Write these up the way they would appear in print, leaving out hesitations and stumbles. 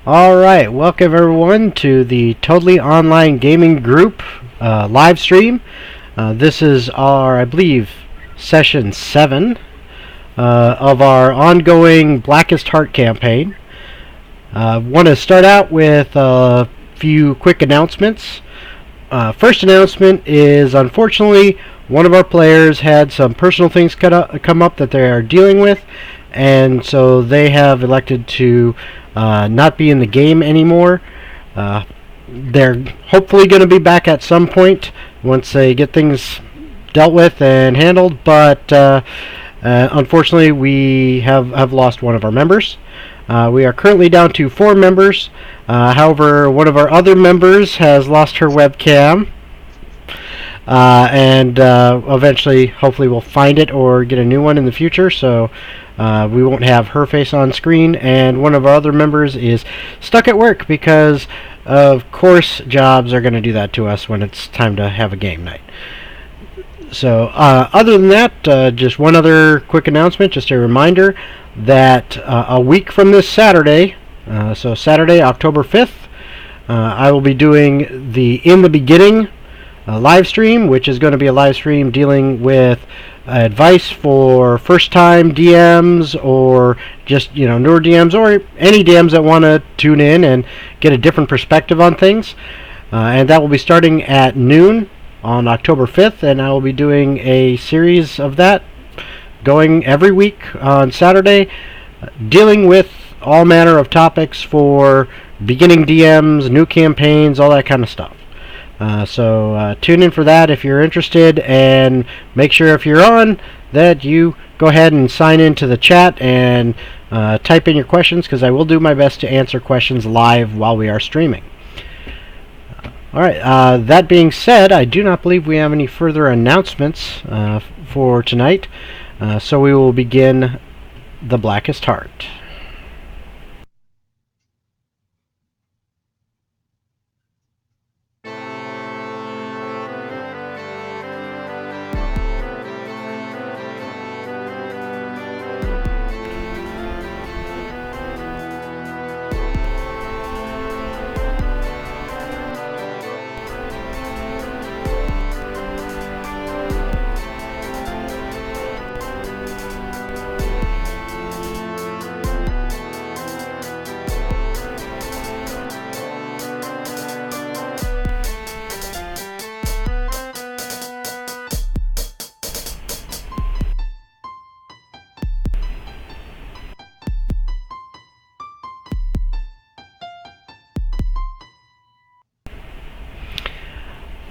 Alright, welcome everyone to the Totally Online Gaming Group live stream. This is our, I believe, session 7 of our ongoing Blackest Heart campaign. Want to start out with a few quick announcements. First announcement is, unfortunately, one of our players had some personal things come up that they are dealing with, and so they have elected to not be in the game anymore. They're hopefully going to be back at some point once they get things dealt with and handled, but unfortunately we have lost one of our members. We are currently down to 4 members. However, one of our other members has lost her webcam, and eventually, hopefully, we'll find it or get a new one in the future, so we won't have her face on screen. And one of our other members is stuck at work because, of course, jobs are going to do that to us when it's time to have a game night. So, other than that, just one other quick announcement, just a reminder that a week from this Saturday, so Saturday, October 5th, I will be doing the In the Beginning live stream, which is going to be a live stream dealing with advice for first-time DMs or just, newer DMs or any DMs that want to tune in and get a different perspective on things. And that will be starting at noon on October 5th, and I will be doing a series of that going every week on Saturday, dealing with all manner of topics for beginning DMs, new campaigns, all that kind of stuff. So tune in for that if you're interested, and make sure if you're on that you go ahead and sign into the chat and type in your questions, because I will do my best to answer questions live while we are streaming. Alright, that being said, I do not believe we have any further announcements for tonight, so we will begin the Blackest Heart.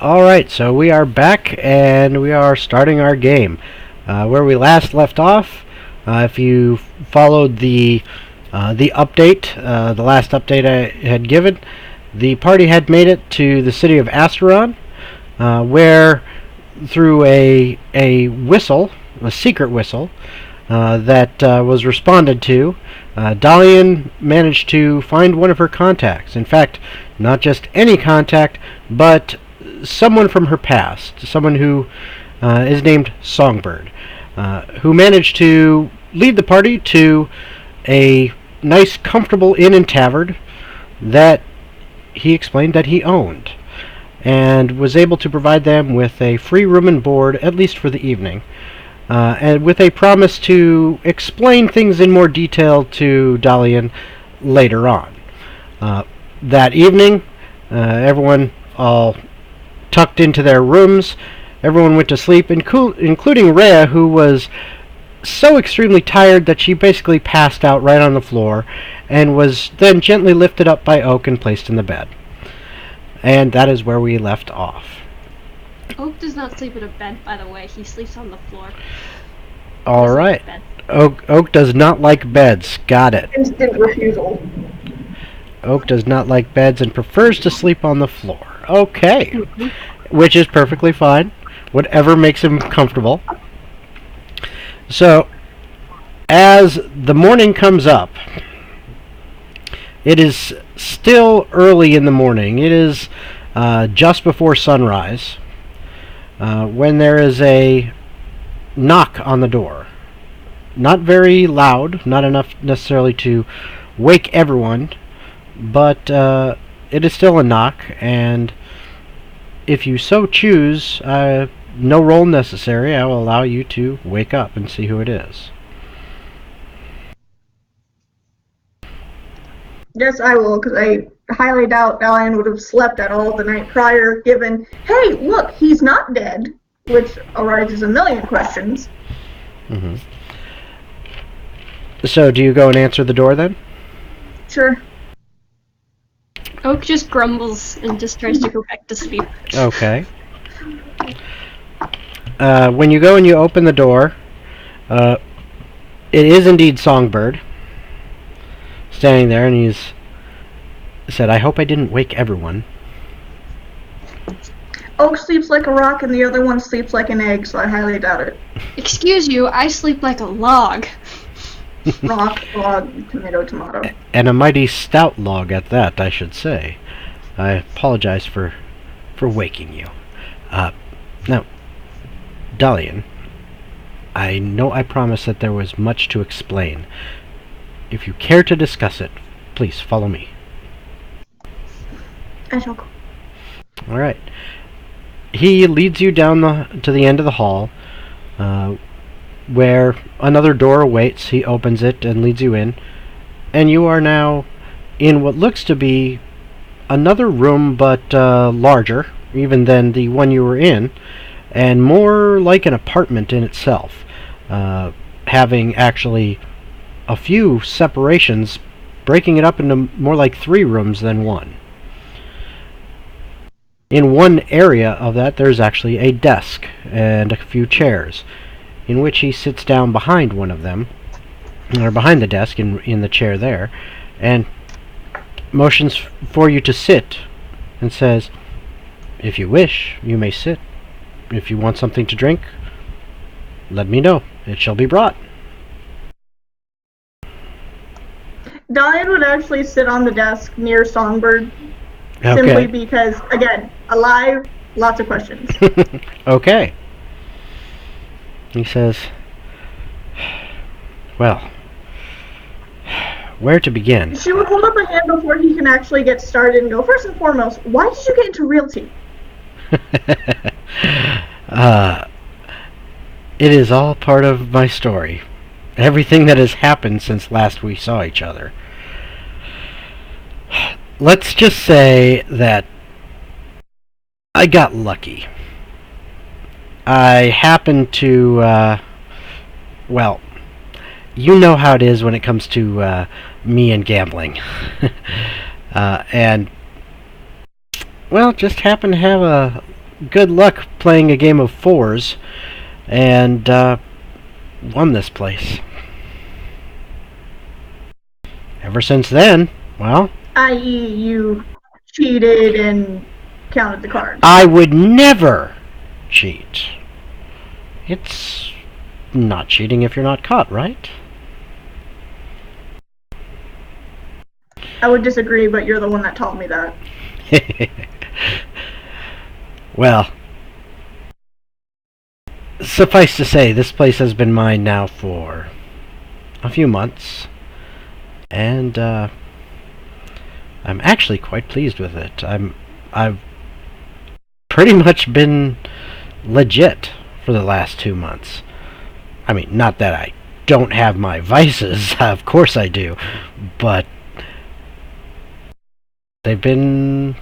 Alright, so we are back and we are starting our game. Where we last left off, if you followed the update, the last update I had given, the party had made it to the city of Asteron, where through a whistle, a secret whistle, that was responded to, Dalian managed to find one of her contacts. In fact, not just any contact, but someone from her past, someone who is named Songbird, who managed to lead the party to a nice, comfortable inn and tavern that he explained that he owned, and was able to provide them with a free room and board, at least for the evening, and with a promise to explain things in more detail to Dalian later on. That evening, everyone all tucked into their rooms. Everyone went to sleep, including Rhea, who was so extremely tired that she basically passed out right on the floor, and was then gently lifted up by Oak and placed in the bed. And that is where we left off. Oak does not sleep in a bed, by the way. He sleeps on the floor. Alright. Oak does not like beds. Got it. Instant refusal. Oak does not like beds and prefers to sleep on the floor. Okay. Which is perfectly fine. Whatever makes him comfortable. So, as the morning comes up, it is still early in the morning. It is just before sunrise, when there is a knock on the door. Not very loud, not enough necessarily to wake everyone, but it is still a knock, and if you so choose, no roll necessary, I will allow you to wake up and see who it is. Yes, I will, because I highly doubt Dalian would have slept at all the night prior, given, hey, look, he's not dead, which arises a million questions. Mm-hmm. So, do you go and answer the door then? Sure. Oak just grumbles and just tries to go back to sleep. Okay. When you go and you open the door, it is indeed Songbird standing there, and he's said, "I hope I didn't wake everyone." Oak sleeps like a rock, and the other one sleeps like an egg, so I highly doubt it. Excuse you, I sleep like a log. Rock, log, tomato, tomato. And a mighty stout log at that, I should say. I apologize for waking you. Now, Dalian, I know I promised that there was much to explain. If you care to discuss it, please follow me. I shall go. All right. He leads you down to the end of the hall, where another door awaits. He opens it and leads you in, and you are now in what looks to be another room, but larger even than the one you were in, and more like an apartment in itself, having actually a few separations, breaking it up into more like 3 rooms than one. In one area of that, there's actually a desk and a few chairs, in which he sits down behind one of them, or behind the desk in the chair there, and motions for you to sit, and says, "If you wish, you may sit. If you want something to drink, let me know. It shall be brought." Dalian would actually sit on the desk near Songbird, simply because, again, alive, lots of questions. Okay. He says, "Well, where to begin?" She would hold up a hand before he can actually get started and go, first and foremost, why did you get into realty? It is all part of my story. Everything that has happened since last we saw each other. Let's just say that I got lucky. I happened to, well, you know how it is when it comes to me and gambling. And, well, just happened to have a good luck playing a game of 4s, and won this place. Ever since then, well, I.e., you cheated and counted the cards. I would never cheat. It's not cheating if you're not caught, right? I would disagree, but you're the one that taught me that. Well, suffice to say, this place has been mine now for a few months, and I'm actually quite pleased with it. I've pretty much been legit for the last 2 months. I mean, not that I don't have my vices, of course I do, but they've been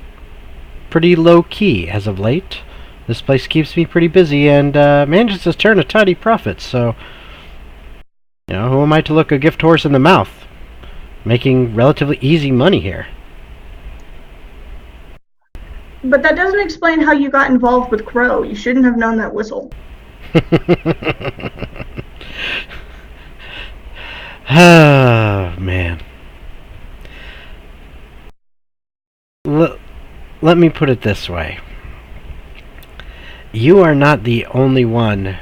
pretty low-key as of late. This place keeps me pretty busy and manages to turn a tidy profit, so, you know, who am I to look a gift horse in the mouth? Making relatively easy money here. But that doesn't explain how you got involved with Crow. You shouldn't have known that whistle. Oh, man. Let me put it this way. You are not the only one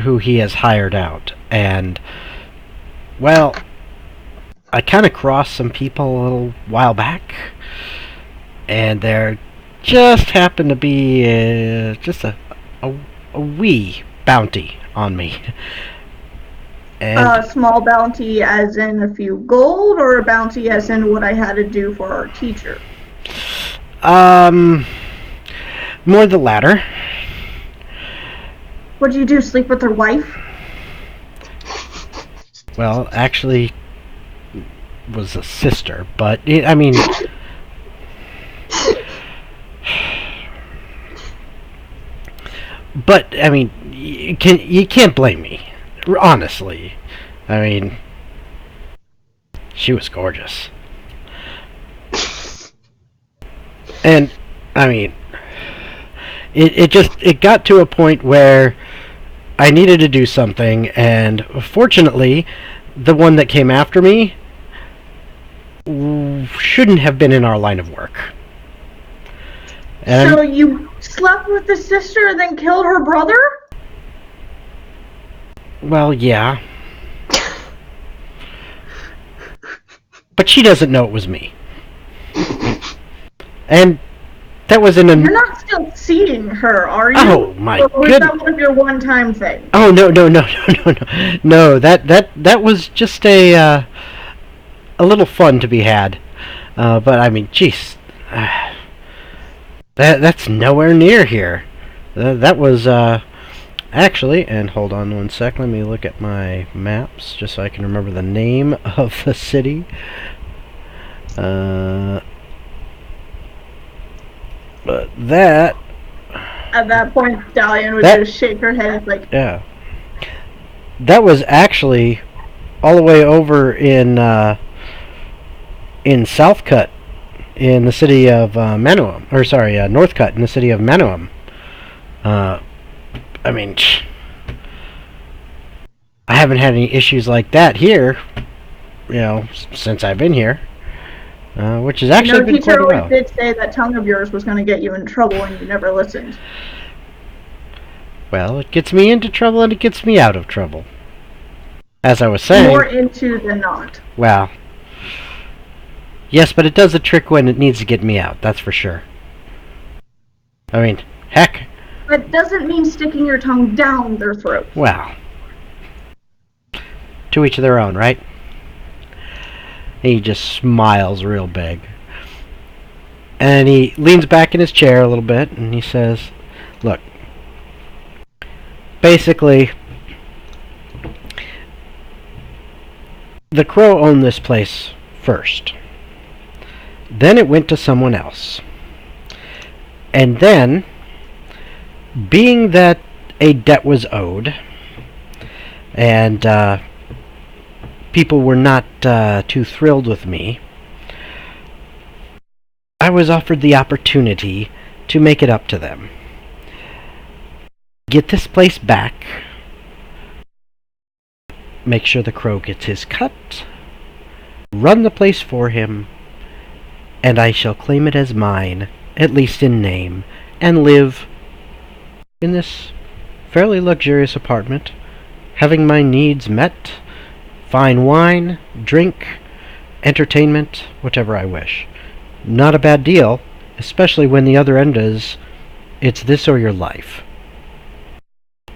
who he has hired out, and, well, I kind of crossed some people a little while back, and there just happened to be just a wee bounty on me. And Small bounty as in a few gold, or a bounty as in what I had to do for our teacher? more the latter. What do you do, sleep with her wife? Well, actually, was a sister, but I mean, but I mean, you can't blame me, honestly. I mean, she was gorgeous, and I mean, it got to a point where I needed to do something, and fortunately, the one that came after me shouldn't have been in our line of work. And So you slept with the sister and then killed her brother? well, yeah. But she doesn't know it was me. And that was in a... You're not still seeing her, are you? Oh, my Or was goodness. that one of your one-time things? Oh, no. No, that was just a little fun to be had. But, I mean, jeez. That's nowhere near here. That was, actually, and hold on one sec, let me look at my maps, just so I can remember the name of the city. But that... At that point, Dahlian would just shake her head like... Yeah. That was actually all the way over in Southcut, in the city of Manuam. Or, sorry, Northcut, in the city of Manuam. I mean... I haven't had any issues like that here, since I've been here. Which has actually been quite a while. Teacher always did say that tongue of yours was going to get you in trouble and you never listened. Well, it gets me into trouble and it gets me out of trouble. As I was saying... More into than not. Well... Yes, but it does a trick when it needs to get me out, that's for sure. I mean, heck... That doesn't mean sticking your tongue down their throat. Well... To each of their own, right? He just smiles real big. And he leans back in his chair a little bit and he says, look, basically, the Crow owned this place first. Then it went to someone else. And then, being that a debt was owed, and people were not too thrilled with me, I was offered the opportunity to make it up to them. Get this place back, make sure the Crow gets his cut, run the place for him, and I shall claim it as mine, at least in name, and live in this fairly luxurious apartment, having my needs met, fine wine, drink, entertainment, whatever I wish. Not a bad deal, especially when the other end is, it's this or your life.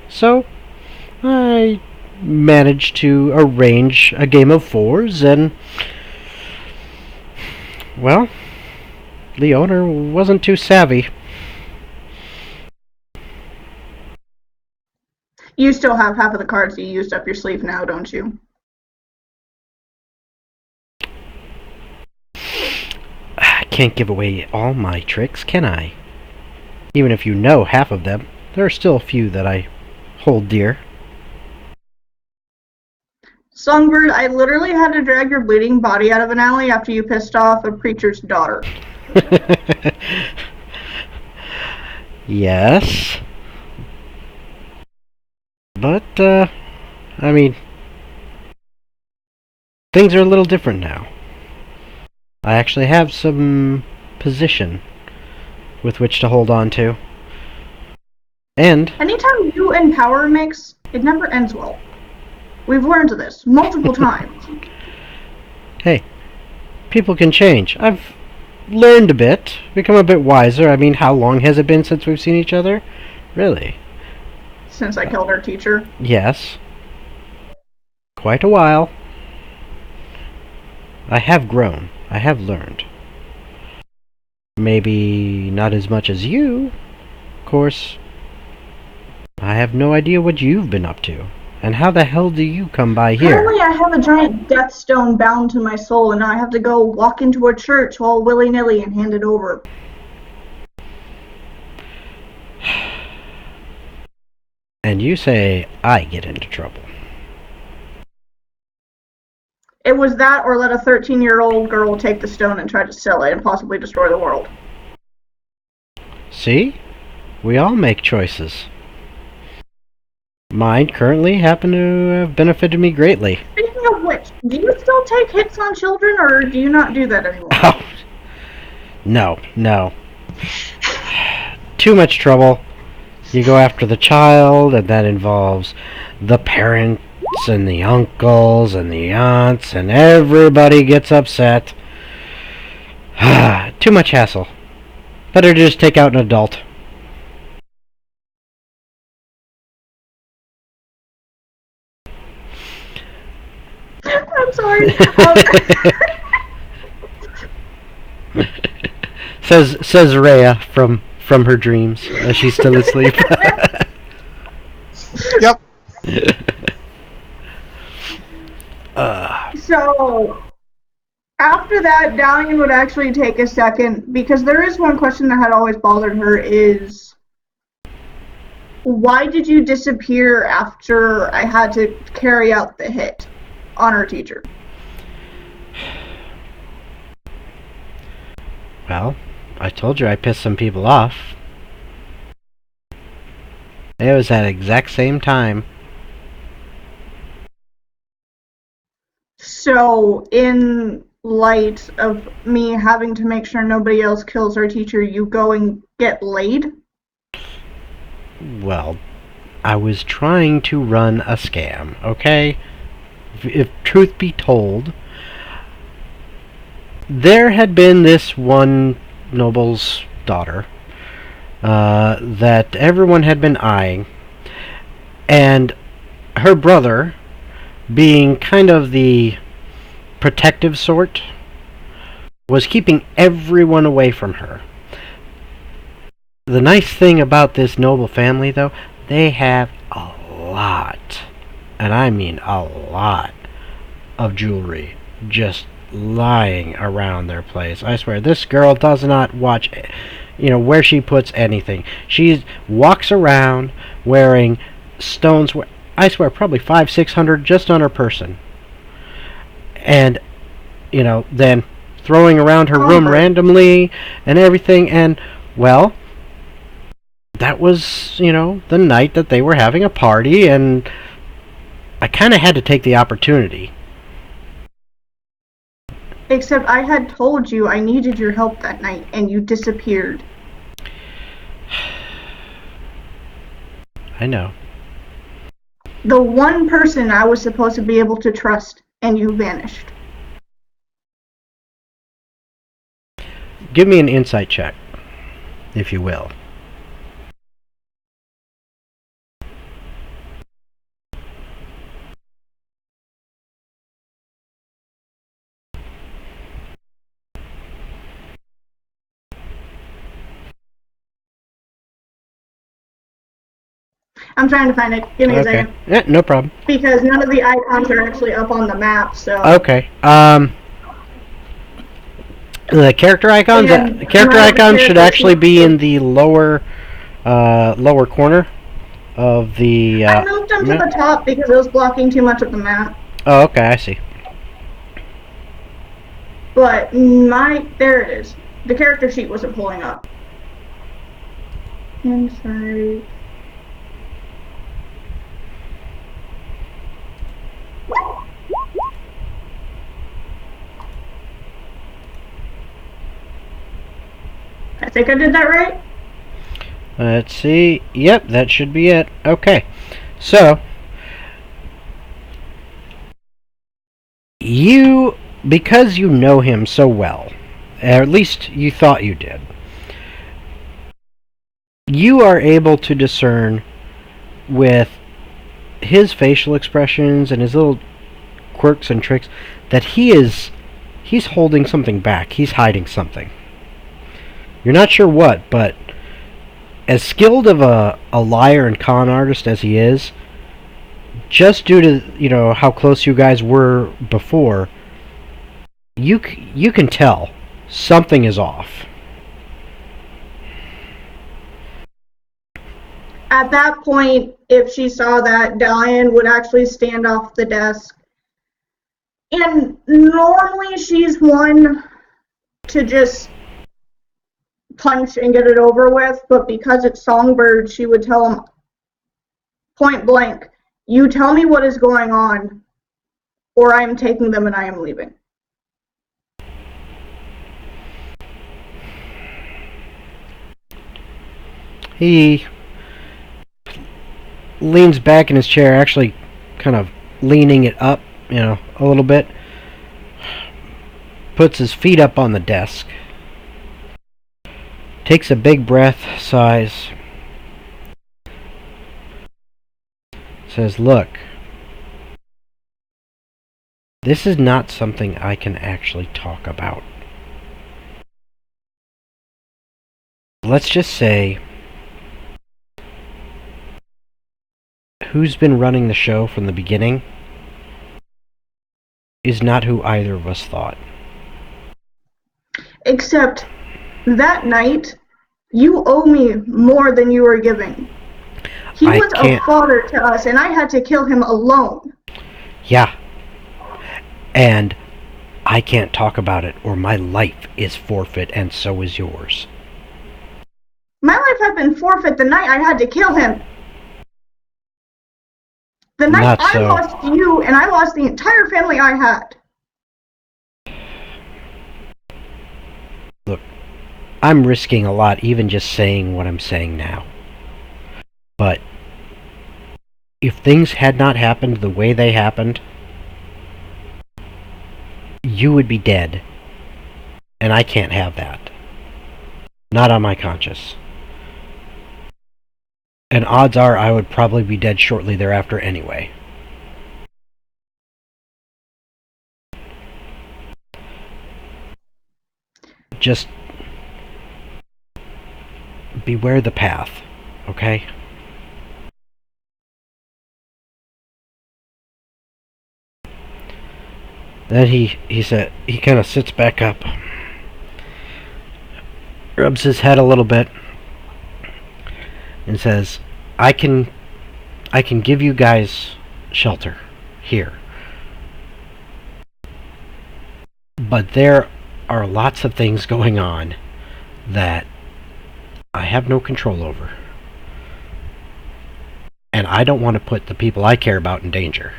So, I managed to arrange a game of fours, and, well, the owner wasn't too savvy. You still have half of the cards you used up your sleeve now, don't you? I can't give away all my tricks, can I? Even if you know half of them, there are still a few that I hold dear. Songbird, I literally had to drag your bleeding body out of an alley after you pissed off a preacher's daughter. Yes. But, I mean, things are a little different now. I actually have some position with which to hold on to. And... Anytime you and power mix, it never ends well. We've learned this multiple times. Hey, people can change. I've learned a bit, become a bit wiser. I mean, how long has it been since we've seen each other? Really? Since I killed our teacher. Yes. quite a while. I have grown. I have learned. Maybe not as much as you. Of course, I have no idea what you've been up to. And how the hell do you come by here? Apparently I have a giant death stone bound to my soul, and now I have to go walk into a church all willy-nilly and hand it over. And you say I get into trouble. It was that or let a 13-year-old girl take the stone and try to sell it and possibly destroy the world. See? We all make choices. Mine currently happen to have benefited me greatly. Speaking of which, do you still take hits on children, or do you not do that anymore? Oh, no. Too much trouble. You go after the child, and that involves the parents and the uncles and the aunts, and everybody gets upset. Too much hassle. Better to just take out an adult. I'm sorry. says Rhea from her dreams as she's still asleep. Yep. So, after that, Dalian would actually take a second, because there is one question that had always bothered her is, why did you disappear after I had to carry out the hit on our teacher? Well, I told you I pissed some people off. It was that exact same time. So, in light of me having to make sure nobody else kills our teacher, you go and get laid? Well, I was trying to run a scam, okay? If truth be told, there had been this one noble's daughter that everyone had been eyeing, and her brother, being kind of the protective sort, was keeping everyone away from her. The nice thing about this noble family, though, they have a lot, and I mean a lot, of jewelry just lying around their place. I swear, this girl does not watch, where she puts anything. She walks around wearing stones, I swear, probably 500-600 just on her person. And, then throwing around her room randomly and everything. And, well, that was, the night that they were having a party, and I kind of had to take the opportunity. Except I had told you I needed your help that night, and you disappeared. I know. The one person I was supposed to be able to trust, and you vanished. Give me an insight check, if you will. I'm trying to find it. Give me a second. Yeah, no problem. Because none of the icons are actually up on the map, so... Okay. The character icons? And Character icons should actually be in the lower corner of the... I moved them to the top because it was blocking too much of the map. Oh, okay, I see. But there it is. The character sheet wasn't pulling up. Inside... I think I did that right. Let's see. Yep, that should be it. Okay. So, because you know him so well, or at least you thought you did, you are able to discern with his facial expressions and his little quirks and tricks, that he's holding something back. He's hiding something. You're not sure what, but as skilled of a liar and con artist as he is, just due to, how close you guys were before, you can tell something is off. At that point, if she saw that, Diane would actually stand off the desk. And normally she's one to just punch and get it over with, but because it's Songbird, she would tell him point blank, "You tell me what is going on, or I am taking them and I am leaving." He leans back in his chair, actually kind of leaning it up, a little bit. Puts his feet up on the desk. Takes a big breath, sighs. Says, "Look, this is not something I can actually talk about. Let's just say who's been running the show from the beginning is not who either of us thought." Except that night, you owe me more than you were giving. He was a father to us, and I had to kill him alone. Yeah. And I can't talk about it, or my life is forfeit, and so is yours. My life had been forfeit the night I had to kill him. The night I lost you, and I lost the entire family I had. Look, I'm risking a lot even just saying what I'm saying now. But if things had not happened the way they happened, you would be dead. And I can't have that. Not on my conscience. And odds are I would probably be dead shortly thereafter anyway. Just beware the path, okay? Then he said, he kind of sits back up, rubs his head a little bit, and says, I can give you guys shelter here. But there are lots of things going on that I have no control over. And I don't want to put the people I care about in danger.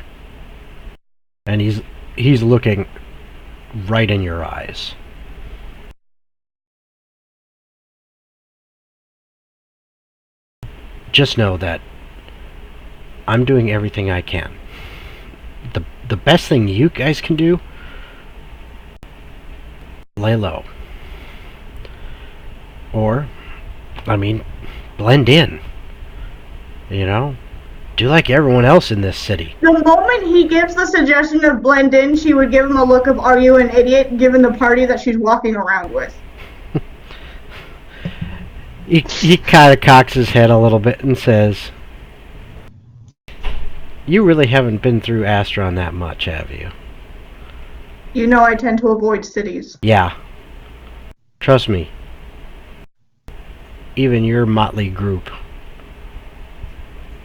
And he's looking right in your eyes. Just know that I'm doing everything I can. The best thing you guys can do, lay low. Or, blend in. Do like everyone else in this city. The moment he gives the suggestion of blend in, she would give him a look of, "Are you an idiot?" given the party that she's walking around with. He kind of cocks his head a little bit and says, "You really haven't been through Asteron that much, have you?" You know I tend to avoid cities. Yeah. Trust me. Even your motley group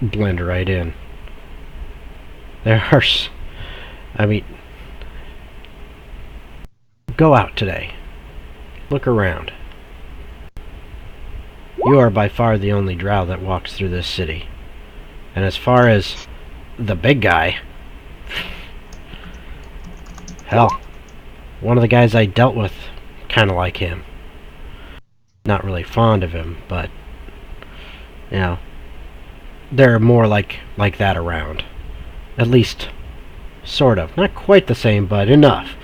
blend right in. Go out today. Look around. You are by far the only drow that walks through this city. And as far as the big guy, hell, one of the guys I dealt with kind of like him. Not really fond of him, but there are more like that around. At least, sort of. Not quite the same, but enough.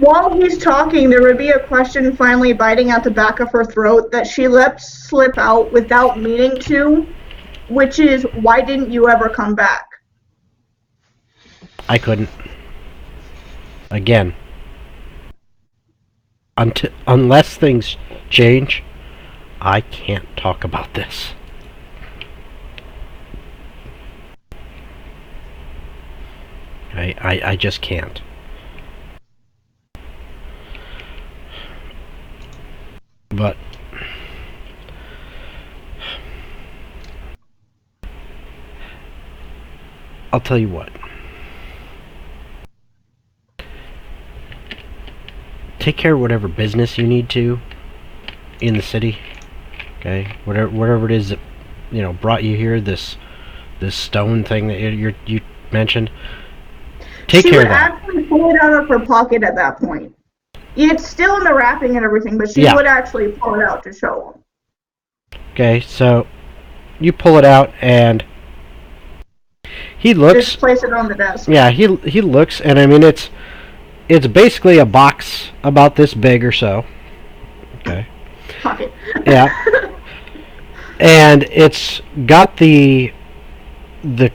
While he's talking, there would be a question finally biting at the back of her throat that she lets slip out without meaning to, which is, why didn't you ever come back? I couldn't. Again, unless things change, I can't talk about this. I just can't. But I'll tell you what. Take care of whatever business you need to in the city. Okay, whatever it is that brought you here. This stone thing that you mentioned. Take care of that. She would actually pull it out of her pocket at that point. It's still in the wrapping and everything, but she would actually pull it out to show him. Okay, so you pull it out and he looks. Just place it on the desk. Yeah, he looks, and I mean it's basically a box about this big or so. Okay. Pocket. Yeah. And it's got the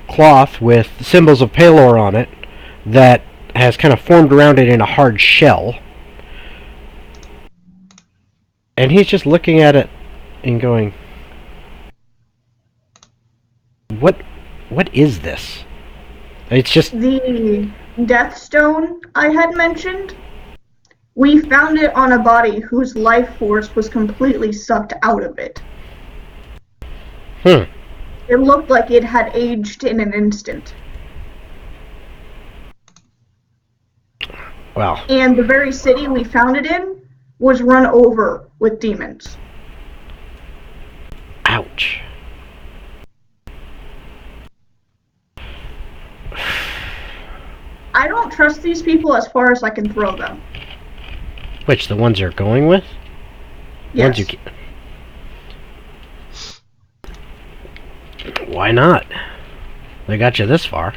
cloth with symbols of Palor on it that has kind of formed around it in a hard shell. And he's just looking at it and going, What is this? It's just the Death Stone I had mentioned. We found it on a body whose life force was completely sucked out of it. It looked like it had aged in an instant. Wow. And the very city we found it in was run over with demons. Ouch. I don't trust these people as far as I can throw them. Which, the ones you're going with? Yes. Ones Why not? They got you this far.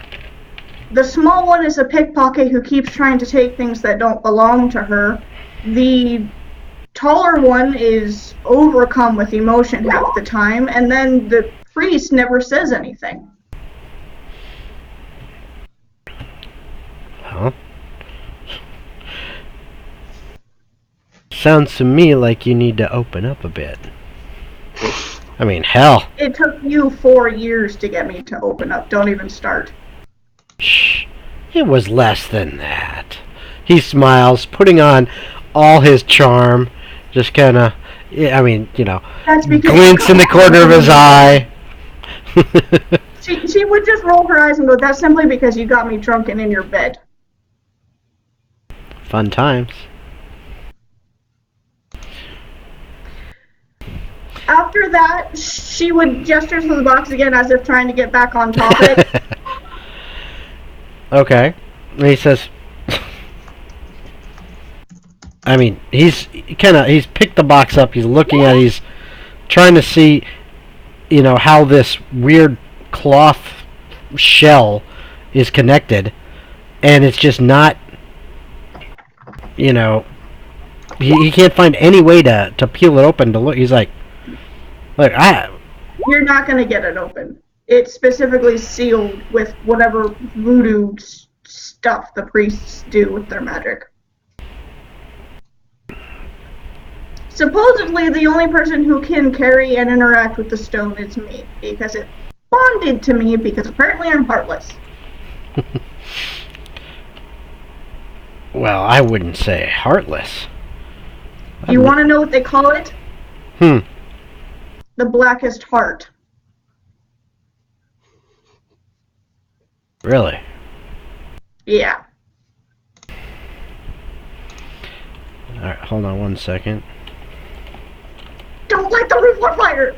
The small one is a pickpocket who keeps trying to take things that don't belong to her. The taller one is overcome with emotion half the time, and then the priest never says anything. Huh? Sounds to me like you need to open up a bit. I mean, hell. It took you 4 years to get me to open up. Don't even start. Shh. It was less than that. He smiles, putting on all his charm. Just kind of, I mean, glints in the corner of his eye. She would just roll her eyes and go, "That's simply because you got me drunk and in your bed." Fun times. After that, she would gesture to the box again as if trying to get back on topic. Okay. And he says, I mean, he's picked the box up, he's looking at it, he's trying to see, how this weird cloth shell is connected, and it's just not, he can't find any way to peel it open to look. He's like, look, You're not going to get it open. It's specifically sealed with whatever voodoo stuff the priests do with their magic. Supposedly, the only person who can carry and interact with the stone is me, because it bonded to me, because apparently I'm heartless. Well, I wouldn't say heartless. You want to know what they call it? The blackest heart. Really? Yeah. Alright, hold on one second. Don't light the roof on fire!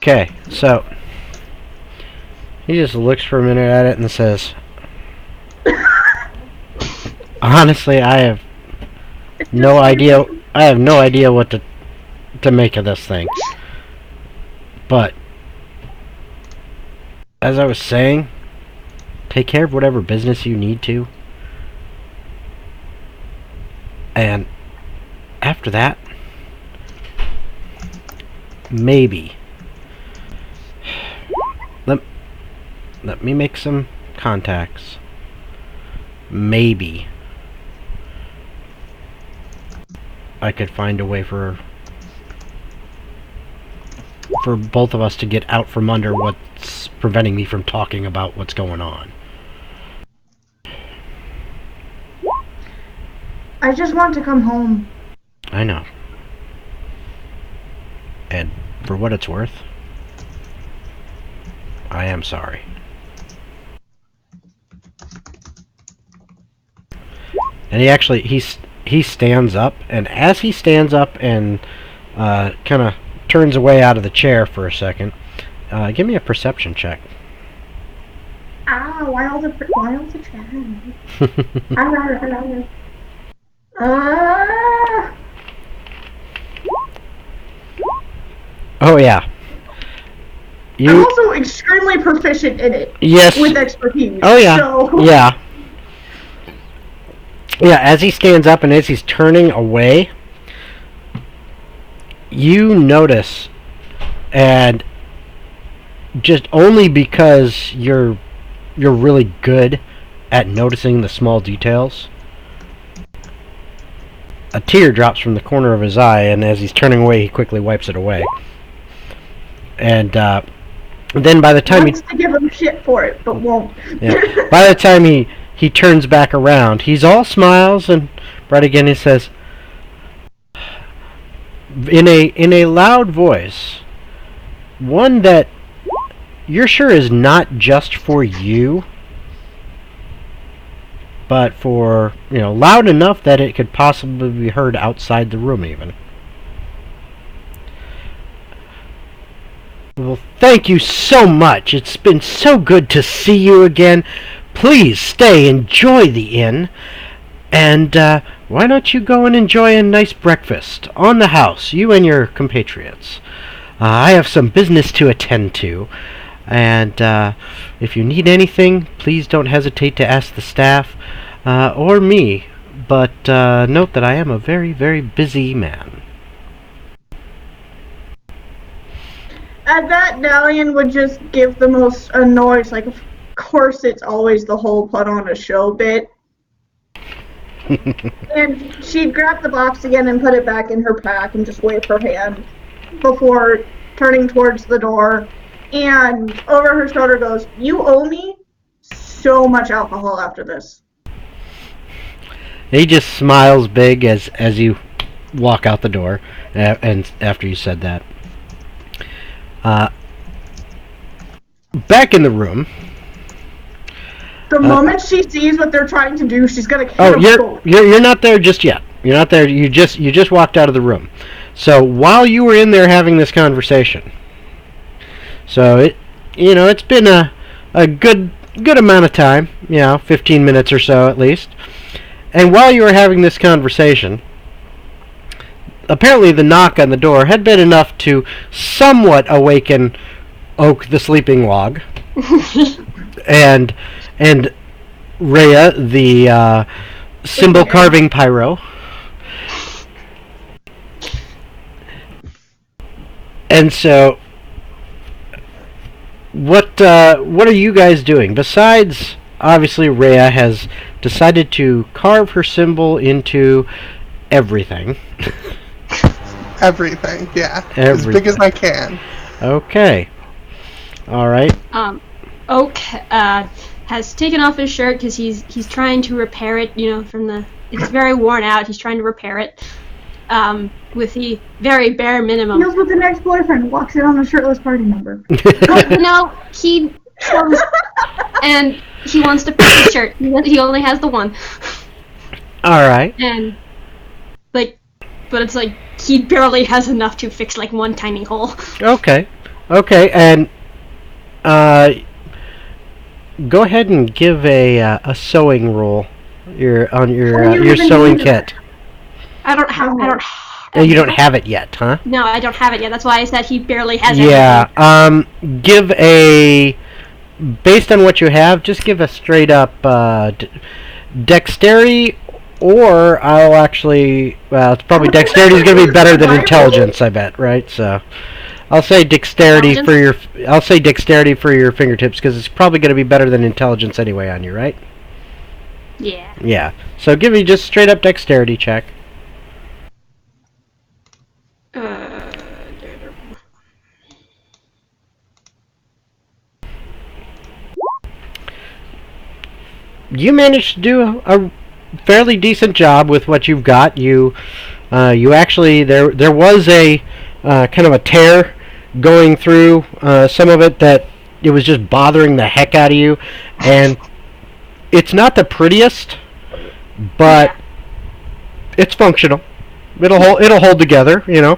Okay, so he just looks for a minute at it and says, honestly, I have no idea what to make of this thing. But as I was saying, take care of whatever business you need to. And after that, maybe. Let me make some contacts. Maybe I could find a way for both of us to get out from under what's preventing me from talking about what's going on. I just want to come home. I know. And for what it's worth, I am sorry. And he stands up, and as he stands up and kind of turns away out of the chair for a second, give me a perception check. Ah, wild the child. Oh yeah. I'm also extremely proficient in it. Yes. With expertise. Oh yeah. So. Yeah. Yeah, as he stands up and as he's turning away, you notice, and just only because you're really good at noticing the small details, a tear drops from the corner of his eye, and as he's turning away, he quickly wipes it away. And then by the time he wants to give him shit for it, but won't. Yeah. By the time he turns back around, he's all smiles and bright again. He says, in a loud voice, one that you're sure is not just for you, but for, loud enough that it could possibly be heard outside the room even. Well, thank you so much. It's been so good to see you again. Please stay, enjoy the inn, and why don't you go and enjoy a nice breakfast on the house, you and your compatriots. I have some business to attend to, and if you need anything, please don't hesitate to ask the staff or me, but note that I am a very, very busy man. At that, Dalian would just give the most annoyed, like, of course it's always the whole put on a show bit. And she'd grab the box again and put it back in her pack and just wave her hand before turning towards the door. And over her shoulder goes, "You owe me so much alcohol after this." He just smiles big as you walk out the door, and after you said that. Back in the room. The moment she sees what they're trying to do, she's gonna kill them. You're not there just yet. You're not there. You just walked out of the room. So while you were in there having this conversation, so it's been a good amount of time, 15 minutes or so at least. And while you were having this conversation, apparently the knock on the door had been enough to somewhat awaken Oak the sleeping log, and Rhea the symbol carving pyro. And so, what are you guys doing? Besides, obviously, Rhea has decided to carve her symbol into everything. Everything, yeah. Everything. As big as I can. Okay. All right. Oak has taken off his shirt because he's trying to repair it. It's very worn out. He's trying to repair it with the very bare minimum. Deals with the next boyfriend, walks in on a shirtless party member. No, he and he wants to fix his shirt. He only has the one. All right. And but it's like he barely has enough to fix like one tiny hole. Okay, and go ahead and give a sewing roll. Your sewing kit. I don't have. You don't have it yet, huh? No, I don't have it yet. That's why I said he barely has it. Yeah. Give a, based on what you have, just give a straight up dexterity Or I'll actually, well, it's probably dexterity is going to be better than intelligence, I bet, right? So I'll say dexterity for your fingertips because it's probably going to be better than intelligence anyway on you, right? Yeah. Yeah. So give me just straight up dexterity check. You managed to do a fairly decent job with what you've got. You actually there was a kind of a tear going through some of it that it was just bothering the heck out of you, and it's not the prettiest, but it's functional. It'll hold together. You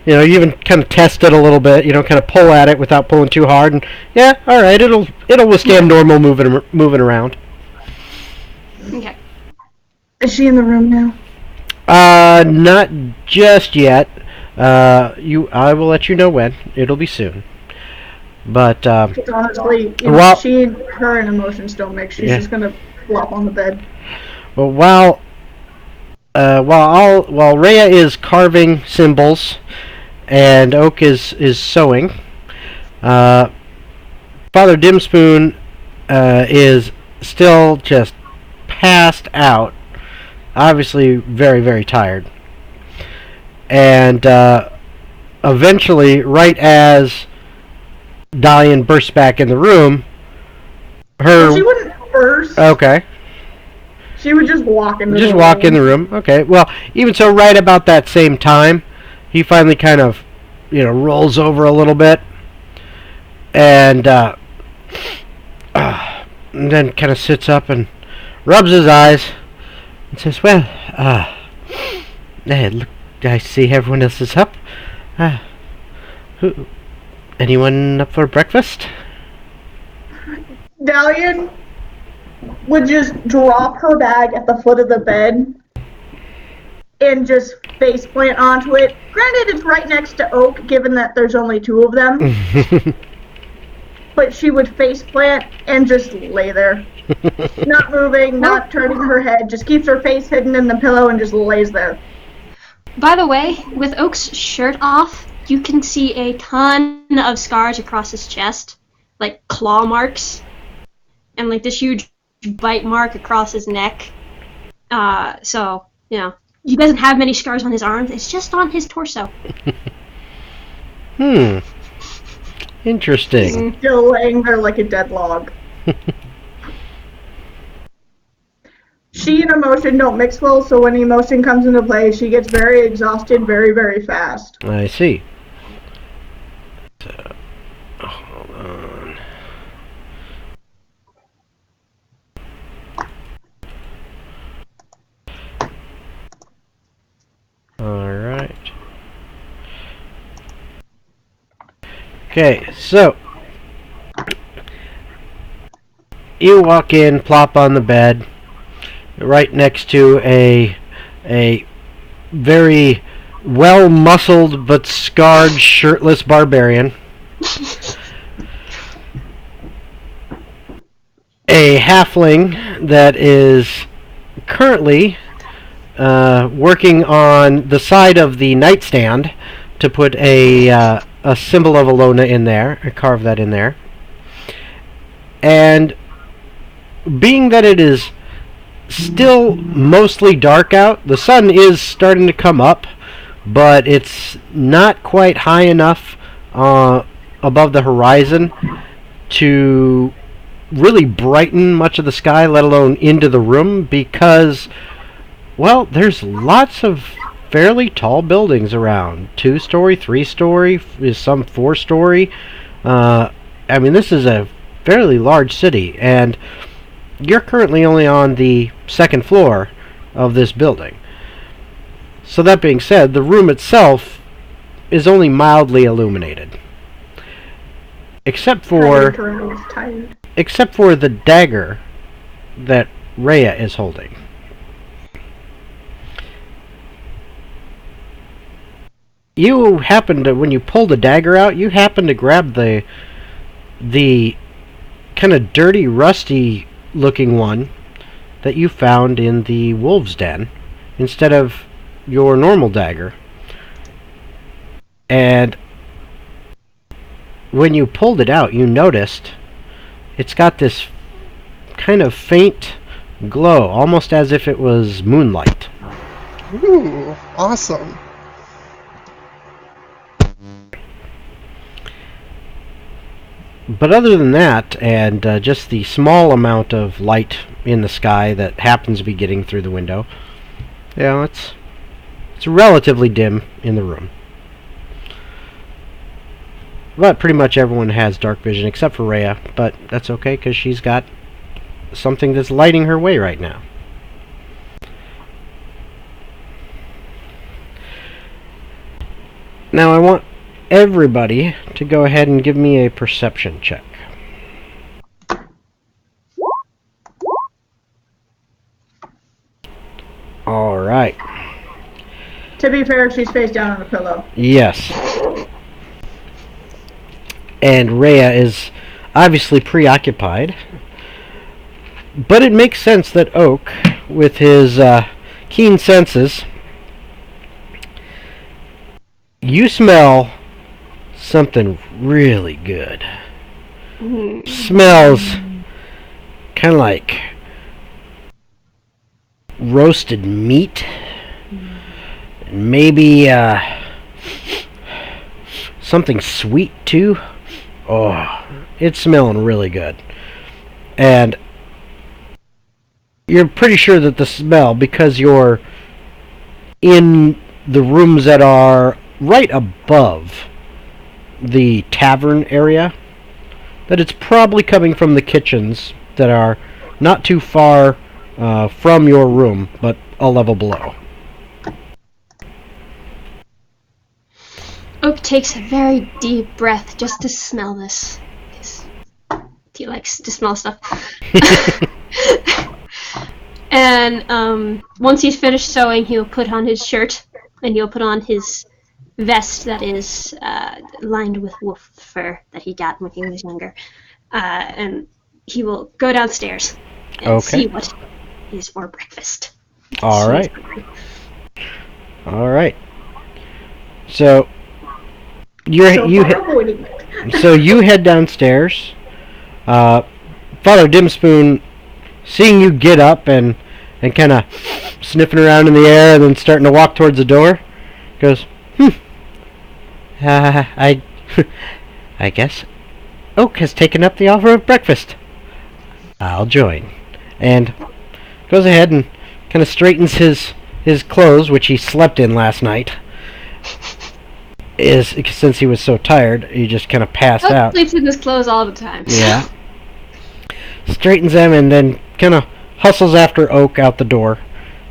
even kind of test it a little bit. Kind of pull at it without pulling too hard, and yeah, all right, it'll withstand normal moving around. Okay. Is she in the room now? Not just yet. I will let you know when. It'll be soon. But honestly, her and emotions don't mix. She's just gonna flop on the bed. Well, while Rhea is carving symbols, and Oak is sewing, Father Dimspoon is still just passed out, obviously very, very tired. And eventually, right as Dalian bursts back in the room, she wouldn't burst. Okay. She would just walk in the room. Just walk in the room. Okay. Well, even so, right about that same time, he finally kind of, rolls over a little bit, and then kind of sits up and rubs his eyes and says, "Well, look, I see everyone else is up. Anyone up for breakfast?" Dalian would just drop her bag at the foot of the bed and just face plant onto it. Granted, it's right next to Oak, given that there's only two of them. But she would face plant and just lay there. Not moving, not turning her head, just keeps her face hidden in the pillow and just lays there. By the way, with Oak's shirt off, you can see a ton of scars across his chest, like claw marks, and like this huge bite mark across his neck. So, he doesn't have many scars on his arms, it's just on his torso. Interesting. He's still laying there like a dead log. She and emotion don't mix well, so when emotion comes into play, she gets very exhausted very, very fast. I see. So, hold on. Alright. Okay, so you walk in, plop on the bed, right next to a very well-muscled but scarred, shirtless barbarian. A halfling that is currently working on the side of the nightstand to put a symbol of Alona in there, carve that in there. And being that it is still mostly dark out, the sun is starting to come up, but it's not quite high enough above the horizon to really brighten much of the sky, let alone into the room, because, well, there's lots of fairly tall buildings around. 2-story, 3-story, some 4-story. This is a fairly large city, and you're currently only on the second floor of this building. So that being said, the room itself is only mildly illuminated. Except for the dagger that Rhea is holding. You happen to, when you pull the dagger out, you happen to grab the kind of dirty, rusty looking one that you found in the wolf's den instead of your normal dagger. And when you pulled it out, you noticed it's got this kind of faint glow, almost as if it was moonlight. Ooh, awesome. But other than that, and just the small amount of light in the sky that happens to be getting through the window, it's relatively dim in the room. But pretty much everyone has dark vision except for Rhea, but that's okay because she's got something that's lighting her way right now. Now I want everybody to go ahead and give me a perception check. Alright. To be fair, she's face down on a pillow. Yes. And Rhea is obviously preoccupied. But it makes sense that Oak, with his keen senses, you smell something really good. Smells kind of like roasted meat. Maybe something sweet too. Oh, it's smelling really good. And you're pretty sure that the smell, because you're in the rooms that are right above the tavern area, that it's probably coming from the kitchens that are not too far from your room, but a level below. Oak takes a very deep breath just to smell this. Because he likes to smell stuff. And once he's finished sewing, he'll put on his shirt and he'll put on his vest that is lined with wolf fur that he got when he was younger. And he will go downstairs and see what is for breakfast. All right. All right. So you head downstairs. Father Dimspoon, seeing you get up and kind of sniffing around in the air and then starting to walk towards the door, goes, I guess Oak has taken up the offer of breakfast. I'll join. And goes ahead and kind of straightens his clothes, which he slept in last night. Since he was so tired, he just kind of passed out. Sleeps in his clothes all the time. Yeah. Straightens them and then kind of hustles after Oak out the door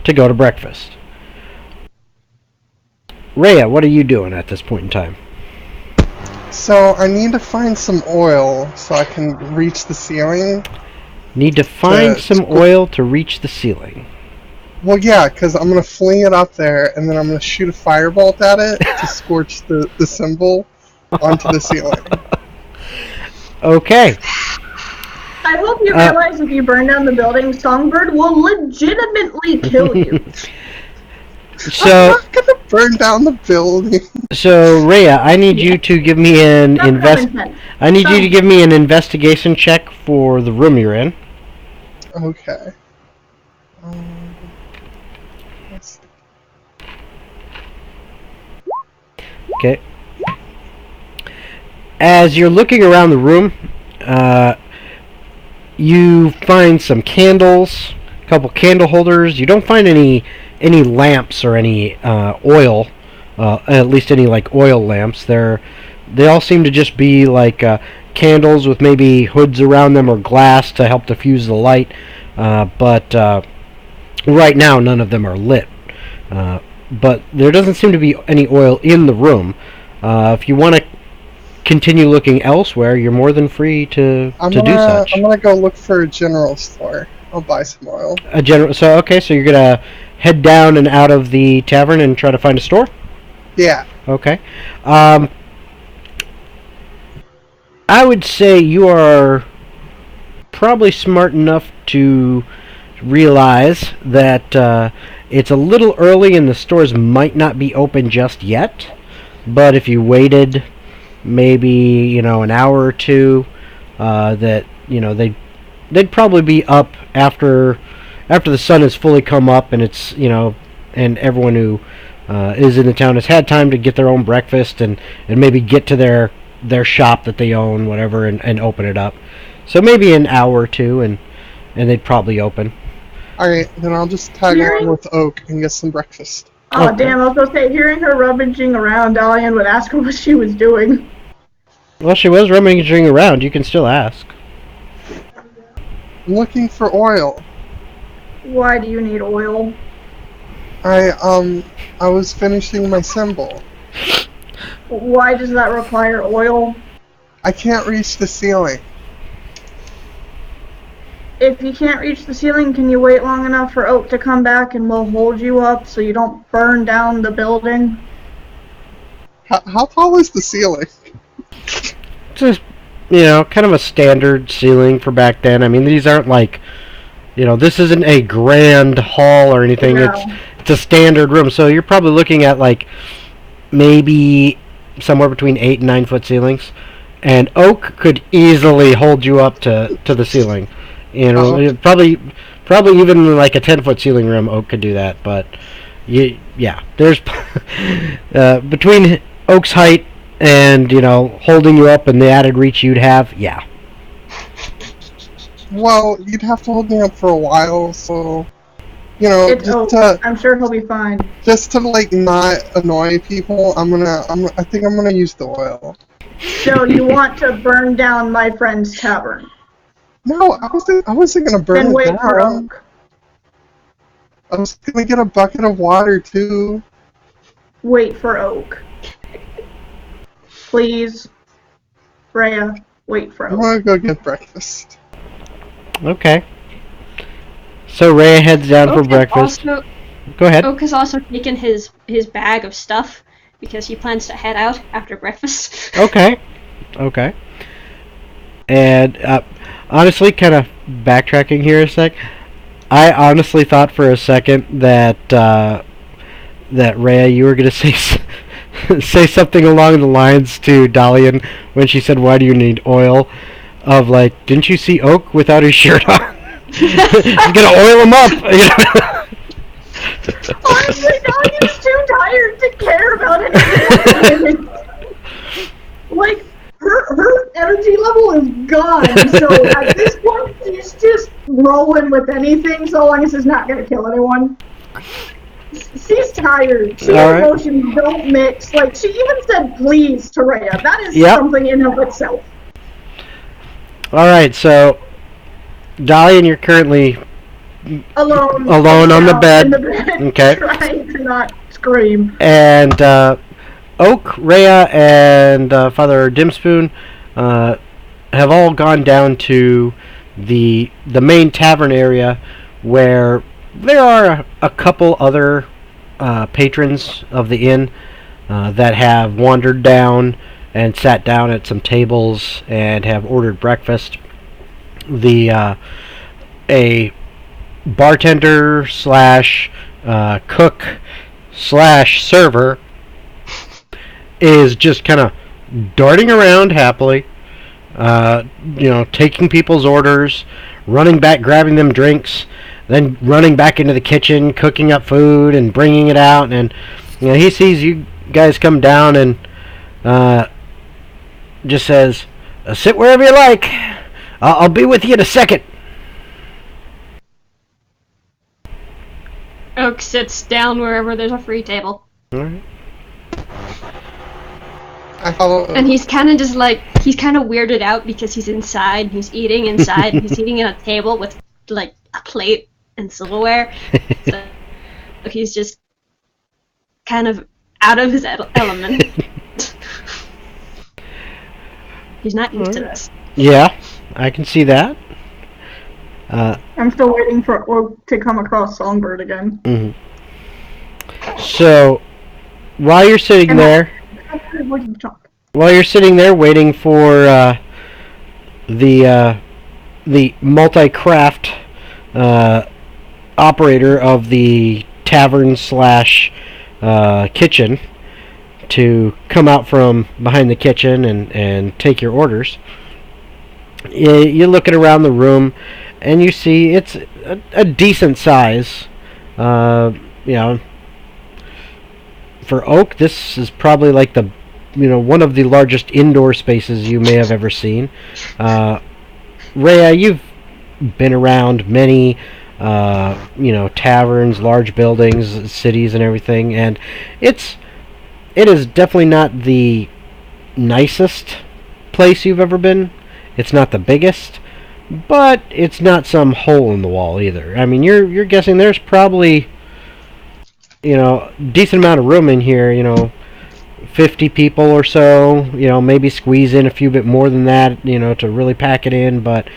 to go to breakfast. Rhea, what are you doing at this point in time? So I need to find some oil so I can reach the ceiling. Need to find some oil to reach the ceiling. Well, yeah, because I'm going to fling it up there, and then I'm going to shoot a firebolt at it to scorch the symbol onto the ceiling. Okay. I hope you realize if you burn down the building, Songbird will legitimately kill you. So I'm not going to burn down the building. So Rhea, I need you to give me an investigation check for the room you're in. Okay. Okay. As you're looking around the room, you find some candles, a couple candle holders. You don't find any lamps or any oil, at least any like oil lamps. They all seem to just be like candles with maybe hoods around them or glass to help diffuse the light. But right now, none of them are lit. But there doesn't seem to be any oil in the room. If you want to continue looking elsewhere, you're more than free to do such. I'm gonna go look for a general store. I'll buy some oil. So you're gonna head down and out of the tavern and try to find a store? Yeah. Okay. I would say you are probably smart enough to realize that it's a little early and the stores might not be open just yet. But if you waited maybe an hour or two, that they'd probably be up after the sun has fully come up and it's and everyone who is in the town has had time to get their own breakfast and maybe get to their shop that they own, whatever, and open it up. So maybe an hour or two, and they'd probably open. Alright, then I'll just tag along with Oak and get some breakfast. Oh, Okay. damn, I was going to say, hearing her rummaging around, Dalian would ask her what she was doing. Well, she was rummaging around. You can still ask. I'm looking for oil. Why do you need oil? I was finishing my symbol. Why does that require oil? I can't reach the ceiling. If you can't reach the ceiling, can you wait long enough for Oak to come back and we'll hold you up so you don't burn down the building? How tall is the ceiling? Just kind of a standard ceiling for back then. I mean, these aren't like this isn't a grand hall or anything. No. It's a standard room, so you're probably looking at like maybe somewhere between 8 and 9 foot ceilings, and Oak could easily hold you up to the ceiling. Probably even like a 10-foot ceiling room, Oak could do that. But yeah, there's between Oak's height and holding you up and the added reach you'd have, yeah. Well, you'd have to hold me up for a while, so It's Oak. I'm sure he'll be fine. just to like not annoy people, I think I'm gonna use the oil. So you want to burn down my friend's tavern? No, I wasn't gonna burn Then it wait for down. Oak. I was gonna get a bucket of water too. Wait for Oak. Please. Freya, wait for I Oak. wanna go get breakfast. Okay. So Rhea heads down for Oak has breakfast. also- Go ahead. Oak has also taken his bag of stuff because he plans to head out after breakfast. Okay. And honestly, kind of backtracking here a sec, I honestly thought for a second that Rhea, you were gonna say say something along the lines to Dalian when she said, "Why do you need oil?" Of like, didn't you see Oak without his shirt on? He's gonna oil him up. Honestly, Dalian's too tired to care about anything. Like, her energy level is gone, so at this point, she's just rolling with anything so long as it's not going to kill anyone. She's tired. She and emotions don't mix. Like, she even said please to Rhea. That is something in of itself. Alright, so Dalian, you're currently Alone on the bed. In the bed, Okay. trying to not scream. And Oak, Rhea, and Father Dimspoon have all gone down to the main tavern area, where there are a couple other patrons of the inn that have wandered down and sat down at some tables and have ordered breakfast. A bartender slash cook slash server is just kind of darting around happily, taking people's orders, running back, grabbing them drinks, then running back into the kitchen, cooking up food and bringing it out. And he sees you guys come down and just says, "Sit wherever you like. I'll be with you in a second." Oak sits down wherever there's a free table. All right. I follow. And he's kind of weirded out because he's inside, he's eating inside, and he's eating at a table with, like, a plate and silverware. So he's just kind of out of his element. He's not used to this. Yeah, I can see that. I'm still waiting for Oak to come across Songbird again. Mm-hmm. So, while you're sitting there waiting for the multi-craft operator of the tavern slash kitchen to come out from behind the kitchen and take your orders. You're looking around the room, and you see it's a decent size. You know, for oak, this is probably like the one of the largest indoor spaces you may have ever seen. Rhea, you've been around many taverns, large buildings, cities, and everything, and it is definitely not the nicest place you've ever been. It's not the biggest, but it's not some hole in the wall either. I mean, you're guessing there's probably decent amount of room in here. 50 people or so. Maybe squeeze in a few bit more than that. To really pack it in, but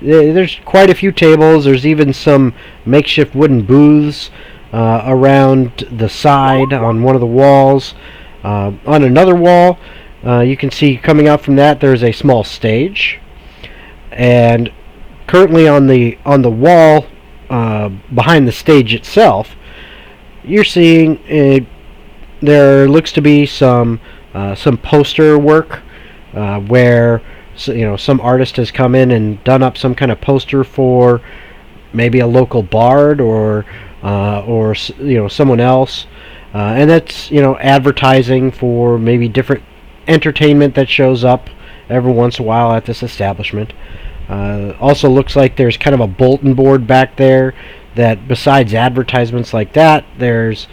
there's quite a few tables. There's even some makeshift wooden booths around the side on one of the walls. On another wall, you can see coming out from that there's a small stage, and currently on the wall behind the stage itself, you're seeing there looks to be some poster work where some artist has come in and done up some kind of poster for maybe a local bard or someone else, and that's advertising for maybe different entertainment that shows up every once in a while at this establishment. Also looks like there's kind of a bulletin board back there that besides advertisements like that, there's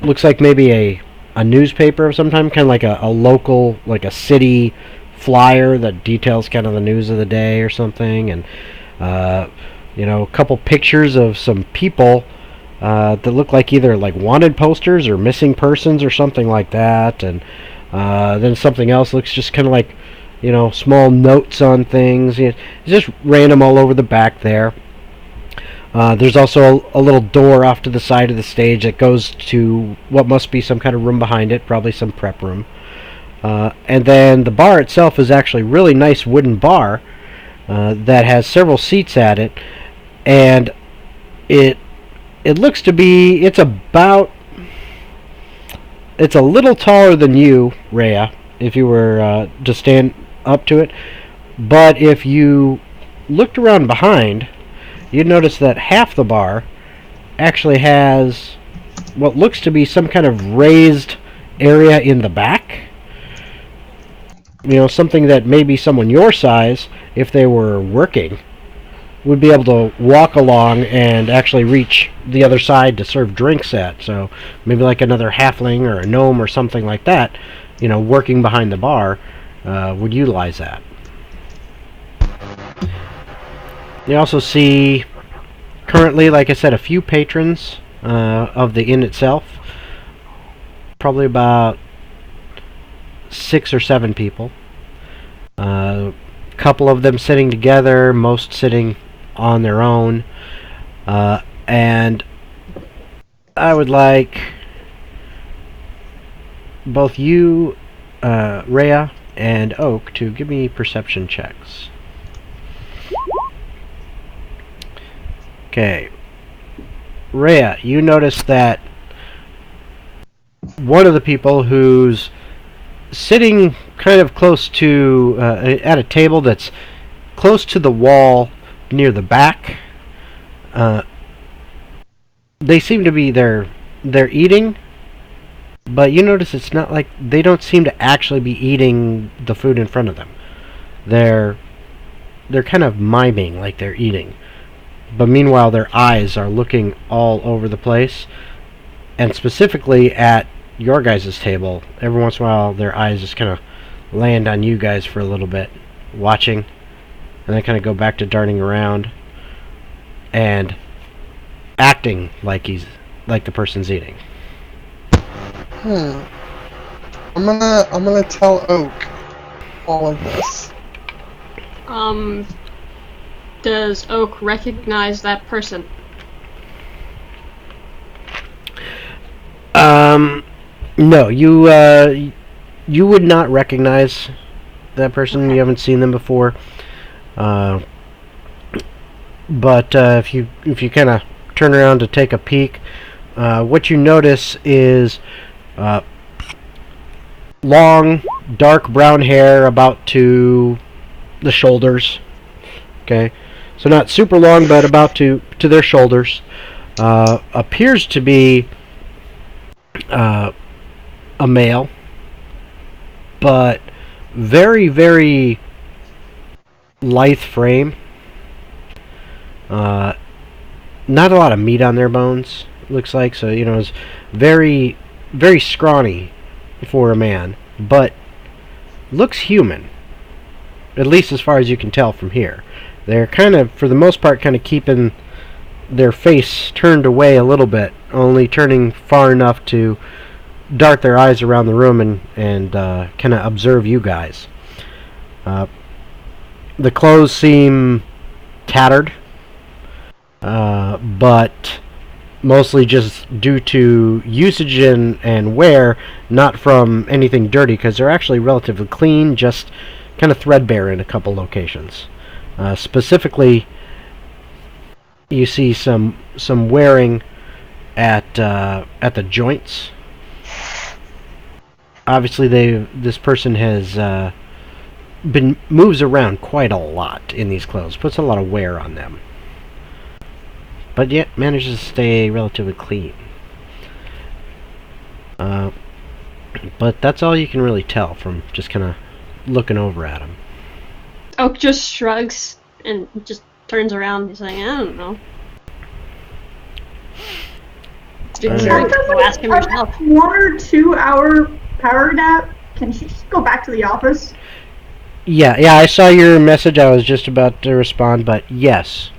looks like maybe a newspaper of some kind of like a local, like a city flyer that details kind of the news of the day or something, and a couple pictures of some people that look like either like wanted posters or missing persons or something like that, and then something else looks just kind of like small notes on things. It's just random all over the back there. There's also a little door off to the side of the stage that goes to what must be some kind of room behind it, probably some prep room. And then the bar itself is actually a really nice wooden bar that has several seats at it, and it looks to be it's a little taller than you, Rhea, if you were to stand up to it. But if you looked around behind, you'd notice that half the bar actually has what looks to be some kind of raised area in the back. Something that maybe someone your size, if they were working, would be able to walk along and actually reach the other side to serve drinks at. So maybe like another halfling or a gnome or something like that, working behind the bar, would utilize that. You also see currently, like I said, a few patrons of the inn itself. Probably about 6 or 7 people. A couple of them sitting together, most sitting on their own. And I would like both you, Rhea, and Oak to give me perception checks. Okay. Rhea, you notice that one of the people who's sitting kind of close to at a table that's close to the wall near the back, they seem to be they're eating, but you notice it's not like they don't seem to actually be eating the food in front of them. They're kind of miming like they're eating, but meanwhile their eyes are looking all over the place, and specifically at your guys' table. Every once in a while their eyes just kind of land on you guys for a little bit, watching, and then kind of go back to darting around and acting like the person's eating. I'm gonna tell Oak all of this. Does Oak recognize that person? No, you would not recognize that person. You haven't seen them before. but if you kind of turn around to take a peek, what you notice is long, dark brown hair about to the shoulders. Okay, so not super long, but about to their shoulders. Appears to be a male, but very, very lithe frame. Not a lot of meat on their bones, looks like. So, it's very, very scrawny for a man, but looks human. At least as far as you can tell from here. They're kind of, for the most part, kind of keeping their face turned away a little bit, only turning far enough to dart their eyes around the room and kind of observe you guys. The clothes seem tattered, but mostly just due to usage and wear, not from anything dirty, because they're actually relatively clean, just kind of threadbare in a couple locations. Specifically, you see some wearing at the joints. Obviously, this person has moves around quite a lot in these clothes, puts a lot of wear on them, but yet manages to stay relatively clean. But that's all you can really tell from just kind of looking over at them. Oak just shrugs and just turns around. He's like, I don't know. Can Go ask him yourself. 1 or 2 hour power nap? Can she just go back to the office? Yeah, I saw your message. I was just about to respond, but yes,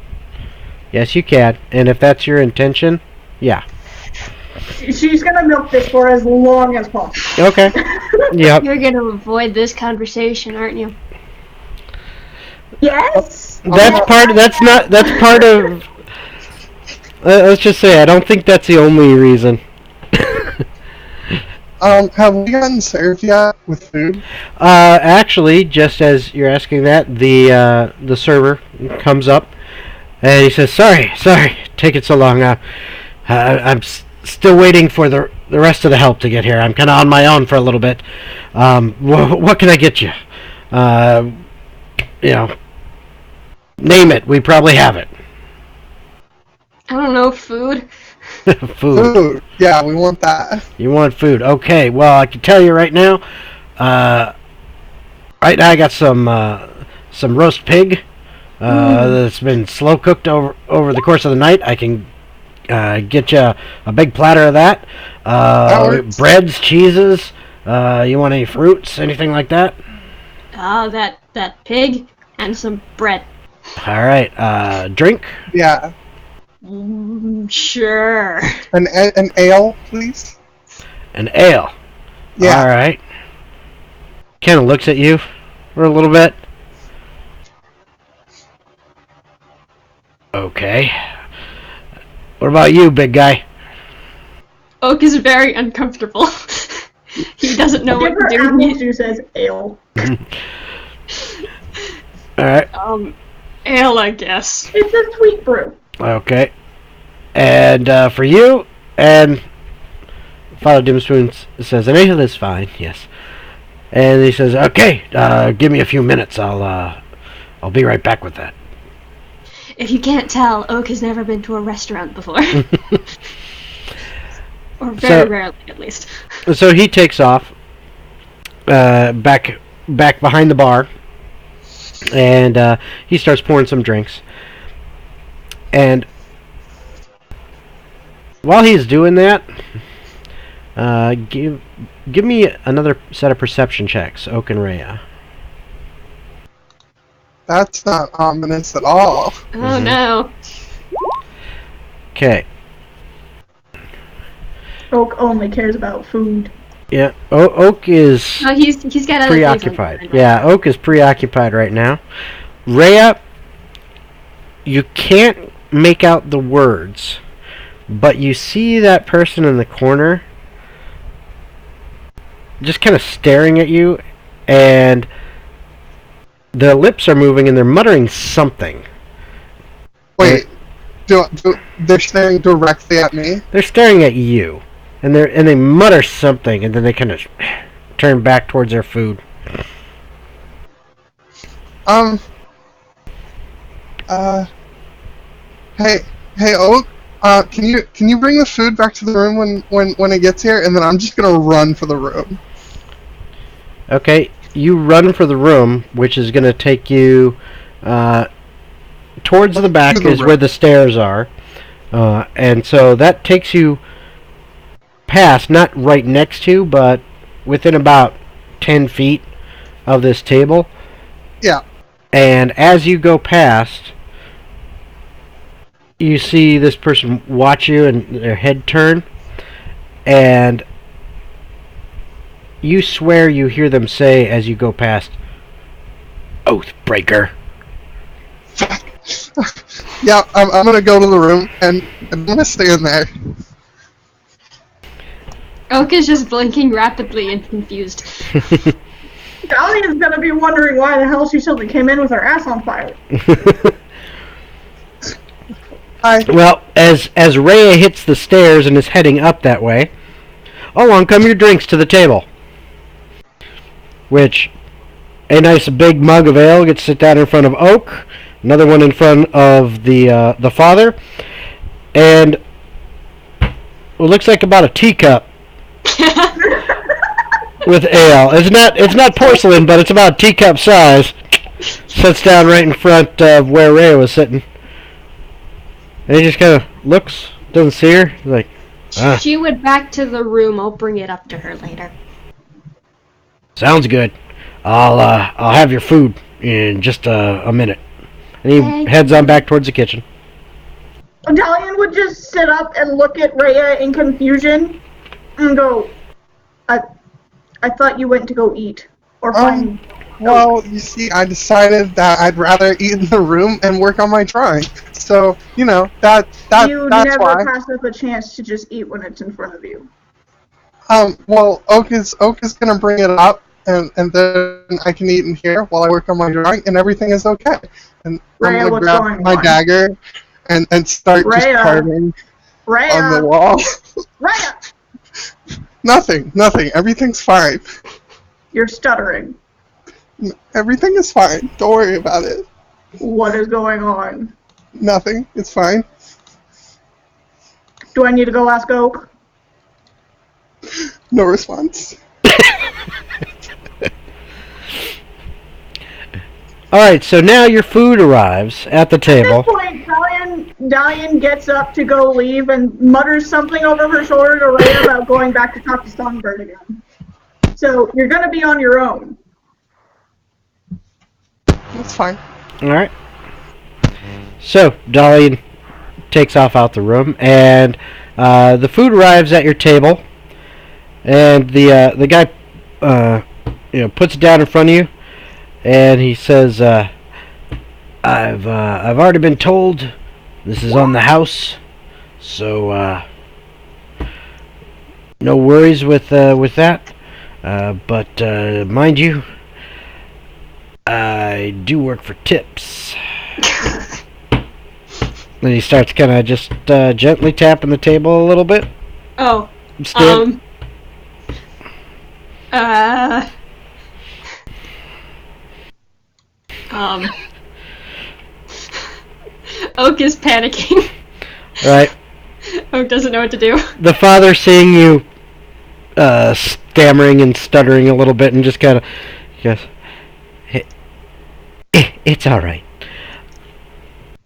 you can. And if that's your intention, yeah. She's gonna milk this for as long as possible. Okay. Yep. You're gonna avoid this conversation, aren't you? Yes. That's part of. Let's just say I don't think that's the only reason. Have we gotten served yet with food? Actually, just as you're asking that, the server comes up and he says, "Sorry, taking so long. I'm still waiting for the rest of the help to get here. I'm kind of on my own for a little bit. What can I get you? Name it. We probably have it." I don't know, food. Food. Food. Yeah, we want that. You want food? Okay. Well, I can tell you right now. Right now, I got some roast pig that's been slow cooked over the course of the night. I can get you a big platter of that. Breads, cheeses. You want any fruits, anything like that? That pig and some bread. All right. Drink. Yeah. Sure. An ale, please. An ale. Yeah. All right. Kind of looks at you for a little bit. Okay. What about you, big guy? Oak is very uncomfortable. He doesn't know what to Give her do. apple juice as ale. All right. Ale, I guess. It's a sweet brew. Okay. And for you, and Father Dimspoon says, "An ale is fine, yes." And he says, "Okay, give me a few minutes. I'll be right back with that." If you can't tell, Oak has never been to a restaurant before. Or very rarely, at least. So he takes off back behind the bar, and he starts pouring some drinks. And while he's doing that, give me another set of perception checks, Oak and Rhea. That's not ominous at all. Oh no. Okay. Oak only cares about food. Yeah, Oak is Oh, he's got other preoccupied. things on Yeah, Oak is preoccupied right now. Rhea, you can't make out the words, but you see that person in the corner just kind of staring at you, and their lips are moving and they're muttering something. Wait, they're staring directly at me? They're staring at you, and they mutter something, and then they kind of turn back towards their food. Hey, Oak. Can you bring the food back to the room when it gets here, and then I'm just gonna run for the room. Okay, you run for the room, which is going to take you towards the back is where the stairs are. And so that takes you past, not right next to, but within about 10 feet of this table. Yeah. And as you go past, you see this person watch you and their head turn, and you swear you hear them say as you go past, "Oathbreaker." Yeah, I'm gonna go to the room, and I'm gonna stand there. Oak is just blinking rapidly and confused. Dahlia's gonna be wondering why the hell she suddenly came in with her ass on fire. Hi. Well, as Rhea hits the stairs and is heading up that way, along come your drinks to the table. Which, a nice big mug of ale gets sit down in front of Oak, another one in front of the father, and it looks like about a teacup with ale. It's not porcelain, but it's about teacup size. Sits down right in front of where Rhea was sitting. And he just kind of looks, doesn't see her. He's like, She went back to the room. I'll bring it up to her later. sounds good. I'll have your food in just a minute. And he heads on back towards the kitchen. Dahlia would just sit up and look at Rhea in confusion and go, I thought you went to go eat. Or find... Well, you see, I decided that I'd rather eat in the room and work on my drawing. So, that's You why. never pass up a chance to just eat when it's in front of you. Well, Oak is gonna bring it up, and then I can eat in here while I work on my drawing, and everything is okay. And Rhea, I'm gonna what's grab going my on? dagger and start just Rhea. carving Rhea! on the wall. Rhea! Nothing. Everything's fine. You're stuttering. Everything is fine. Don't worry about it. What is going on? Nothing. It's fine. Do I need to go ask Oak? No response. Alright, so now your food arrives at the At table. this point, Dahlia gets up to go leave and mutters something over her shoulder to Rhea about going back to talk to Songbird again. So, you're gonna be on your own. It's fine. Alright. So, Dahlia takes off out the room, and the food arrives at your table, and the guy puts it down in front of you, and he says, I've already been told this is on the house, so no worries with that. But mind you, I do work for tips. Then he starts kind of just gently tapping the table a little bit. Oh. Oak is panicking. Right. Oak doesn't know what to do. The father, seeing you stammering and stuttering a little bit, and just kind of goes, hey, "It's all right."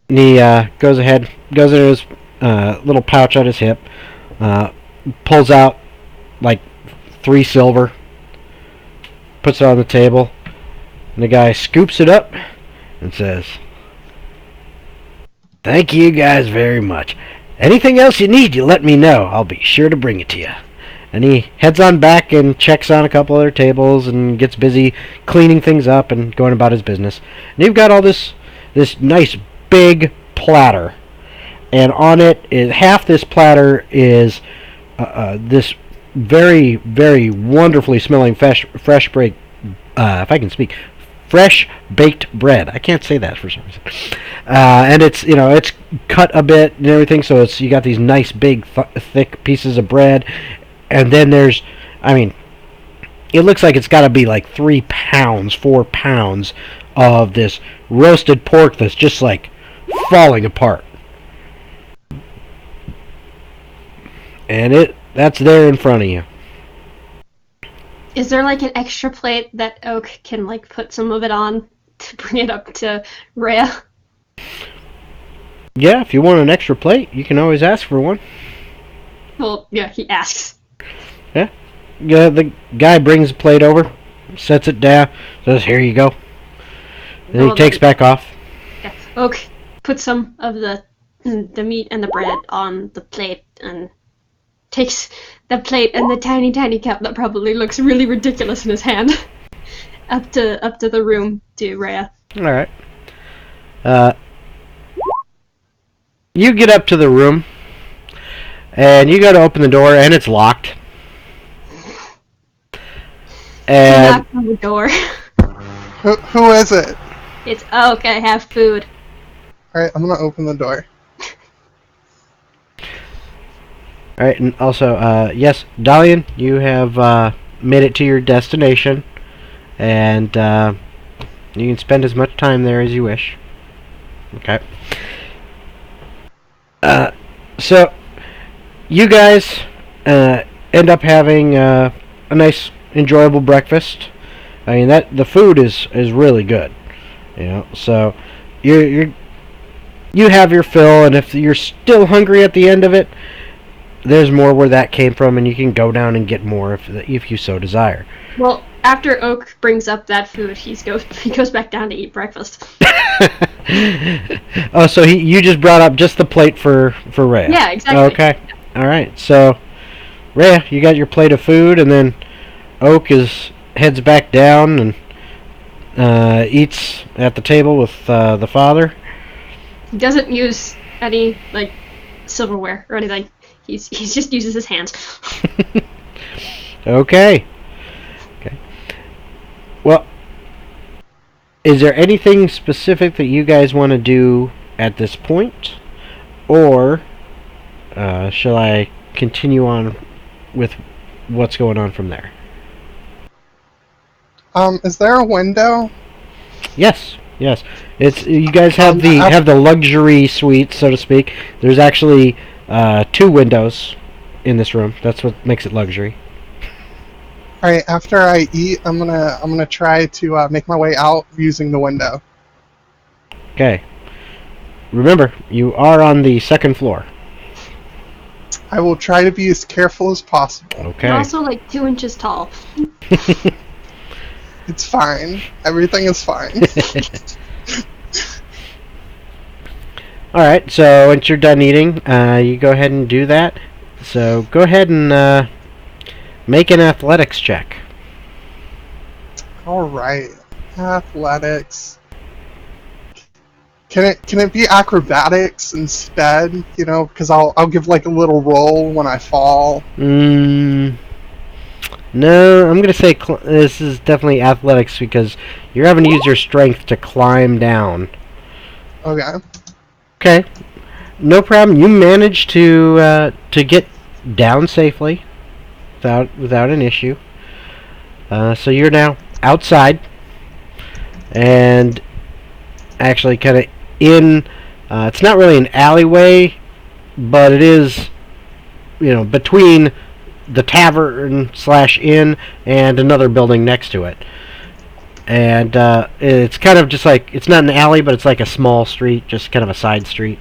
And he goes into his little pouch on his hip, pulls out like 3 silver, puts it on the table, and the guy scoops it up and says, "Thank you guys very much. Anything else you need, you let me know. I'll be sure to bring it to you." And he heads on back and checks on a couple other tables and gets busy cleaning things up and going about his business. And you've got all this nice big platter. And on it, half this platter is this very, very wonderfully smelling fresh fresh baked bread. I can't say that for some reason. And it's it's cut a bit and everything, so you got these nice big thick pieces of bread, and then there's, I mean, it looks like it's got to be like 3 pounds, 4 pounds of this roasted pork that's just like falling apart, and that's there in front of you. Is there like an extra plate that Oak can like put some of it on to bring it up to Rhea? Yeah, if you want an extra plate, you can always ask for one. Well, yeah, he asks. Yeah, the guy brings the plate over, sets it down, says, "Here you go." Then he takes back off. Yeah. Oak puts some of the meat and the bread on the plate and takes the plate and the tiny cup that probably looks really ridiculous in his hand up to the room to Rhea. All right. You get up to the room, and you go to open the door, and it's locked. And knock on the door. Who is it? It's Oak. I have food. Alright, I'm gonna open the door. all right, and also, yes, Dalian, you have made it to your destination, and you can spend as much time there as you wish. Okay. So you guys end up having a nice, enjoyable breakfast. I mean, the food is really good, So you have your fill, and if you're still hungry at the end of it, there's more where that came from, and you can go down and get more if you so desire. Well, after Oak brings up that food, he goes back down to eat breakfast. Oh, so you just brought up just the plate for Rhea. Yeah, exactly. Okay. All right. So, Rhea, you got your plate of food, and then Oak heads back down and eats at the table with the father. He doesn't use any like silverware or anything. He just uses his hands. Okay. Well, is there anything specific that you guys want to do at this point? Or shall I continue on with what's going on from there? Is there a window? Yes. It's you guys have the luxury suite, so to speak. There's actually 2 windows in this room. That's what makes it luxury. All right. After I eat, I'm gonna try to make my way out using the window. Okay. Remember, you are on the 2nd floor. I will try to be as careful as possible. Okay. You're also like 2 inches tall. It's fine. Everything is fine. All right. So once you're done eating, you go ahead and do that. So go ahead and make an athletics check. All right. Athletics. Can it be acrobatics instead? Because I'll give like a little roll when I fall. No, I'm gonna say this is definitely athletics because you're having to use your strength to climb down. Okay. No problem. You managed to get down safely without an issue. So you're now outside and actually kind of in. It's not really an alleyway, but it is, between the tavern/inn and another building next to it. And it's kind of just like, it's not an alley, but it's like a small street, just kind of a side street.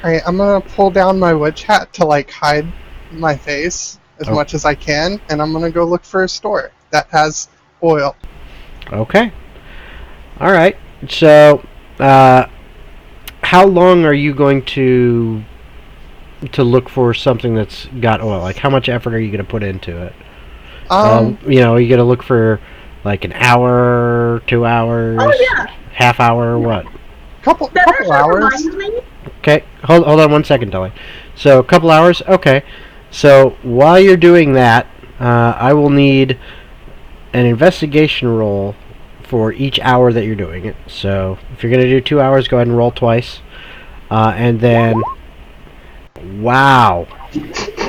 Alright, I'm gonna pull down my witch hat to like hide my face as much as I can, and I'm gonna go look for a store that has oil. Okay. Alright. So, how long are you going to look for something that's got oil? Like, how much effort are you going to put into it? Are you going to look for like an hour, 2 hours, half hour, what? Couple hours. Okay, hold on 1 second, Dolly. So, a couple hours? Okay. So, while you're doing that, I will need an investigation roll for each hour that you're doing it. So if you're going to do 2 hours, go ahead and roll twice. And then... Wow.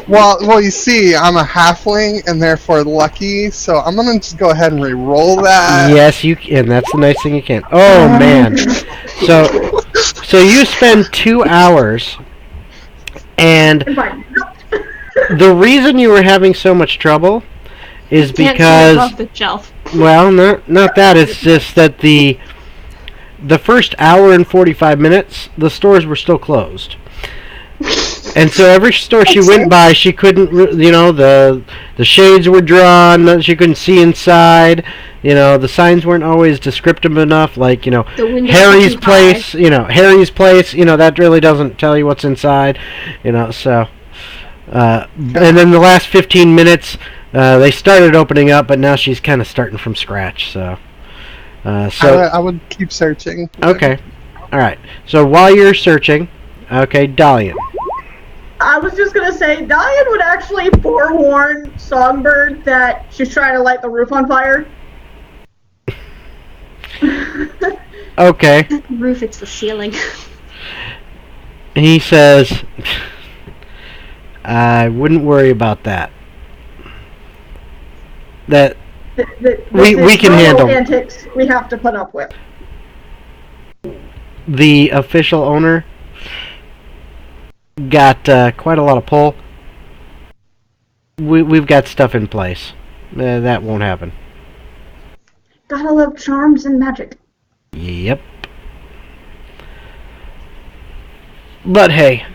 Well, you see, I'm a halfling and therefore lucky, so I'm gonna just go ahead and re-roll that. Yes, you can. That's the nice thing you can. Oh, man. So you spend 2 hours, and the reason you were having so much trouble is Can't see because... above the shelf. Well, not that. It's just that the first hour and 45 minutes, the stores were still closed. And so every store she went by, she couldn't, the shades were drawn, she couldn't see inside, the signs weren't always descriptive enough, like, Harry's place, Harry's place, that really doesn't tell you what's inside, so, and then the last 15 minutes, they started opening up, but now she's kind of starting from scratch, so. I would keep searching. Okay, alright, so while you're searching, okay, Dahlia. I was just gonna say, Diane would actually forewarn Songbird that she's trying to light the roof on fire. Okay. The roof, it's the ceiling. He says, I wouldn't worry about that. That we can handle. Antics we have to put up with. The official owner got quite a lot of pull. We've got stuff in place. That won't happen. Gotta love charms and magic. Yep. But hey,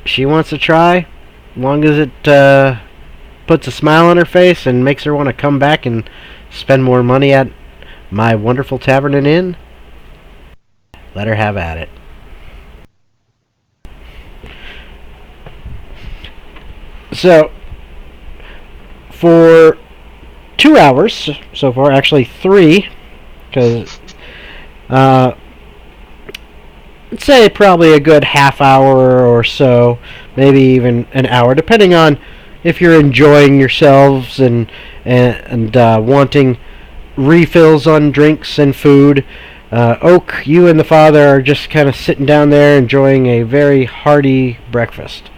she wants to try, as long as it puts a smile on her face and makes her want to come back and spend more money at my wonderful tavern and inn. Let her have at it. So, for 2 hours so far, actually 3, because, let's say probably a good half hour or so, maybe even an hour, depending on if you're enjoying yourselves and wanting refills on drinks and food. Oak, you and the father are just kind of sitting down there enjoying a very hearty breakfast.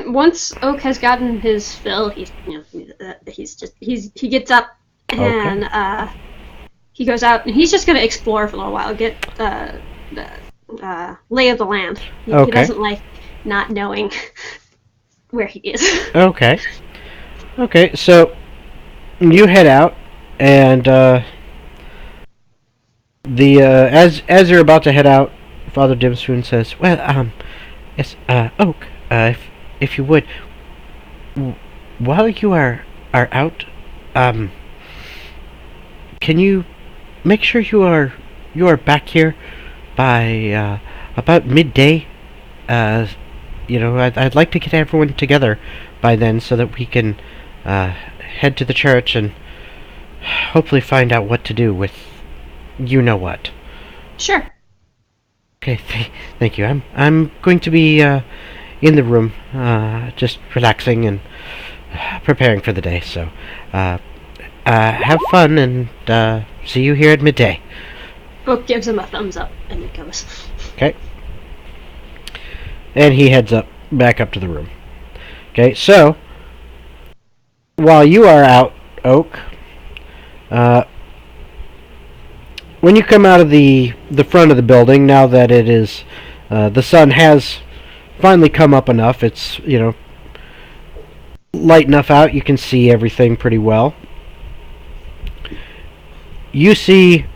Once Oak has gotten his fill, he gets up and he goes out and he's just going to explore for a little while, get the lay of the land. He doesn't like not knowing where he is. Okay, so you head out, and as you're about to head out, Father Dimspoon says, "Well, yes, Oak, if you would, while you are out, can you make sure you are back here by about midday? I'd like to get everyone together by then so that we can head to the church and hopefully find out what to do with you know what." Sure. Okay, thank you. I'm going to be in the room, just relaxing and preparing for the day. So, have fun and see you here at midday. Oak gives him a thumbs up and it goes. Okay. And he heads back up to the room. Okay, so while you are out, Oak, when you come out of the front of the building, now that it is the sun has finally come up enough, it's light enough out, you can see everything pretty well. You see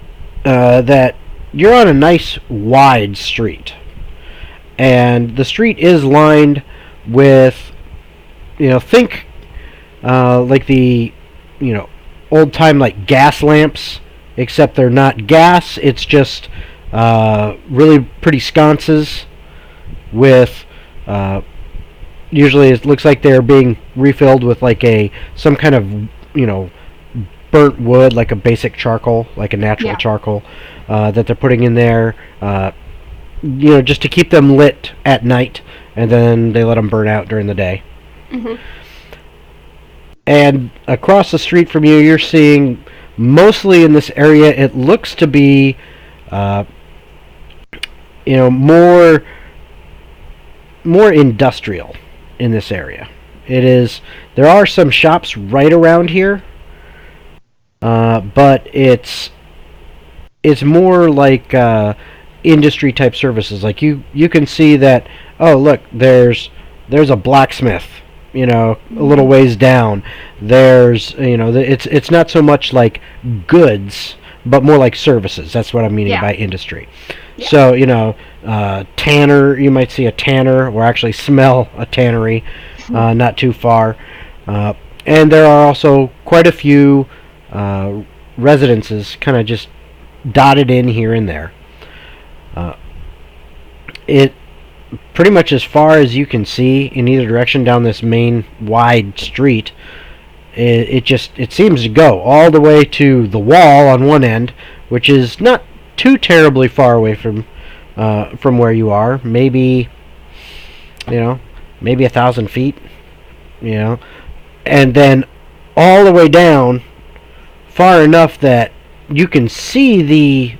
that you're on a nice wide street, and the street is lined with think like the old time like gas lamps, except they're not gas, it's just really pretty sconces with usually it looks like they're being refilled with like some kind of burnt wood, like a basic charcoal, like a natural charcoal that they're putting in there just to keep them lit at night, and then they let them burn out during the day. Mm-hmm. And across the street from you, you're seeing mostly in this area, it looks to be, uh, more industrial in this area. It is. There are some shops right around here, but it's more like industry type services. Like you can see that. Oh, look, there's a blacksmith. A little ways down. There's it's not so much like goods, but more like services. That's what I'm meaning by industry. Yeah. So tanner. You might see a tanner, or actually smell a tannery, not too far. And there are also quite a few residences, kind of just dotted in here and there. It pretty much as far as you can see in either direction down this main wide street. It seems to go all the way to the wall on one end, which is not too terribly far away from where you are. Maybe 1,000 feet. And then all the way down, far enough that you can see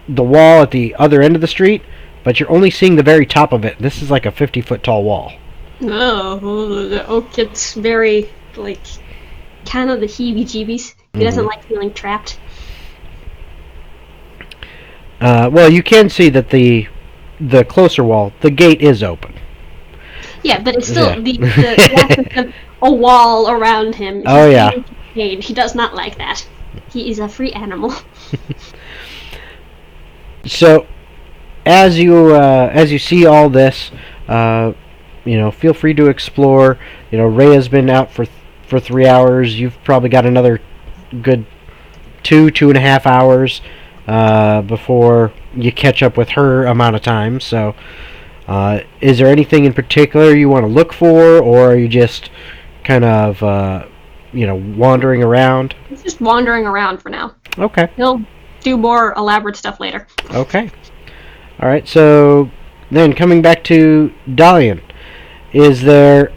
the wall at the other end of the street, but you're only seeing the very top of it. This is like a 50-foot tall wall. Oh, the oak gets very, kind of the heebie-jeebies. He doesn't like feeling trapped. Well, you can see that the closer wall, the gate is open. Yeah, but it's still a wall around him. Oh, yeah. He does not like that. He is a free animal. So, as you see all this, feel free to explore. Rhea's been out for 3 hours. You've probably got another good 2.5 hours before you catch up with her amount of time. So, is there anything in particular you want to look for, or are you just kind of wandering around? He's just wandering around for now. Okay. He'll do more elaborate stuff later. Okay. All right. So then, coming back to Dalian, is there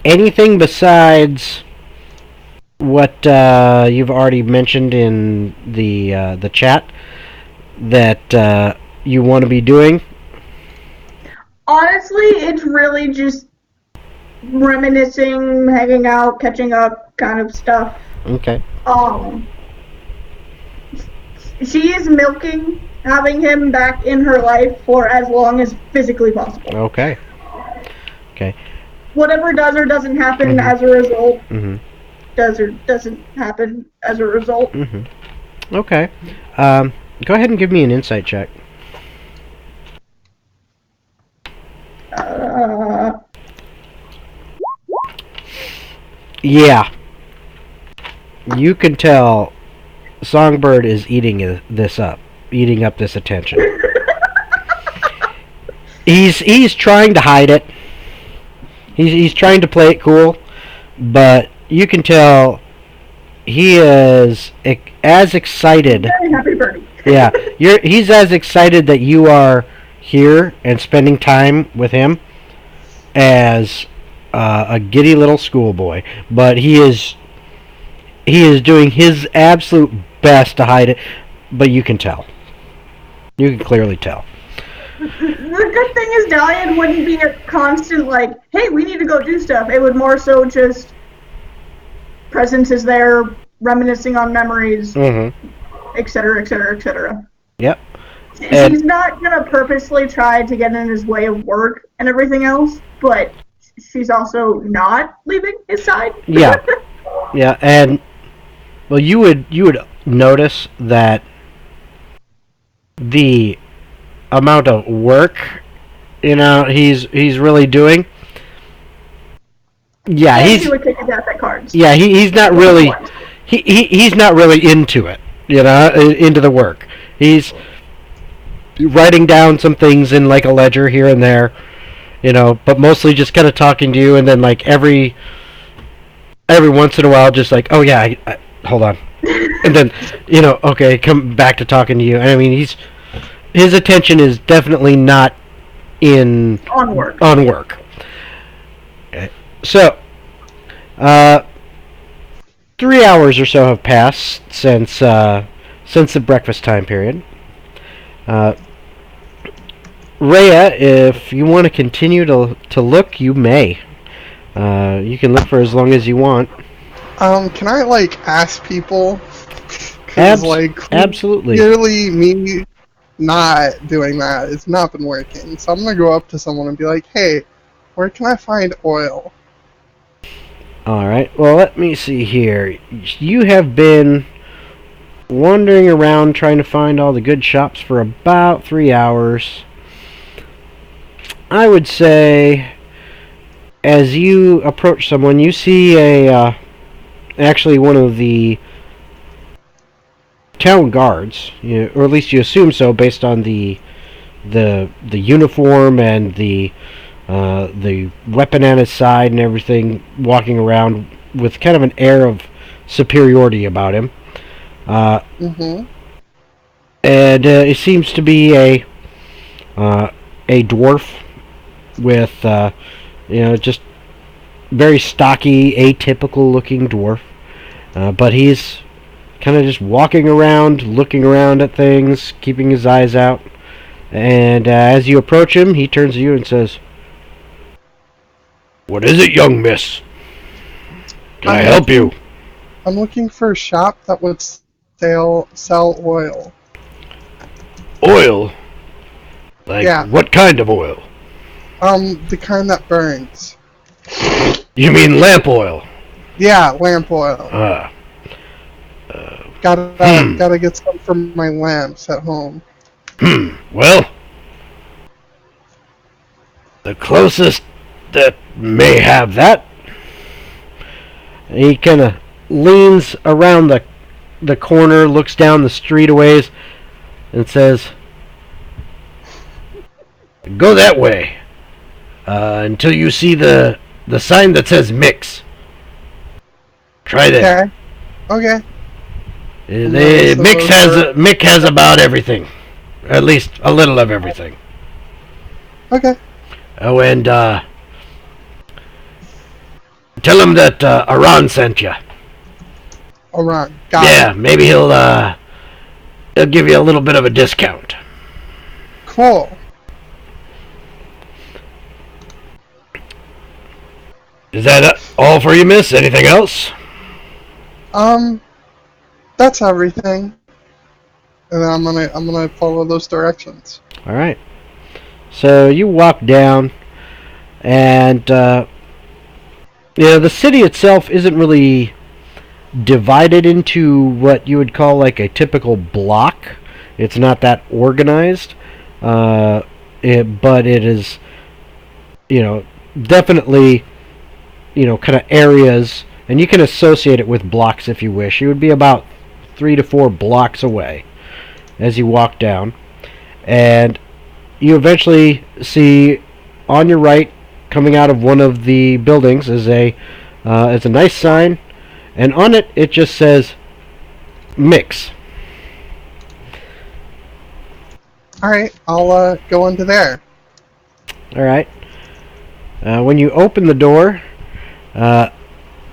anything besides what you've already mentioned in the chat that you want to be doing? Honestly, it's really just reminiscing, hanging out, catching up kind of stuff. Okay. She is milking having him back in her life for as long as physically possible. Okay. Okay. Whatever does or doesn't happen as a result, does or doesn't happen as a result. Okay. Go ahead and give me an insight check. Yeah. You can tell Songbird is eating up this attention. He's trying to hide it. He's trying to play it cool, but you can tell he is as excited. Very happy birdie. Yeah, he's as excited that you are here and spending time with him as a giddy little schoolboy. But he is doing his absolute best to hide it, but you can tell. You can clearly tell. The good thing is Dalian wouldn't be a constant hey, we need to go do stuff. It would more so just presence is there, reminiscing on memories, etc., etc., etc. Yep. He's not going to purposely try to get in his way of work and everything else, but she's also not leaving his side. Yeah. Yeah, and well, you would notice that the amount of work he's really doing. Yeah, he would take his asset cards. Yeah, he's not really he's not really into it, into the work. He's writing down some things in a ledger here and there, but mostly just kind of talking to you, and then every once in a while just oh yeah, I hold on. And then, okay, come back to talking to you. I mean, his attention is definitely not on work. Okay. So, Uh, 3 hours or so have passed since the breakfast time period. Rhea, if you want to continue to look, you may. You can look for as long as you want. Can I like ask people? 'Cause, Absolutely. Clearly, me not doing that has not been working. So I'm gonna go up to someone and be like, "Hey, where can I find oil?" All right. Well, let me see here. You have been wandering around trying to find all the good shops for about 3 hours. I would say, as you approach someone, you see actually one of the town guards, or at least you assume so, based on the uniform and the weapon at his side and everything, walking around with kind of an air of superiority about him. Mm-hmm. And it seems to be a dwarf with just very stocky, atypical looking dwarf. But he's kind of just walking around, looking around at things, keeping his eyes out. And as you approach him, he turns to you and says, "What is it, young miss? Can I help you?" I'm looking for a shop that would sell oil. Oil? Like, Yeah. what kind of oil? The kind that burns. You mean lamp oil? Yeah, lamp oil. Gotta get some for my lamps at home. Well, the closest that may have that. He kind of leans around the corner, looks down the street a ways, and says, "Go that way until you see the sign that says mix. Try that." Okay. The Mick has about everything, at least a little of everything. Okay. Oh, and tell him that Aran sent you. Aran, got Yeah, it. maybe he'll give you a little bit of a discount. Cool. Is that all for you, miss? Anything else? That's everything. And then I'm gonna follow those directions. All right. So you walk down, and the city itself isn't really divided into what you would call like a typical block. It's not that organized, but it is, definitely, kind of areas, and you can associate it with blocks if you wish. It would be about 3 to 4 blocks away as you walk down, and you eventually see on your right, coming out of one of the buildings, is a nice sign, and on it just says mix. All right, I'll go into there. All right. When you open the door,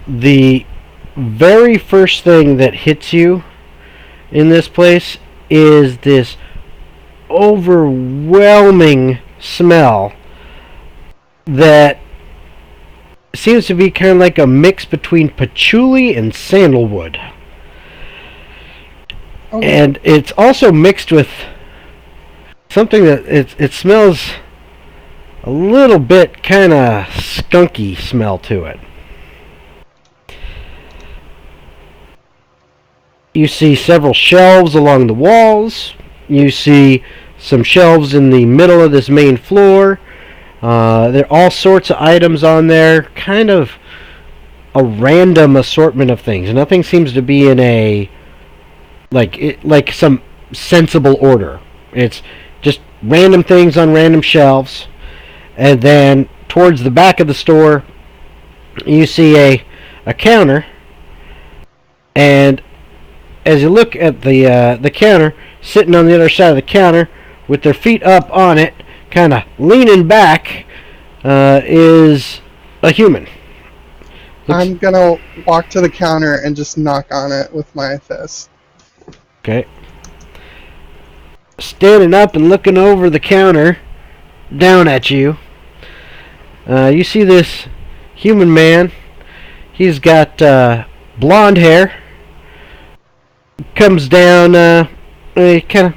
the very first thing that hits you in this place is this overwhelming smell that seems to be kind of like a mix between patchouli and sandalwood. Okay. And it's also mixed with something that it smells a little bit kind of skunky smell to it. You see several shelves along the walls. You see some shelves in the middle of this main floor. There are all sorts of items on there, kind of a random assortment of things. Nothing seems to be in a like some sensible order. It's just random things on random shelves. And then towards the back of the store, you see a counter, and as you look at the counter, sitting on the other side of the counter with their feet up on it, kind of leaning back, is a human. Looks I'm gonna walk to the counter and just knock on it with my fist. okay. Standing up and looking over the counter, down at you. You see this human man. He's got blonde hair. Comes down. Kind of.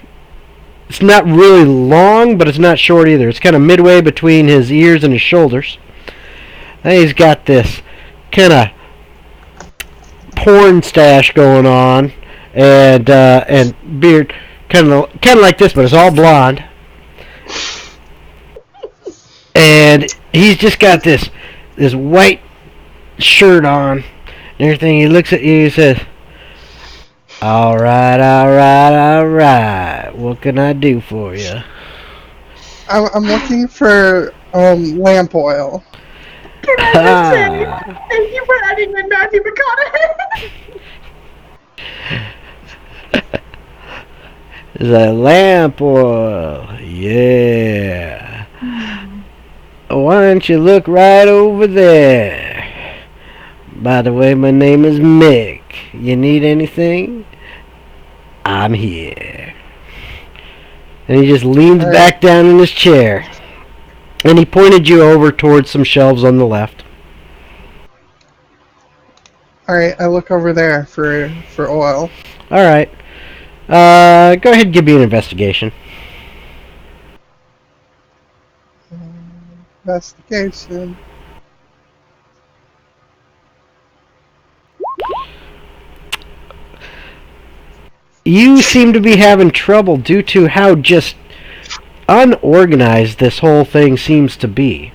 It's not really long, but it's not short either. It's kind of midway between his ears and his shoulders. And he's got this kind of porn stash going on, and beard, kind of like this, but it's all blonde. And he's just got this white shirt on and everything. He looks at you and says, all right, what can I do for you? I'm looking for lamp oil. Can I just say, thank you for adding in Matthew McConaughey? It's a lamp oil. Yeah. Why don't you look right over there? By the way, my name is Mick. You need anything? I'm here. And he just leans back down in his chair. And he pointed you over towards some shelves on the left. Alright, I look over there for oil. Alright. Go ahead and give me an investigation. Investigation. You seem to be having trouble due to how just unorganized this whole thing seems to be.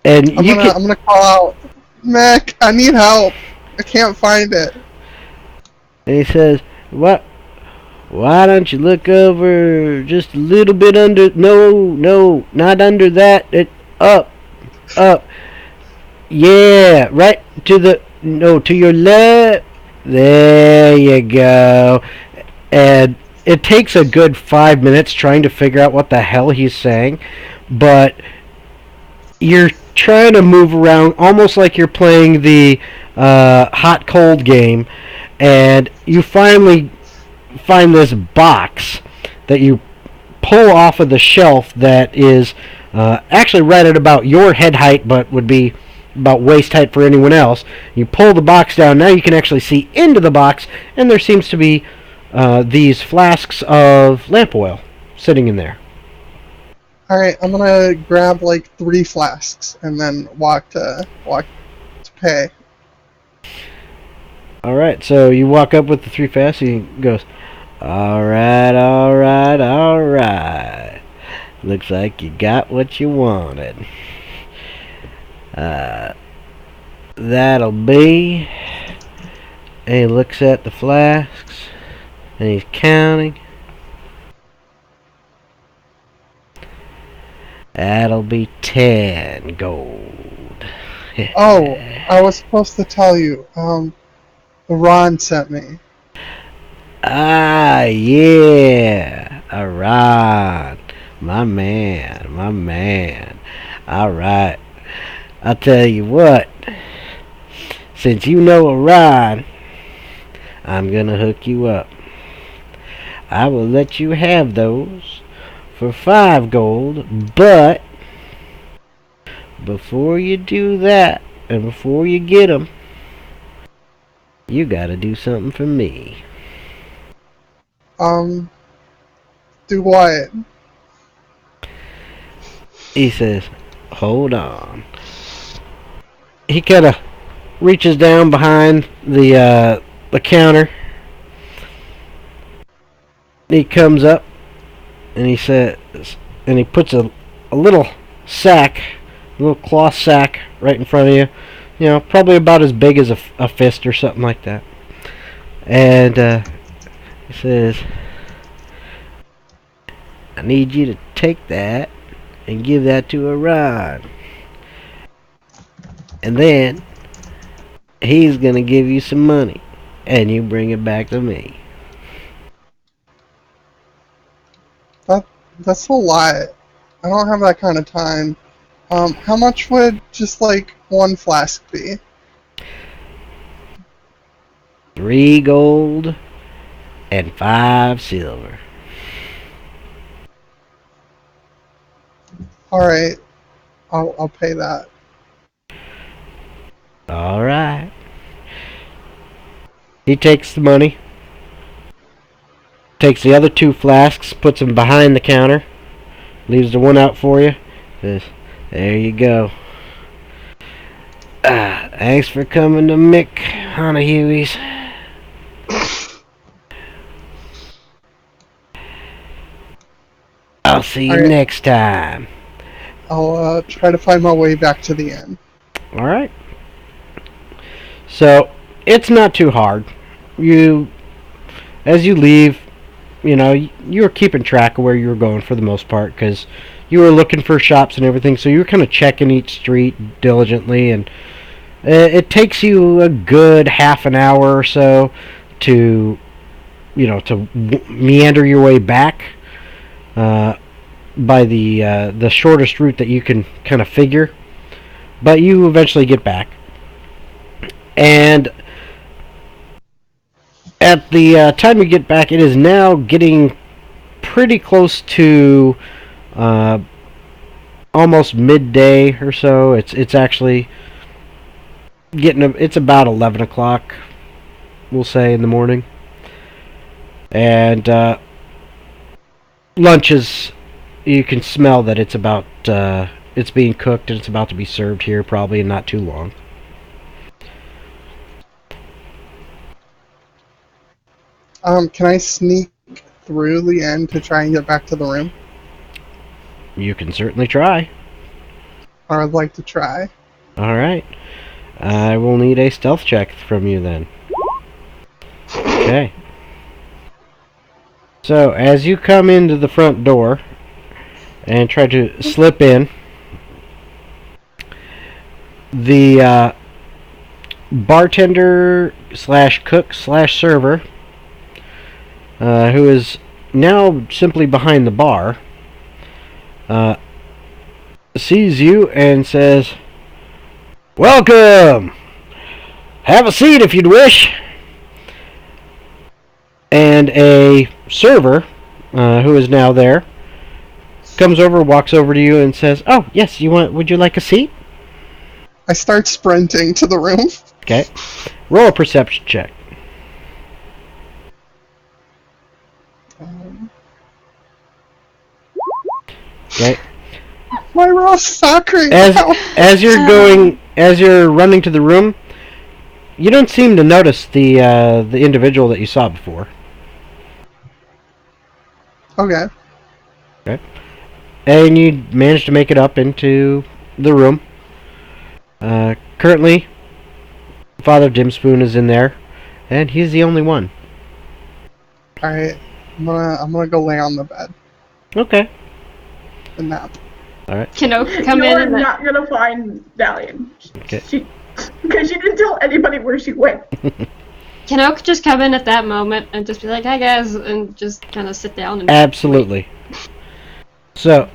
And I'm gonna call out, Mac, I need help. I can't find it. And he says, "What? Why don't you look over just a little bit under? No, not under that. Up. Yeah, right to your left. There you go." And it takes a good 5 minutes trying to figure out what the hell he's saying, but you're trying to move around almost like you're playing the hot cold game, and you finally find this box that you pull off of the shelf that is actually right at about your head height, but would be about waist height for anyone else. You pull the box down. Now you can actually see into the box, and there seems to be these flasks of lamp oil sitting in there. Alright, I'm gonna grab like 3 flasks and then walk to pay. Alright, so you walk up with the 3 flasks. He goes, Alright. Looks like you got what you wanted. That'll be... And he looks at the flasks, and he's counting. That'll be 10 gold. Oh, I was supposed to tell you. Ron sent me. Ah, yeah. Alright. My man. Alright. I'll tell you what. Since you know Orion, I'm gonna hook you up. I will let you have those for 5 gold, but before you do that, and before you get them, you gotta do something for me. Do what? He says, hold on. He kind of reaches down behind the counter. He comes up and he says, and he puts a little sack, a little cloth sack right in front of you. You know, probably about as big as a fist or something like that. And he says, I need you to take that and give that to Orion. And then he's going to give you some money. And you bring it back to me. That's a lot. I don't have that kind of time. How much would just like one flask be? 3 gold and 5 silver. Alright, I'll pay that. All right. He takes the money, takes the other 2 flasks, puts them behind the counter, leaves the one out for you. Says, there you go. Thanks for coming to Mick Honahue's. I'll see you next time. I'll try to find my way back to the inn. All right. So it's not too hard. As you leave, you were keeping track of where you were going for the most part because you were looking for shops and everything. So you were kind of checking each street diligently, and it takes you a good half an hour or so to meander your way back by the shortest route that you can kind of figure. But you eventually get back. And at the time you get back, it is now getting pretty close to almost midday or so. It's actually it's about 11 o'clock, we'll say, in the morning. And lunch is, you can smell that it's about it's being cooked and it's about to be served here probably in not too long. Can I sneak through the end to try and get back to the room? You can certainly try. Or I'd like to try. Alright. I will need a stealth check from you then. Okay. So, as you come into the front door and try to slip in, the bartender slash cook slash server, who is now simply behind the bar, sees you and says, "Welcome! Have a seat if you'd wish." And a server, who is now there, comes over, walks over to you and says, "Oh, yes, would you like a seat?" I start sprinting to the room. Okay. Roll a perception check. Okay. My raw sock right now. As you're running to the room, you don't seem to notice the individual that you saw before. Okay. Okay. And you manage to make it up into the room. Currently, Father Dimspoon is in there, and he's the only one. Alright, I'm gonna go lay on the bed Okay. and nap. Alright. Can Oak come in? You're And not gonna find Dalian. Okay. Because she didn't tell anybody where she went. Can Oak just come in at that moment and just be like, "Hi guys," and just kind of sit down and Absolutely. So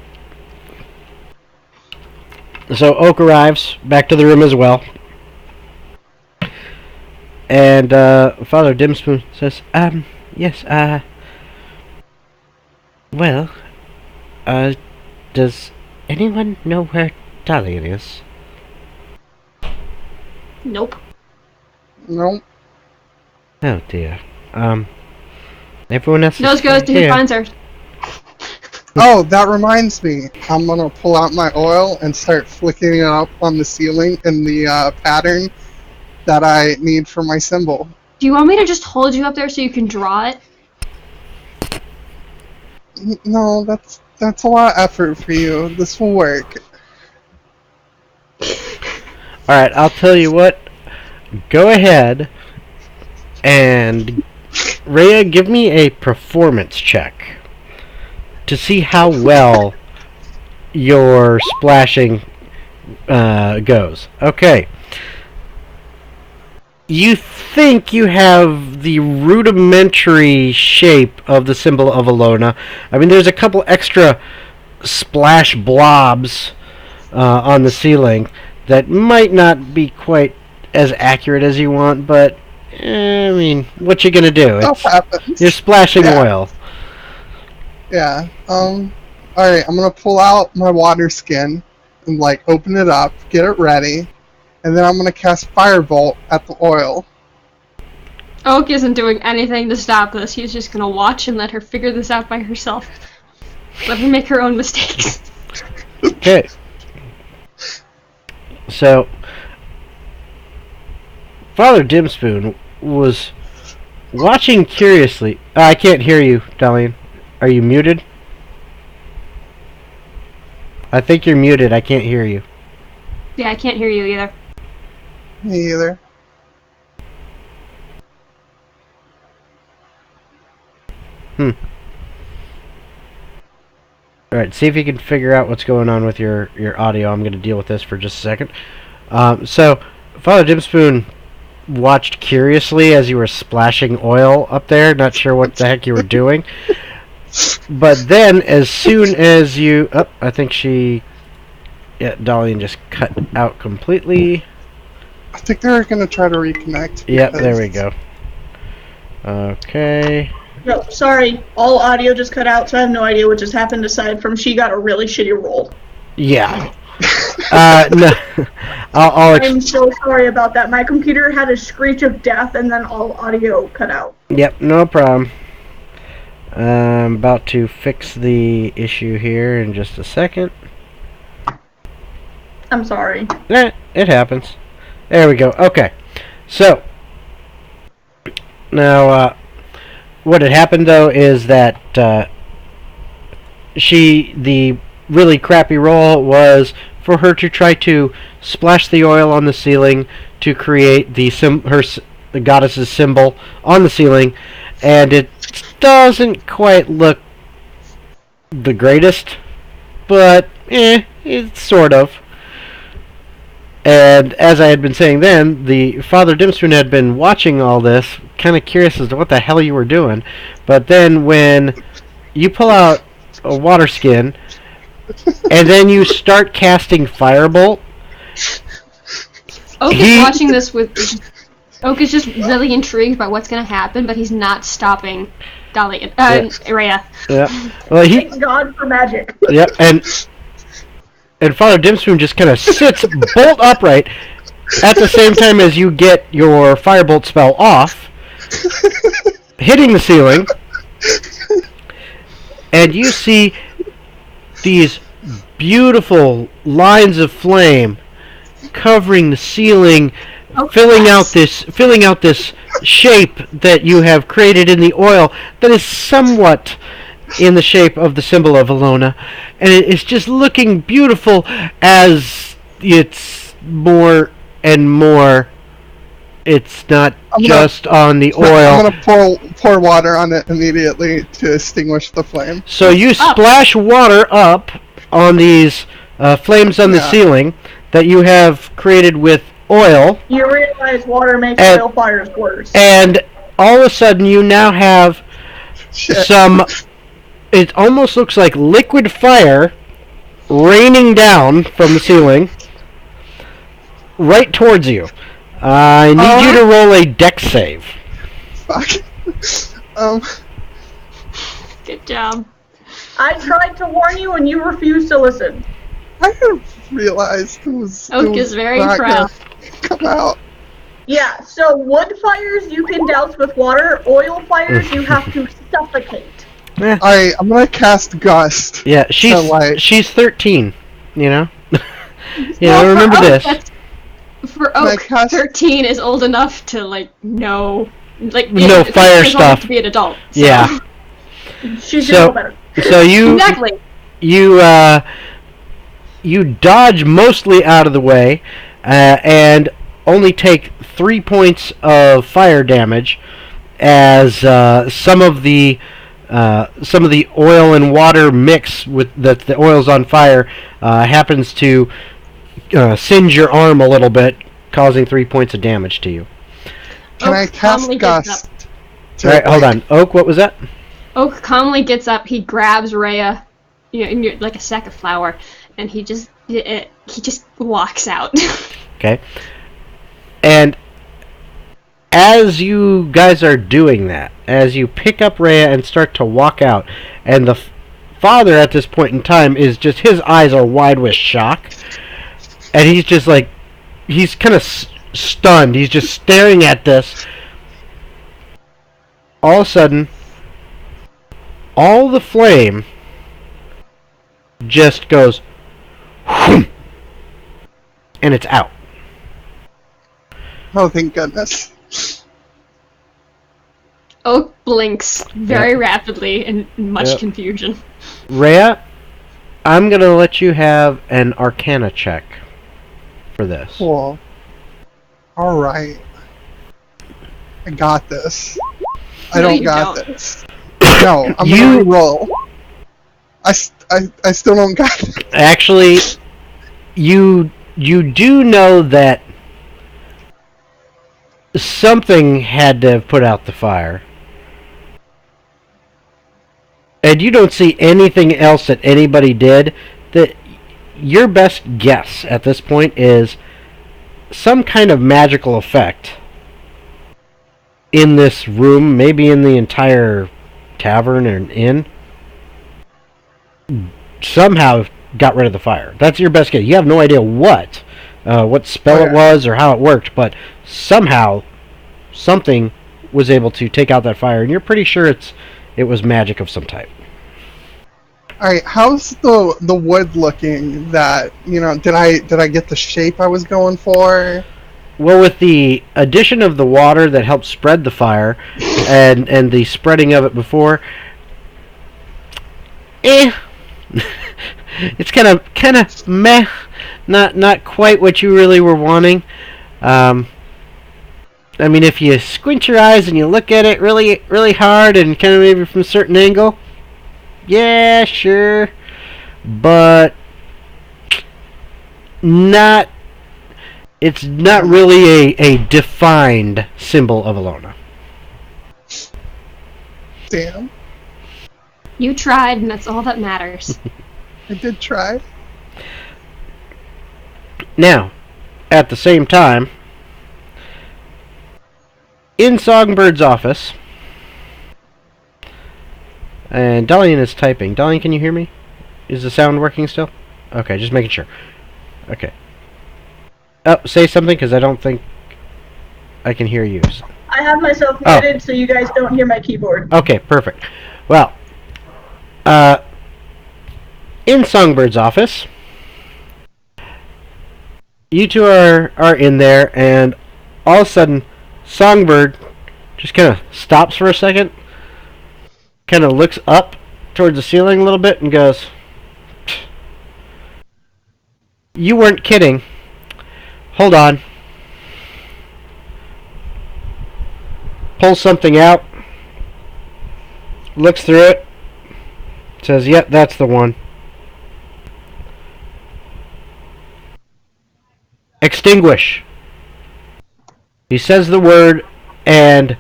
Oak arrives back to the room as well. And Father Dimspoon says, yes, well, does anyone know where Dalian is? Nope. Nope. Oh dear. Everyone else Nose goes to who here. finds her. Oh, that reminds me. I'm gonna pull out my oil and start flicking it up on the ceiling in the pattern that I need for my symbol. Do you want me to just hold you up there so you can draw it? No, that's a lot of effort for you. This will work. Alright, I'll tell you what. Go ahead and Rhea, give me a performance check to see how well your splashing goes. Okay. You think you have the rudimentary shape of the symbol of Alona. I mean, there's a couple extra splash blobs on the ceiling that might not be quite as accurate as you want, but I mean, what you gonna do? Stuff happens. You're splashing oil. Yeah. Alright, I'm gonna pull out my water skin and like open it up, get it ready, and then I'm gonna cast Firebolt at the oil. Oak isn't doing anything to stop this. He's just gonna watch and let her figure this out by herself. Let her make her own mistakes. Okay. So, Father Dimspoon was watching curiously. I can't hear you, Dalian. Are you muted? I think you're muted. I can't hear you. Yeah, I can't hear you either. Me either. Alright, see if you can figure out what's going on with your audio. I'm going to deal with this for just a second. So, Father Dimspoon watched curiously as you were splashing oil up there, not sure what the heck you were doing. But then, as soon as you... Oh, I think she... Yeah, Dalian just cut out completely. I think they're gonna try to reconnect. Yep, there we go. Okay. No, sorry, all audio just cut out, so I have no idea what just happened aside from she got a really shitty roll. Yeah. No. I'm so sorry about that. My computer had a screech of death and then all audio cut out. Yep, no problem. I'm about to fix the issue here in just a second. I'm sorry. It happens. There we go. Okay. So, now, what had happened, though, is that the really crappy roll was for her to try to splash the oil on the ceiling to create the goddess's symbol on the ceiling, and it doesn't quite look the greatest, but it's sort of. And as I had been saying then, the Father Dimspoon had been watching all this, kind of curious as to what the hell you were doing. But then when you pull out a water skin, and then you start casting Firebolt... Oak is watching this with... Oak is just really intrigued by what's going to happen, but he's not stopping Dalian. Rhea. Yeah. Well, Thank God for magic. Yep, and Father Dimspoon just kind of sits bolt upright at the same time as you get your Firebolt spell off, hitting the ceiling, and you see these beautiful lines of flame covering the ceiling, filling out this shape that you have created in the oil that is somewhat in the shape of the symbol of Alona, and it's just looking beautiful as it's more and more. It's not just on the oil. I'm gonna pour water on it immediately to extinguish the flame. So you splash water up on these flames on the ceiling that you have created with oil. You realize water makes oil fires worse. And all of a sudden you now have some... It almost looks like liquid fire raining down from the ceiling right towards you. I need you to roll a dex save. Fuck. Good job. I tried to warn you and you refused to listen. I realized it was... Oak is very proud. Come out. Yeah, so wood fires you can douse with water, oil fires you have to suffocate. Alright, I'm gonna cast Gust. Yeah, she's 13, you know? Remember this. For Oak, 13 is old enough to, know fire stuff. To be an adult. So. Yeah. She's doing better. So you... Exactly. You dodge mostly out of the way, and only take 3 points of fire damage as some of the oil and water mix with the oil's on fire happens to singe your arm a little bit, causing 3 points of damage to you. Can I cast Gust? Alright, hold on. Oak, what was that? Oak calmly gets up, he grabs Rhea, like a sack of flour, and he just He just walks out. Okay. And as you guys are doing that, as you pick up Rhea and start to walk out, and the father at this point in time is just, his eyes are wide with shock, and he's just like, he's kind of stunned. He's just staring at this. All of a sudden, all the flame just goes, whoom, and it's out. Oh, thank goodness. Oak blinks very rapidly in much confusion. Rhea, I'm going to let you have an Arcana check for this. Cool. Alright. I got this. I No, don't you got don't. this. No, I'm gonna roll. I still don't got it. Actually, you do know that something had to have put out the fire. And you don't see anything else that anybody did. That your best guess at this point is some kind of magical effect in this room, maybe in the entire tavern and inn, somehow got rid of the fire. That's your best guess. You have no idea what spell it was or how it worked, but somehow something was able to take out that fire, and you're pretty sure it was magic of some type. Alright, how's the wood looking? That, you know, did I get the shape I was going for? Well, with the addition of the water that helped spread the fire, and the spreading of it before, it's kind of meh, not quite what you really were wanting. I mean, if you squint your eyes and you look at it really, really hard and kind of maybe from a certain angle, yeah, sure, but not. It's not really a defined symbol of Alona. Damn. You tried, and that's all that matters. I did try. Now, at the same time, in Songbird's office, and Dalian is typing. Dalian, can you hear me? Is the sound working still? Okay, just making sure. Okay. Oh, say something, because I don't think I can hear you. I have myself muted so you guys don't hear my keyboard. Okay, perfect. Well, in Songbird's office, you two are in there, and all of a sudden, Songbird just kind of stops for a second, kind of looks up towards the ceiling a little bit, and goes, "You weren't kidding. Hold on." Pulls something out, looks through it, says, "Yep, that's the one." Extinguish. He says the word, and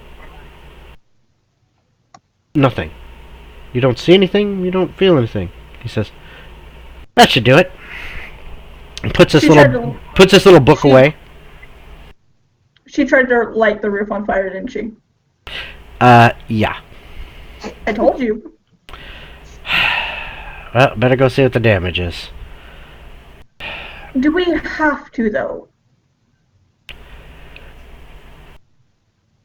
nothing. You don't see anything, you don't feel anything. He says, "That should do it." And puts this little book away. She tried to light the roof on fire, didn't she? Yeah. I told you. Well, better go see what the damage is. Do we have to, though?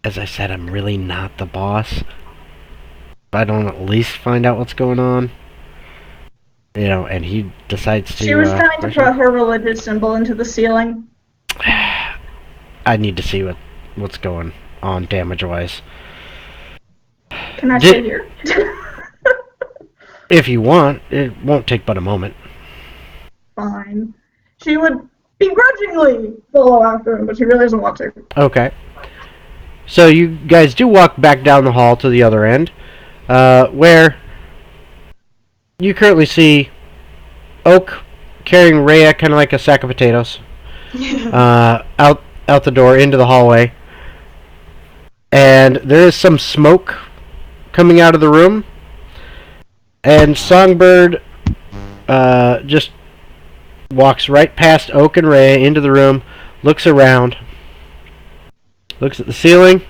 As I said, I'm really not the boss. If I don't at least find out what's going on, you know, and he decides to... She was trying to put her religious symbol into the ceiling. I need to see what's going on damage-wise. Can I stay here? If you want, it won't take but a moment. Fine. She would begrudgingly follow after him, but she really doesn't want to. Okay. So you guys do walk back down the hall to the other end, where you currently see Oak carrying Rhea kind of like a sack of potatoes out the door into the hallway. And there is some smoke coming out of the room. And Songbird just walks right past Oak and Ray into the room, looks around, looks at the ceiling,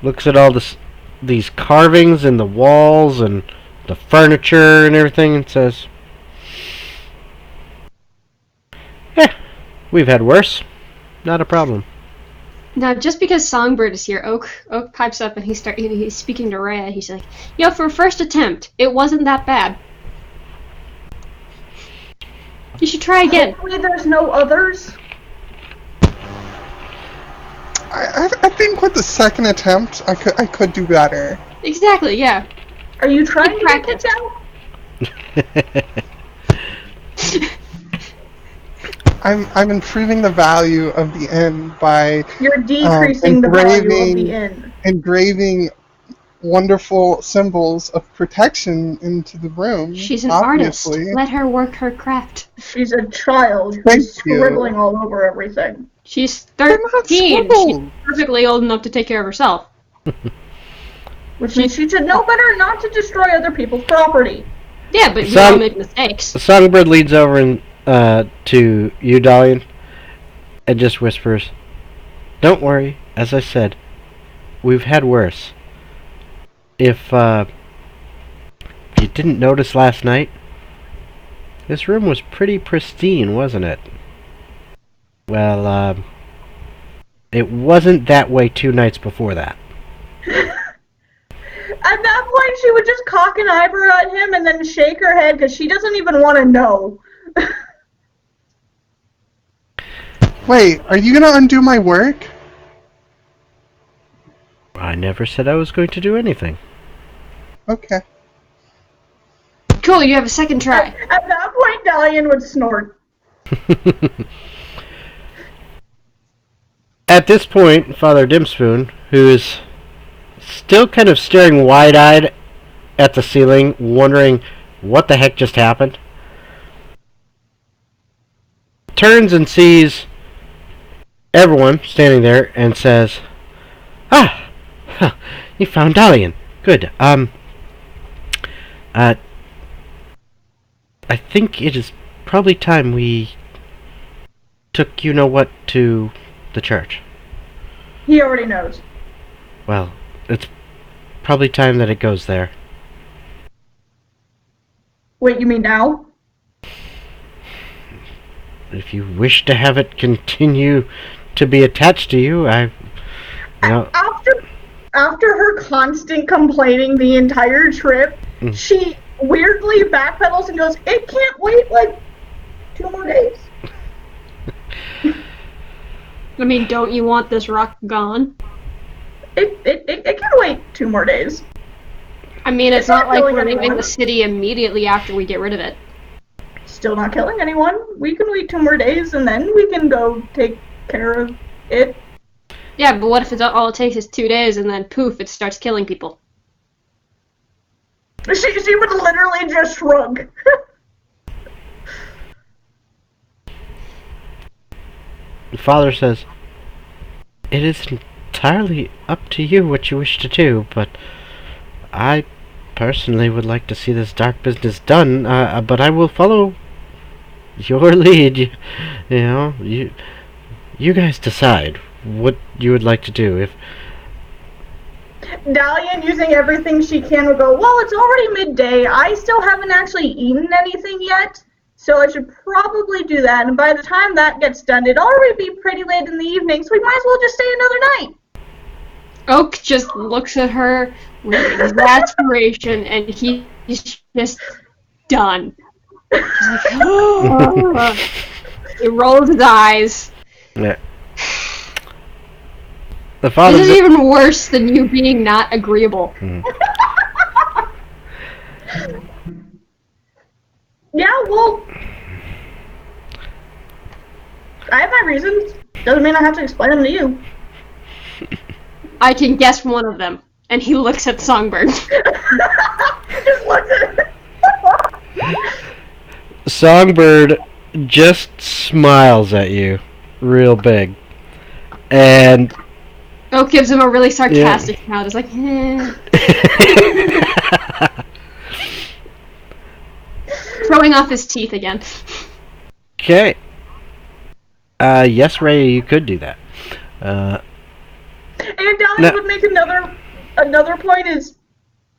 looks at all these carvings in the walls and the furniture and everything, and says, we've had worse. Not a problem. Now, just because Songbird is here, Oak pipes up and he's speaking to Rhea. He's like, for a first attempt, it wasn't that bad. You should try again. Hopefully there's no others. I think with the second attempt, I could do better. Exactly, yeah. Are you trying to get kicked out? I'm improving the value of the inn by You're decreasing the value of the inn. Engraving wonderful symbols of protection into the room. She's an obviously. artist. Let her work her craft. She's a child. Thank She's you. scribbling all over everything. She's They're not 13. scribbles. She's perfectly old enough to take care of herself. Which means she should know better not to destroy other people's property. Yeah, but we all make mistakes. Songbird leads over to you, Dahlian, and just whispers, "Don't worry, as I said, we've had worse. If you didn't notice last night, this room was pretty pristine, wasn't it? Well, it wasn't that way 2 nights before that." At that point, she would just cock an eyebrow at him and then shake her head because she doesn't even want to know. Wait, are you gonna undo my work? I never said I was going to do anything. Okay. Cool, you have a second try. At that point, Dahlian would snort. At this point, Father Dimspoon, who is still kind of staring wide-eyed at the ceiling, wondering what the heck just happened, turns and sees everyone standing there and says, you found Dahlian. Good. I think it is probably time we took you-know-what to the church." He already knows. Well, it's probably time that it goes there. Wait, you mean now? If you wish to have it continue to be attached to you, After her constant complaining the entire trip, she weirdly backpedals and goes, "It can't wait like 2 more days." I mean, don't you want this rock gone? It can wait 2 more days. I mean, it's not like killing we're leaving anyone. the city immediately after we get rid of it. Still not killing anyone. We can wait 2 more days and then we can go take care of it. Yeah, but what if all it takes is 2 days and then poof, it starts killing people? She would literally just shrug. The father says, "It is entirely up to you what you wish to do, but I personally would like to see this dark business done, but I will follow your lead. You guys decide what you would like to do. If Dahlian, using everything she can, will go, "Well, it's already midday. I still haven't actually eaten anything yet, so I should probably do that. And by the time that gets done, it'll already be pretty late in the evening, so we might as well just stay another night." Oak just looks at her with exasperation, and he's just done. He's like, oh. He rolls his eyes. yeah. The father This is even worse than you being not agreeable. Yeah, well, I have my reasons. Doesn't mean I have to explain them to you. I can guess one of them. And he looks at Songbird. Just looks at it. Songbird just smiles at you real big. And Oak gives him a really sarcastic smile. It's like, throwing off his teeth again. Okay. Yes, Ray, you could do that. And Dahlia would make another point is,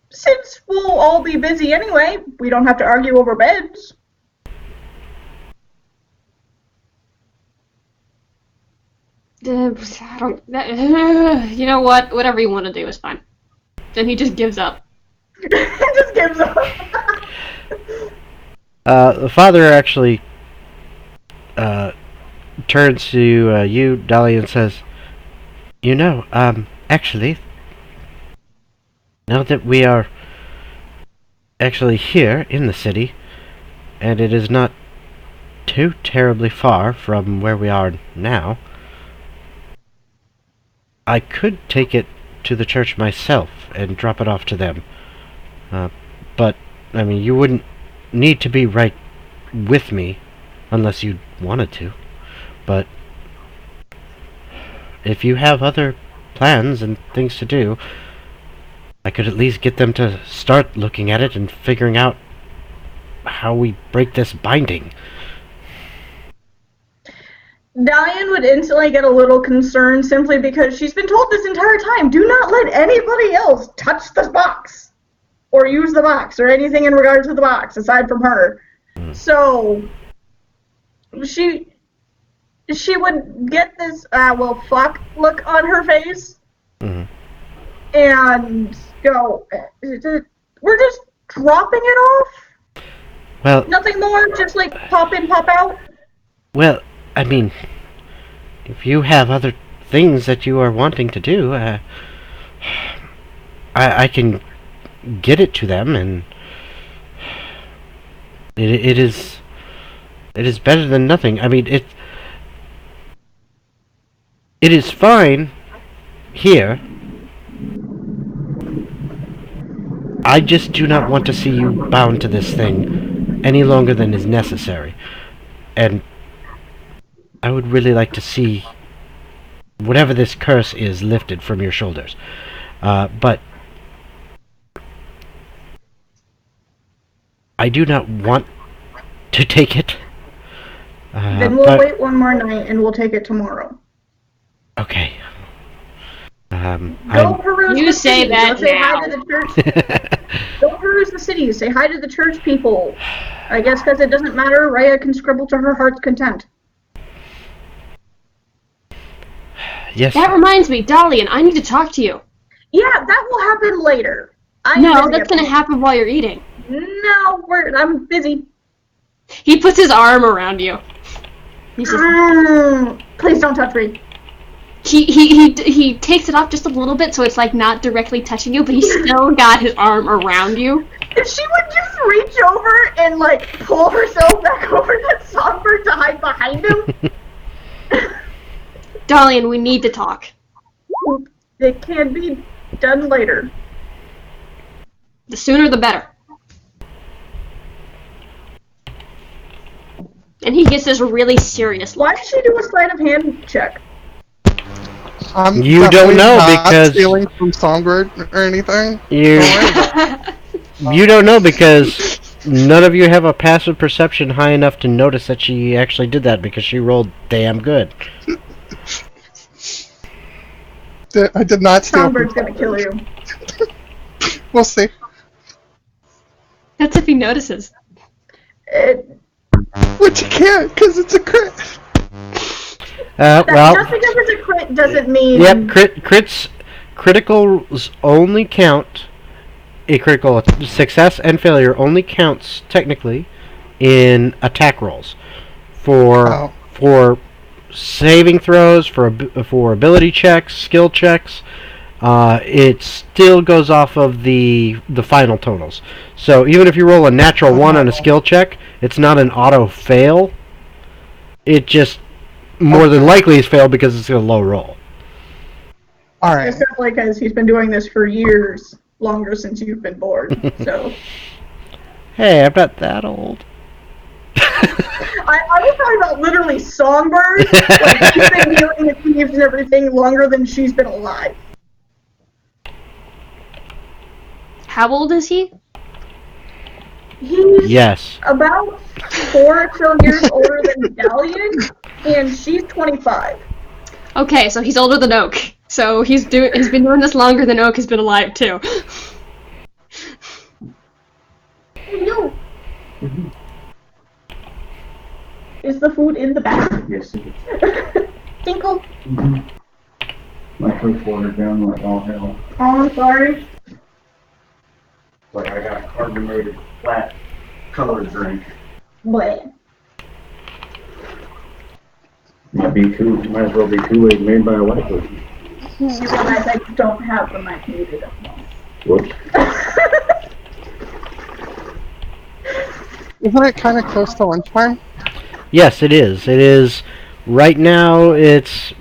since we'll all be busy anyway, we don't have to argue over beds. I don't. You know what? Whatever you want to do is fine. Then he just gives up. He just gives up. The father actually turns to you, Dahlia, and says, "You know, actually, now that we are actually here in the city, and it is not too terribly far from where we are now, I could take it to the church myself and drop it off to them. But, I mean, you wouldn't need to be right with me unless you wanted to. But if you have other plans and things to do, I could at least get them to start looking at it and figuring out how we break this binding." Diane would instantly get a little concerned simply because she's been told this entire time, do not let anybody else touch the box or use the box or anything in regards to the box aside from her. So she would get this well fuck look on her face and go, we're just dropping it off? Well, Nothing more, just like pop in, pop out? well, I mean, if you have other things that you are wanting to do, I can get it to them, and it is better than nothing. I mean, it is fine here. I just do not want to see you bound to this thing any longer than is necessary, and I would really like to see whatever this curse is lifted from your shoulders. But I do not want to take it. Then we'll wait one more night and we'll take it tomorrow. Okay. Go peruse You the say city. that Go say now. hi to the church. Go peruse the city. Say hi to the church people. I guess because it doesn't matter, Rhea can scribble to her heart's content. Yes. That reminds me, Dalian, I need to talk to you. Yeah, that will happen later. No, that's going to happen while you're eating. No, I'm busy. He puts his arm around you. He says, Please don't touch me. he takes it off just a little bit, so it's like not directly touching you, but he's still got his arm around you. If she would just reach over and like pull herself back over that songbird to hide behind him. Dalian, we need to talk. It can be done later. The sooner the better. And he gets this really serious look. Why did she do a sleight of hand check? You don't know not because stealing from Songbird or anything. you don't know because none of you have a passive perception high enough to notice that she actually did that because she rolled damn good. I did not steal. Songbird's gonna kill you. We'll see. That's if he notices. Which you can't, because it's a crit. Just because it's a crit doesn't mean... Yep, criticals only count, a critical success and failure only counts, technically, in attack rolls. For saving throws, for ability checks, skill checks, it still goes off of the final totals. So even if you roll a natural 1 on a skill check, it's not an auto fail. It just more than likely is fail because it's a low roll. Alright. Especially because he's been doing this for years, longer since you've been born. So. Hey, I'm not that old. I was talking about literally Songbird. Like, she's been dealing with thieves and everything longer than she's been alive. How old is he? He's Yes. about 4 or so years older than Dalian, and she's 25. Okay, so he's older than Oak. So he's been doing this longer than Oak has been alive too. No. Is the food in the bag? Yes, it is. Tinkle. My first watered down like all hell. Oh, I'm sorry. Like I got carbonated flat colored drink. Bleh. Might as well be Kool-Aid made by a white person. You realize I don't have the mic muted at the moment. Whoops. Isn't it kind of close to lunchtime? Yes, it is. It is. Right now, it's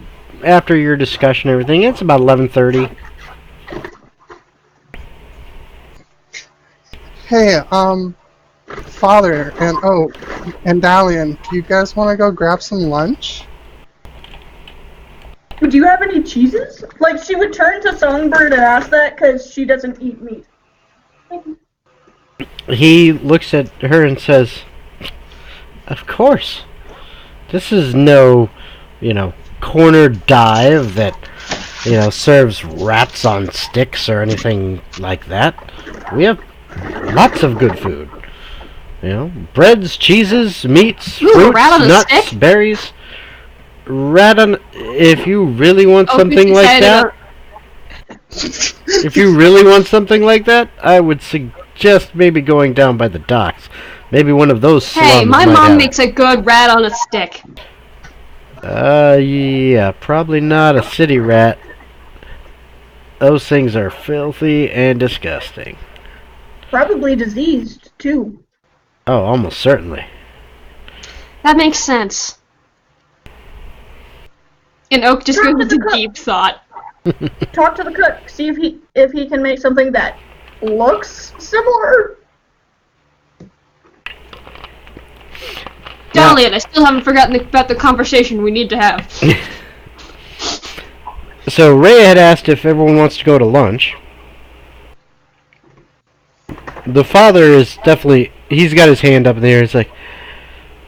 after your discussion and everything. It's about 11:30. Hey, Father and Oak and Dalian, do you guys want to go grab some lunch? Do you have any cheeses? Like, she would turn to Songbird and ask that because she doesn't eat meat. He looks at her and says, "Of course. This is no, corner dive that, serves rats on sticks or anything like that. We have lots of good food. Breads, cheeses, meats, fruits, rat on a nuts, stick? berries. Rat on... If you really want Oak something is like excited that... If you really want something like that, I would suggest maybe going down by the docks. Maybe one of those slums Hey, my might mom have makes a good rat on a stick. Yeah, probably not a city rat. Those things are filthy and disgusting. Probably diseased, too. Oh, almost certainly. That makes sense. And Oak just goes into deep thought. Talk to the cook. See if he can make something that looks similar. Dalian, I still haven't forgotten about the conversation we need to have. So Ray had asked if everyone wants to go to lunch. The father is definitely... He's got his hand up in the air. He's like,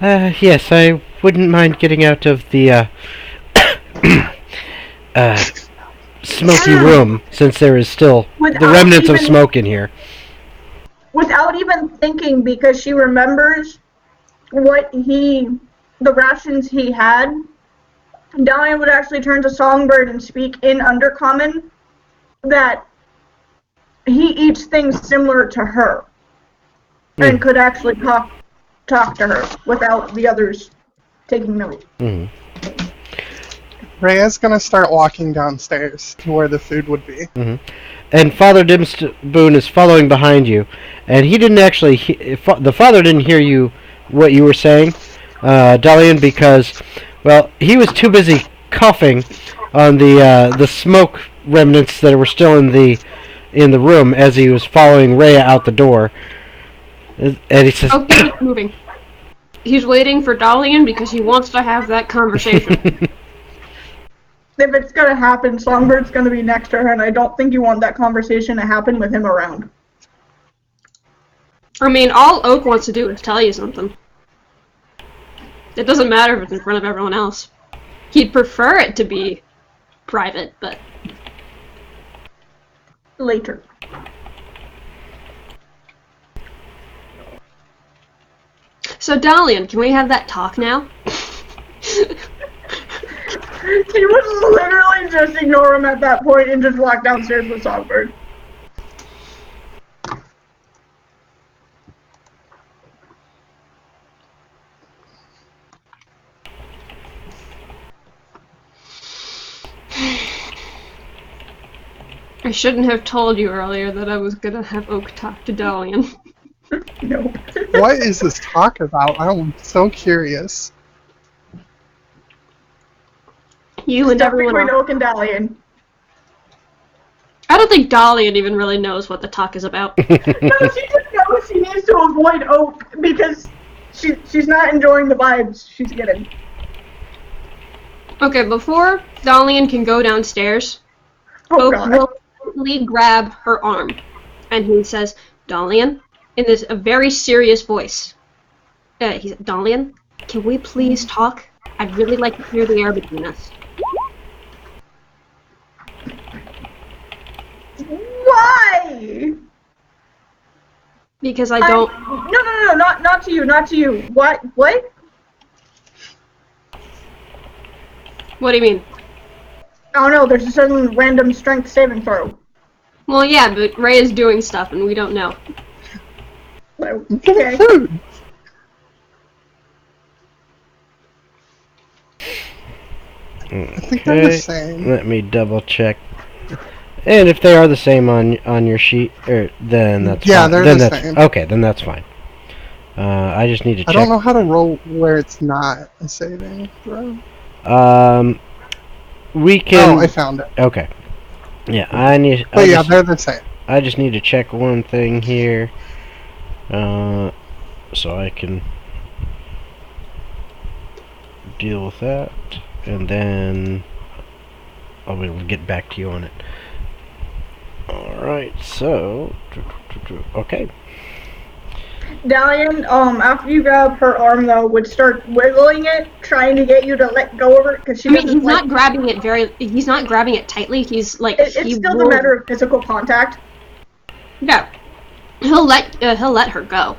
yes, I wouldn't mind getting out of the, smoky room, since there is still the remnants of smoke in here. Without even thinking, because she remembers the rations he had, Dalian would actually turn to Songbird and speak in Undercommon that he eats things similar to her and could actually talk to her without the others taking note. Mm-hmm. Rhea's gonna start walking downstairs to where the food would be. Mm-hmm. And Father Dimspoon is following behind you, and he didn't actually... the father didn't hear what you were saying, Dalian, because, well, he was too busy coughing on the smoke remnants that were still in the room as he was following Rhea out the door. And he says... Oak keeps moving. He's waiting for Dalian because he wants to have that conversation. If it's going to happen, Songbird's going to be next to her, and I don't think you want that conversation to happen with him around. I mean, all Oak wants to do is tell you something. It doesn't matter if it's in front of everyone else. He'd prefer it to be private, but... Later. So, Dalian, can we have that talk now? He would literally just ignore him at that point and just walk downstairs with Songbird. I shouldn't have told you earlier that I was gonna have Oak talk to Dalian. Nope. What is this talk about? I'm so curious. You and Stuff everyone between else. Oak and Dalian. I don't think Dalian even really knows what the talk is about. No, she just knows she needs to avoid Oak because she's not enjoying the vibes she's getting. Okay, before Dalian can go downstairs, Oh Oak god. will quickly grab her arm. And he says, Dalian, in a very serious voice. He's Dalian, can we please talk? I'd really like to clear the air between us. Why? Because I don't. No, not to you, not to you. What? What? What do you mean? I don't know. There's a certain random strength saving throw. Well, yeah, but Ray is doing stuff and we don't know. Okay. Food. I think they're the Okay, same. let me double check. And if they are the same on your sheet, then that's Yeah, fine. they're then the that's, same. Okay, then that's fine. I just need to I check. don't know how to roll where it's not a saving throw. We can. Oh, I found it. Okay. Yeah, I need. But yeah, they're the same. I just need to check one thing here, so I can deal with that, and then I'll be able to get back to you on it. Alright, so... Okay. Dalian, after you grab her arm though, would start wiggling it, trying to get you to let go of it, because she I mean, doesn't he's not grabbing it he's not grabbing it tightly, he's like, It's still a matter of physical contact. No. He'll let her go.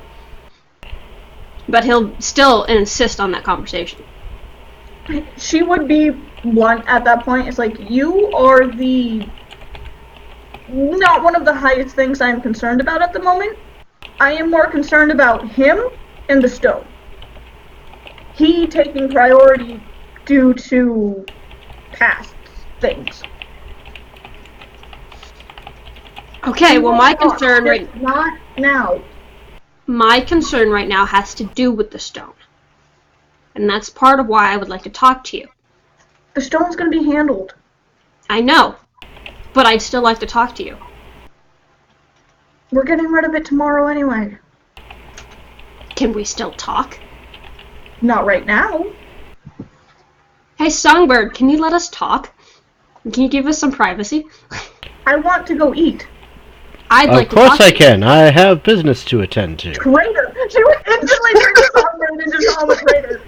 But he'll still insist on that conversation. She would be blunt at that point. It's like, you are not one of the highest things I'm concerned about at the moment. I am more concerned about him and the stone. He taking priority due to past things. Okay, well my concern Not now. My concern right now has to do with the stone. And that's part of why I would like to talk to you. The stone's gonna be handled. I know, but I'd still like to talk to you. We're getting rid of it tomorrow anyway. Can we still talk? Not right now. Hey, Songbird, can you let us talk? Can you give us some privacy? I want to go eat. I'd like Of to talk course I to can. I have business to attend to. Traitor! She would instantly turn to Songbird and just call him a traitor.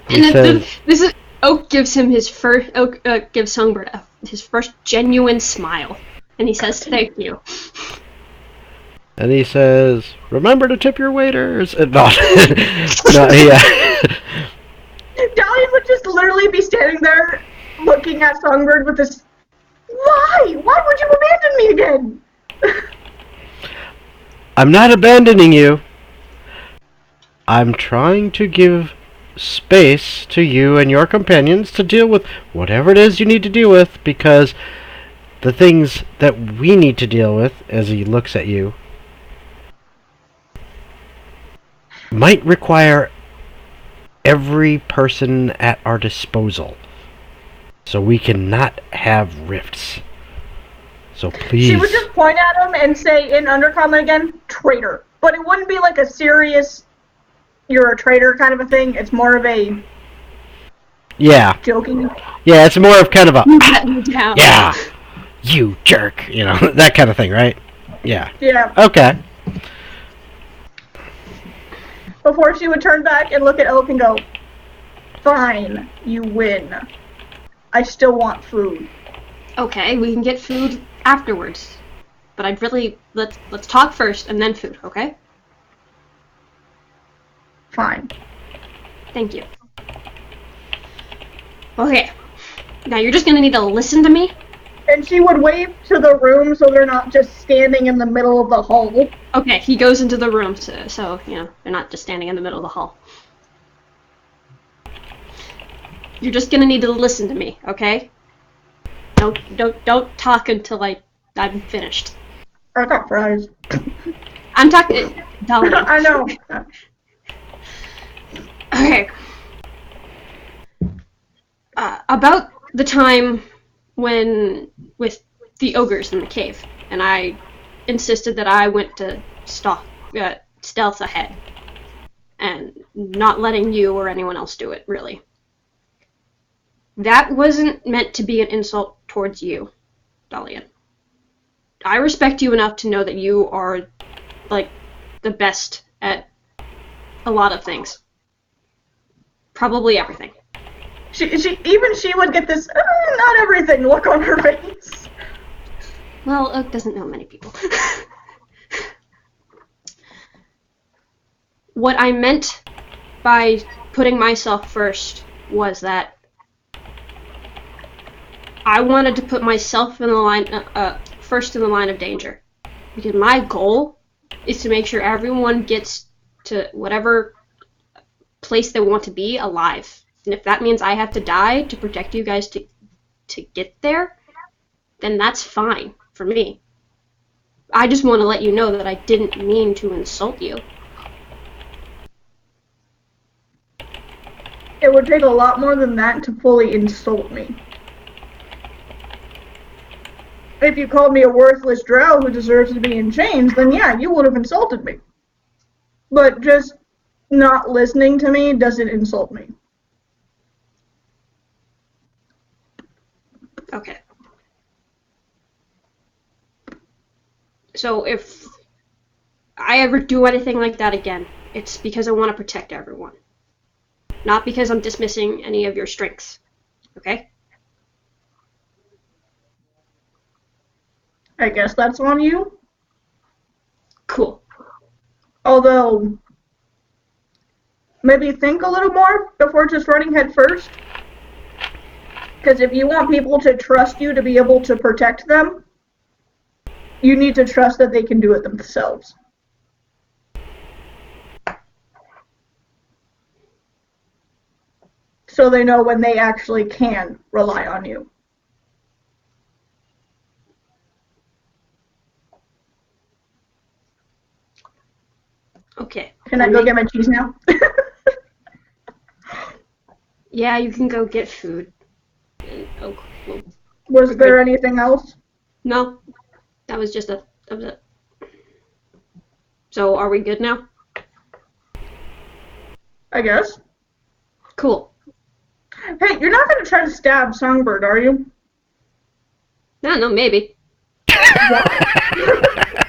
And He then says, this is Oak gives him his first. Oak gives Songbird his first genuine smile, and he says, "Thank you." and he says, "Remember to tip your waiters." No, no, yeah. Dalian would just literally be standing there looking at Songbird with this. Why? Why would you abandon me again? I'm not abandoning you. I'm trying to give space to you and your companions to deal with whatever it is you need to deal with, because the things that we need to deal with, as he looks at you, might require every person at our disposal. So we cannot have rifts. So please. She would just point at him and say in undercommon again, traitor. But it wouldn't be like a serious, you're a traitor kind of a thing. It's more of a joking. Yeah, it's more of kind of a, Let me down. yeah, you jerk, that kind of thing, right? Yeah. Yeah. Okay. Before she would turn back and look at Oak and go, fine, you win. I still want food. Okay, we can get food afterwards, but I'd really let's talk first and then food. Okay? Fine. Thank you. Okay. Now you're just gonna need to listen to me. And she would wave to the room so they're not just standing in the middle of the hall. Okay, he goes into the room, so they're not just standing in the middle of the hall. You're just gonna need to listen to me, okay? Don't talk until I'm finished. I got fries. I'm talking. Dalian. I know. Okay. About the time when with the ogres in the cave, and I insisted that I went to stealth ahead, and not letting you or anyone else do it, really. That wasn't meant to be an insult towards you, Dalian. I respect you enough to know that you are, like, the best at a lot of things. Probably everything. She would get this not everything look on her face. Well, Oak doesn't know many people. What I meant by putting myself first was that I wanted to put myself in the line, first in the line of danger, because my goal is to make sure everyone gets to whatever place they want to be alive. And if that means I have to die to protect you guys to get there, then that's fine for me. I just want to let you know that I didn't mean to insult you. It would take a lot more than that to fully insult me. If you called me a worthless drow who deserves to be in chains, then yeah, you would have insulted me. But just not listening to me doesn't insult me. Okay. So if I ever do anything like that again, it's because I want to protect everyone. Not because I'm dismissing any of your strengths. Okay? I guess that's on you. Cool. Although, maybe think a little more before just running head first. Because if you want people to trust you to be able to protect them, you need to trust that they can do it themselves. So they know when they actually can rely on you. Okay. Can I go get my cheese now? Yeah, you can go get food. Oh, well, Was there anything else? no. That was just that was it. So, are we good now? I guess. Cool. Hey, you're not going to try to stab Songbird, are you? No, maybe. I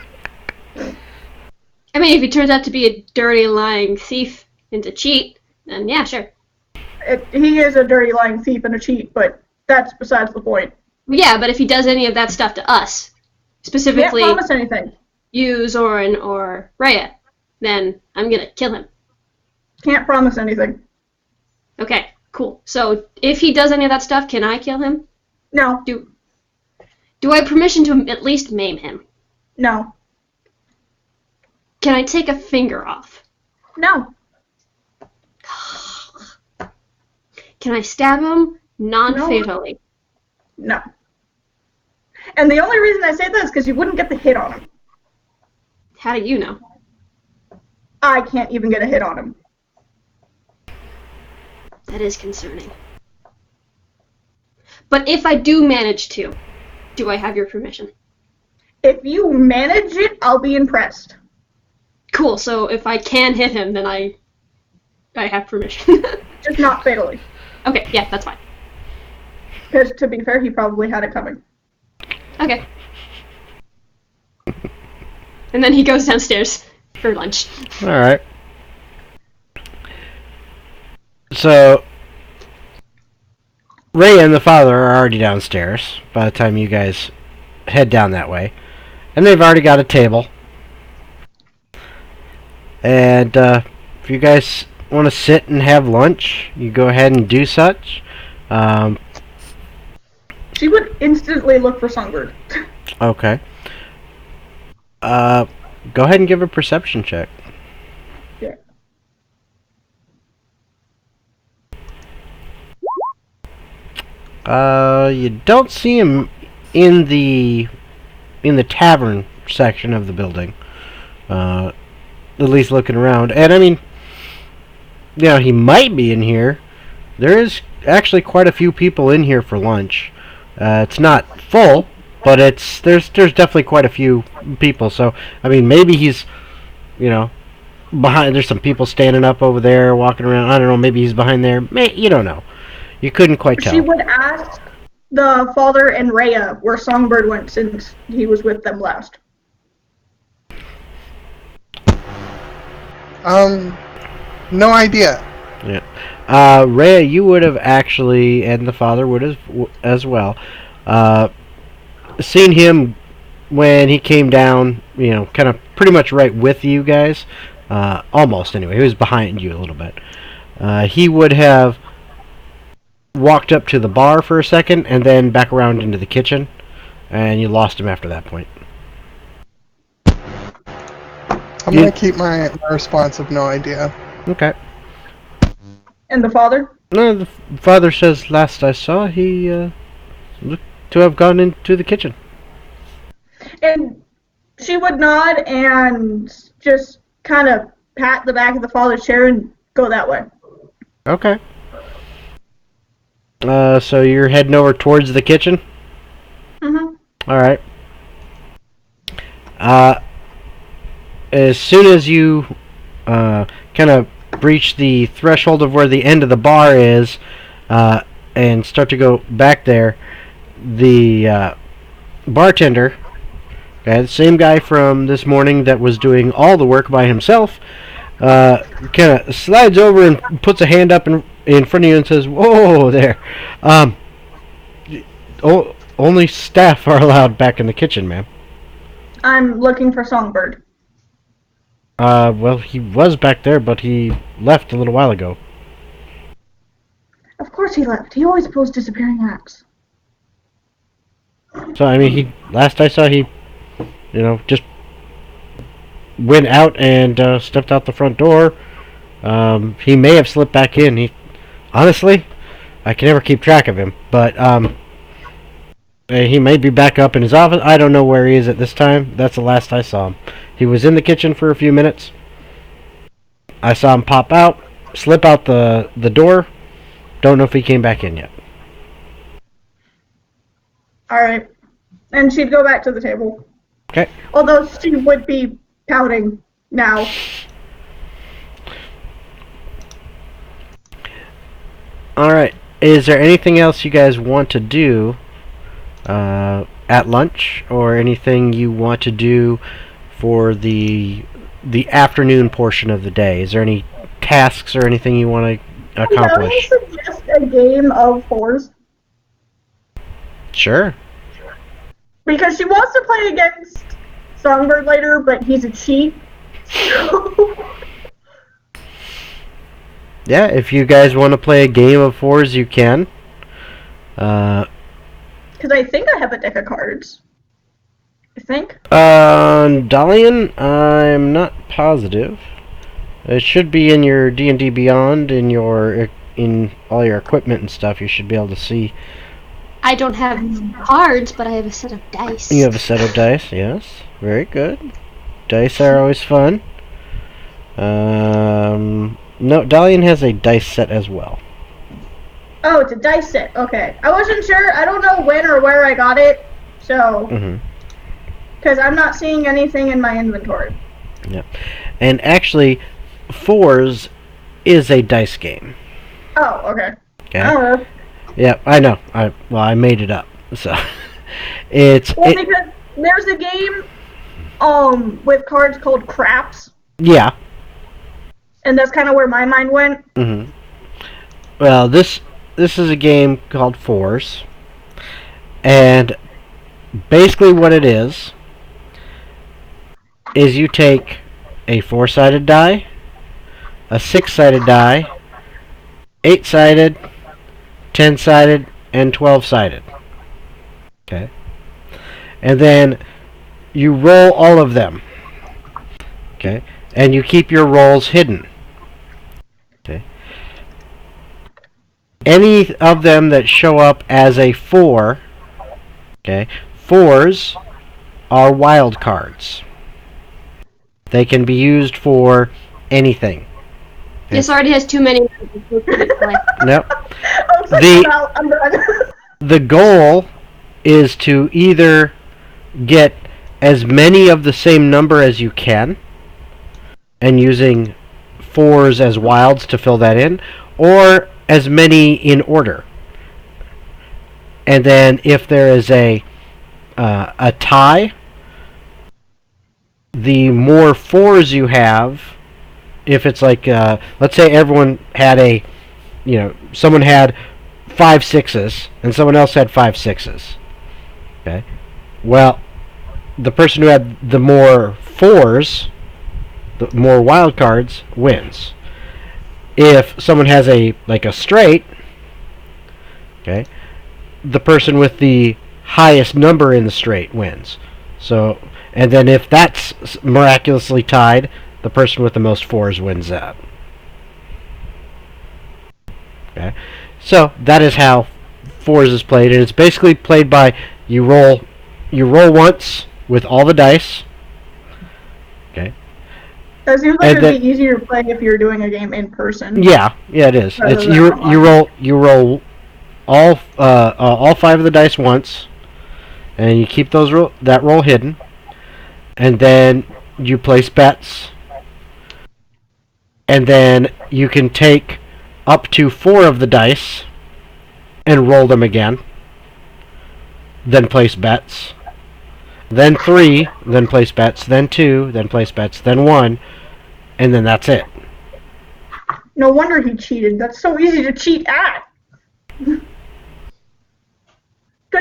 mean, if he turns out to be a dirty, lying thief and a cheat, then yeah, sure. He is a dirty, lying thief and a cheat, but that's besides the point. Yeah, but if he does any of that stuff to us, specifically Can't promise anything. you, Zoran, or Rhea, then I'm gonna kill him. Can't promise anything. Okay, cool. So if he does any of that stuff, can I kill him? No. Do I have permission to at least maim him? No. Can I take a finger off? No. Can I stab him non-fatally? No. And the only reason I say that is because you wouldn't get the hit on him. How do you know? I can't even get a hit on him. That is concerning. But if I do manage to, do I have your permission? If you manage it, I'll be impressed. Cool, so if I can hit him, then I have permission. Just not fatally. Okay, yeah, that's fine. Because to be fair, he probably had it coming. Okay. And then he goes downstairs for lunch. Alright. So, Ray and the father are already downstairs by the time you guys head down that way. And they've already got a table. And if you guys want to sit and have lunch, you go ahead and do such. She would instantly look for Songbird. Okay. Go ahead and give a perception check. Yeah. You don't see him in the tavern section of the building. At least looking around. And I mean, you know, he might be in here. There is actually quite a few people in here for lunch. It's not full, but there's definitely quite a few people. So I mean, maybe he's, you know, behind. There's some people standing up over there, walking around. I don't know. Maybe he's behind there. You don't know. You couldn't quite tell. She would ask the father and Rhea, where Songbird went since he was with them last. No idea. Yeah. Rhea, you would have actually, and the father would have as well, seen him when he came down, kind of pretty much right with you guys. Almost, anyway. He was behind you a little bit. He would have walked up to the bar for a second and then back around into the kitchen, and you lost him after that point. I'm going to keep my response of no idea. Okay. And the father? No, the father says last I saw he looked to have gone into the kitchen. And she would nod and just kind of pat the back of the father's chair and go that way. Okay. So you're heading over towards the kitchen? Mm-hmm. Alright. As soon as you kind of breach the threshold of where the end of the bar is and start to go back there, the bartender, the same guy from this morning that was doing all the work by himself, kind of slides over and puts a hand up in front of you and says, "Whoa there. Only staff are allowed back in the kitchen, ma'am." I'm looking for Songbird. Well, he was back there, but he left a little while ago. Of course he left. He always pulls disappearing acts. So, I mean, last I saw, he, just went out and stepped out the front door. He may have slipped back in. Honestly, I can never keep track of him, but he may be back up in his office. I don't know where he is at this time. That's the last I saw him. He was in the kitchen for a few minutes. I saw him pop out, slip out the door. Don't know if he came back in yet. Alright. And she'd go back to the table. Okay. Although she would be pouting now. Alright. Is there anything else you guys want to do at lunch, or anything you want to do for the afternoon portion of the day? Is there any tasks or anything you want to accomplish? Can I suggest a game of fours? Sure. Because she wants to play against Songbird later, but he's a cheat. Yeah, if you guys want to play a game of fours, you can. Because I think I have a deck of cards. I think. Dalian, I'm not positive. It should be in your D&D Beyond, in all your equipment and stuff. You should be able to see. I don't have cards, but I have a set of dice. You have a set of dice, yes. Very good. Dice are always fun. No, Dalian has a dice set as well. Oh, it's a dice set. Okay. I wasn't sure. I don't know when or where I got it. So. Because I'm not seeing anything in my inventory. Yeah. And actually, fours is a dice game. Oh, okay. Okay. I don't know. Yeah, I know. I made it up. So because there's a game with cards called craps. Yeah. And that's kind of where my mind went. Well, this is a game called Fours, and basically what it is you take a 4-sided die, a 6-sided die, 8-sided, 10-sided, and 12-sided. Okay. And then you roll all of them. Okay. And you keep your rolls hidden. Okay. Any of them that show up as a 4, okay, 4s are wild cards. They can be used for anything. Okay. This already has too many. Nope. I'm done. The goal is to either get as many of the same number as you can, and using 4s as wilds to fill that in, or as many in order. And then if there is a tie, the more fours you have, if it's like, let's say everyone had someone had 5 sixes and someone else had 5 sixes. Okay. Well, the person who had the more fours, the more wild cards, wins. If someone has a straight, okay, the person with the highest number in the straight wins. So, and then if that's miraculously tied, the person with the most fours wins that. Okay, so that is how fours is played, and it's basically played by you roll once with all the dice. Okay. It seems like it'd be easier to play if you're doing a game in person. Yeah, it is. It's you roll all 5 of the dice once, and you keep that roll hidden, and then you place bets, and then you can take up to 4 of the dice and roll them again, then place bets, then 3, then place bets, then 2, then place bets, then 1, and then that's it. No wonder he cheated. That's so easy to cheat at. Because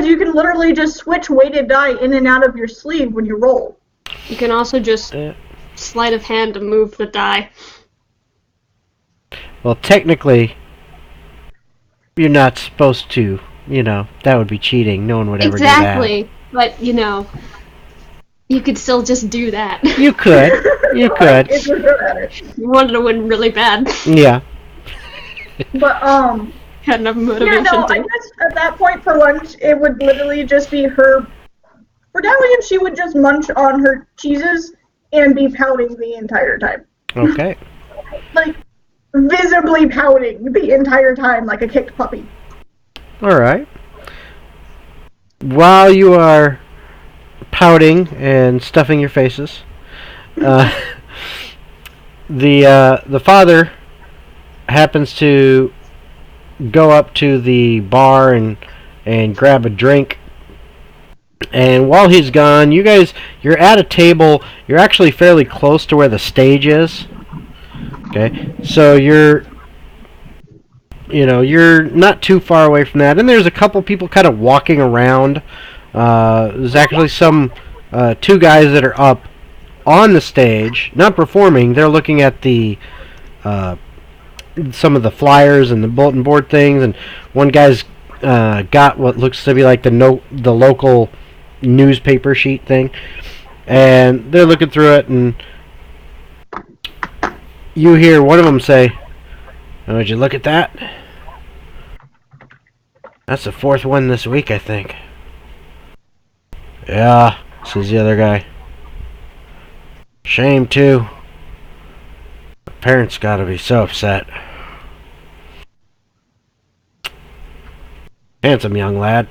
you can literally just switch weighted die in and out of your sleeve when you roll. You can also just sleight of hand to move the die. Well, technically, you're not supposed to. That would be cheating. No one would ever do that. Exactly. But, you could still just do that. You could. You could. If you're good at it. You wanted to win really bad. Yeah. But, had enough motivation I guess at that point for lunch, it would literally just be her. For Dalian, she would just munch on her cheeses and be pouting the entire time. Okay. Like, visibly pouting the entire time like a kicked puppy. All right. While you are pouting and stuffing your faces, the father happens to go up to the bar and grab a drink. And while he's gone, you're at a table. You're actually fairly close to where the stage is. Okay, so you're not too far away from that. And there's a couple people kind of walking around. There's actually some 2 guys that are up on the stage, not performing. They're looking at the some of the flyers and the bulletin board things, and one guy's got what looks to be like the local newspaper sheet thing, and they're looking through it, and you hear one of them say, "Oh, would you look at that? That's the 4th one this week, I think." "Yeah," says the other guy. "Shame, too. The parents gotta be so upset." "Handsome young lad.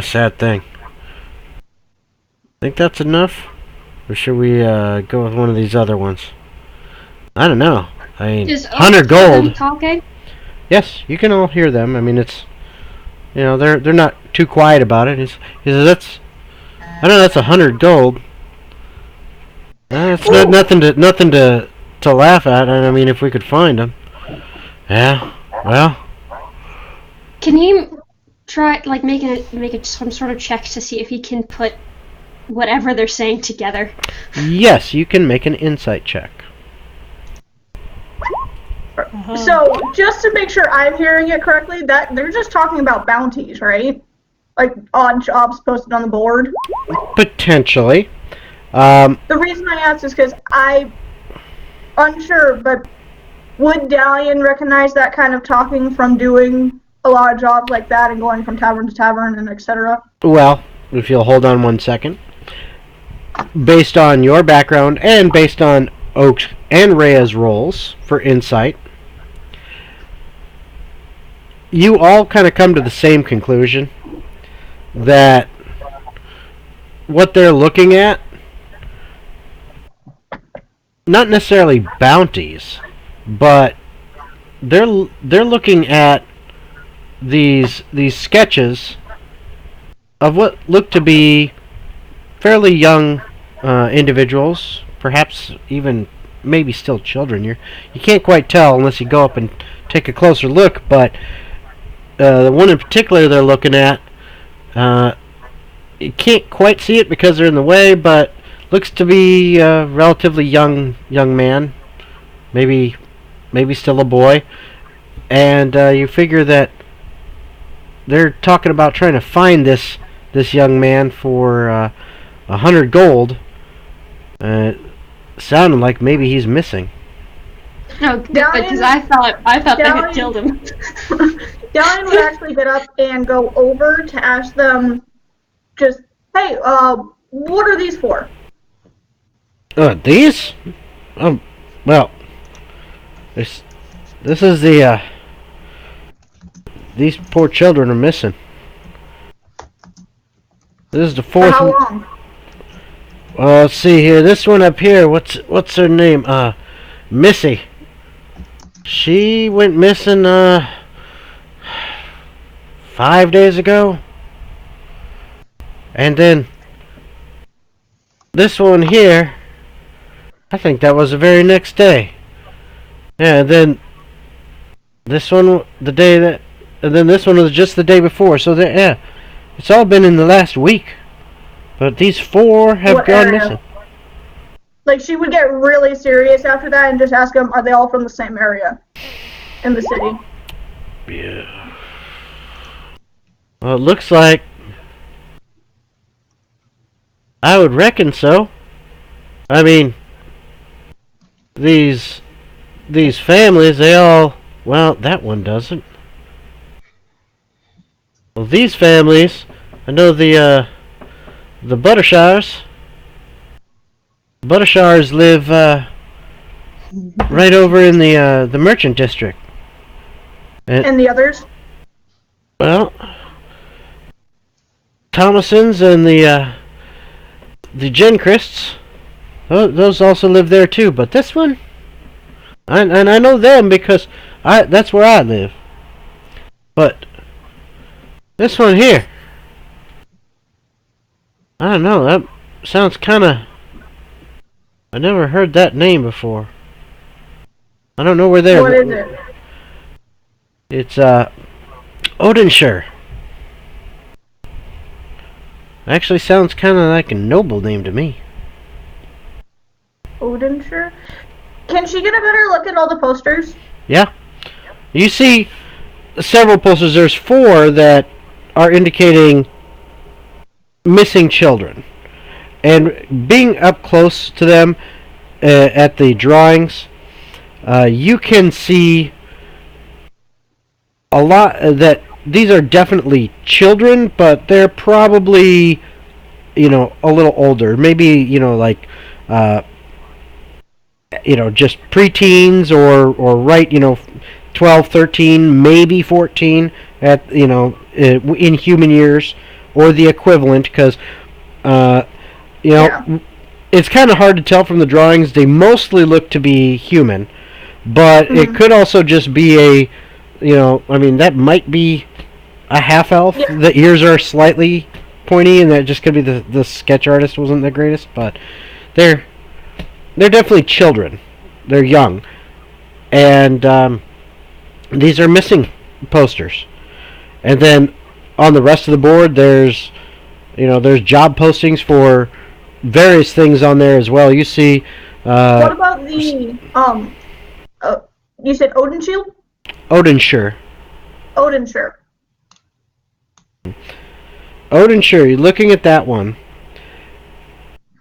Sad thing. Think that's enough? Or should we go with one of these other ones?" "I don't know. I mean, 100 gold." Talking? Yes, you can all hear them. I mean, it's they're not too quiet about it. He says, I don't know, that's 100 gold. It's not nothing to laugh at. I mean, if we could find them. Yeah. Well. Can you try make it some sort of check to see if he can put whatever they're saying together? Yes, you can make an insight check. So, just to make sure I'm hearing it correctly, that they're just talking about bounties, right? Like odd jobs posted on the board? Potentially. The reason I asked is because I'm unsure, but would Dalian recognize that kind of talking from doing a lot of jobs like that and going from tavern to tavern and etc.? Well, if you'll hold on 1 second. Based on your background and based on Oak's and Rhea's roles for insight, you all kind of come to the same conclusion that what they're looking at, not necessarily bounties, but they're looking at these sketches of what look to be fairly young individuals, perhaps even maybe still children. You can't quite tell unless you go up and take a closer look. But the one in particular they're looking at, you can't quite see it because they're in the way, but looks to be a relatively young man, maybe still a boy, and you figure that they're talking about trying to find this young man for 100 gold. Sounding like maybe he's missing. No, because I thought they had killed him. Dalian would actually get up and go over to ask them, just, hey, what are these for? These? Well, this is the, these poor children are missing. This is the fourth. For how long? Let's see here. This one up here. What's her name? Missy. She went missing 5 days ago. And then this one here, I think that was the very next day. Yeah, and then this one the day that, and then this one was just the day before. So yeah, it's all been in the last week. But these four have gone missing. Like, she would get really serious after that and just ask them, are they all from the same area in the city? Yeah. Well, it looks like I would reckon so. I mean, these families, they all, well, that one doesn't. Well, these families, I know the Buttershires. Buttershires live right over in the merchant district. And the others? Well, Thomasons and the Genchrists, those also live there too. But this one, and I know them because that's where I live. But this one here, I don't know, that sounds kind of, I never heard that name before. I don't know where they're. What is it? It's Odinshire. Actually sounds kind of like a noble name to me. Odinshire? Can she get a better look at all the posters? Yeah. You see several posters. There's 4 that are indicating missing children. And being up close to them at the drawings, you can see a lot that these are definitely children, but they're probably, a little older. Maybe, like, just preteens or right, 12, 13, maybe 14 at, in human years, or the equivalent, because, it's kind of hard to tell from the drawings. They mostly look to be human, but it could also just be a, that might be a half-elf. Yeah. The ears are slightly pointy, and that just could be the sketch artist wasn't the greatest, but they're definitely children. They're young. And these are missing posters. And then on the rest of the board, there's job postings for various things on there as well. You see... what about the... you said Odinshire? Odinshire. Odinshire. Odinshire, you're looking at that one.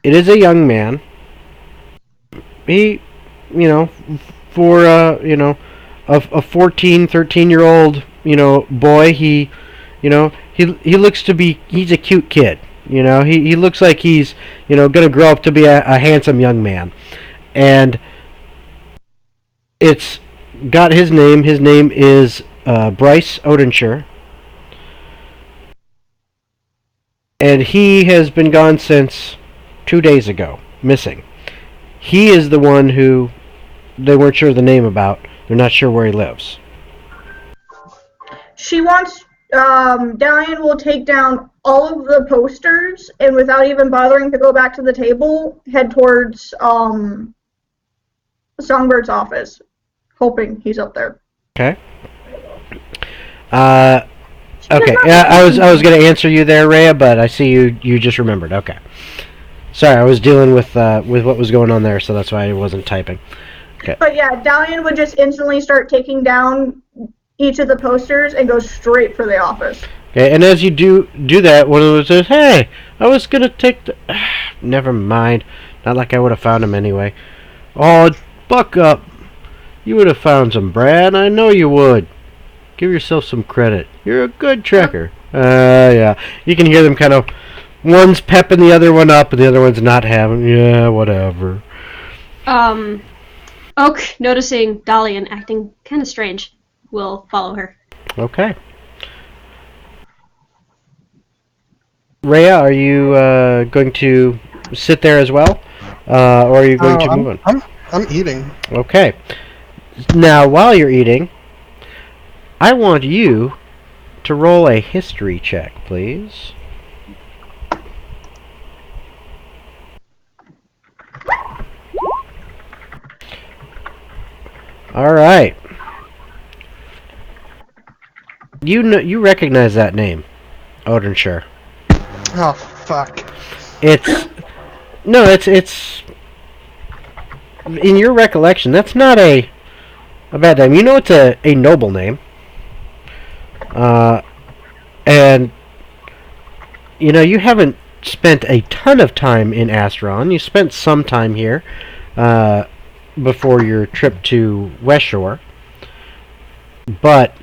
It is a young man. He, for, a 14, 13-year-old, boy, he looks to be, he's a cute kid. He looks like he's, going to grow up to be a handsome young man. And it's got his name. His name is Bryce Odinshire. And he has been gone since 2 days ago, missing. He is the one who they weren't sure the name about. They're not sure where he lives. She wants, Dalian will take down all of the posters and without even bothering to go back to the table, head towards, Songbird's office, hoping he's up there. Okay. Okay. Yeah, I was gonna answer you there, Rhea, but I see you just remembered. Okay. Sorry, I was dealing with what was going on there, so that's why I wasn't typing. Okay. But yeah, Dalian would just instantly start taking down each of the posters and go straight for the office. Okay, and as you do that, one of them says, "Hey, I was gonna take the." Never mind. Not like I would have found him anyway. Oh, buck up! You would have found some, Brad. I know you would. Give yourself some credit. You're a good tracker. Yeah. You can hear them kind of. One's pepping the other one up, and the other one's not having. Yeah, whatever. Oak, noticing Dalian acting kind of strange, will follow her. Okay. Rhea, are you going to sit there as well, or are you going to move on? I'm eating. Okay. Now, while you're eating, I want you to roll a history check, please. All right. You recognize that name, Odinshire. Oh fuck. It's in your recollection. That's not a bad name. You know it's a noble name. And you haven't spent a ton of time in Asteron. You spent some time here before your trip to West Shore. But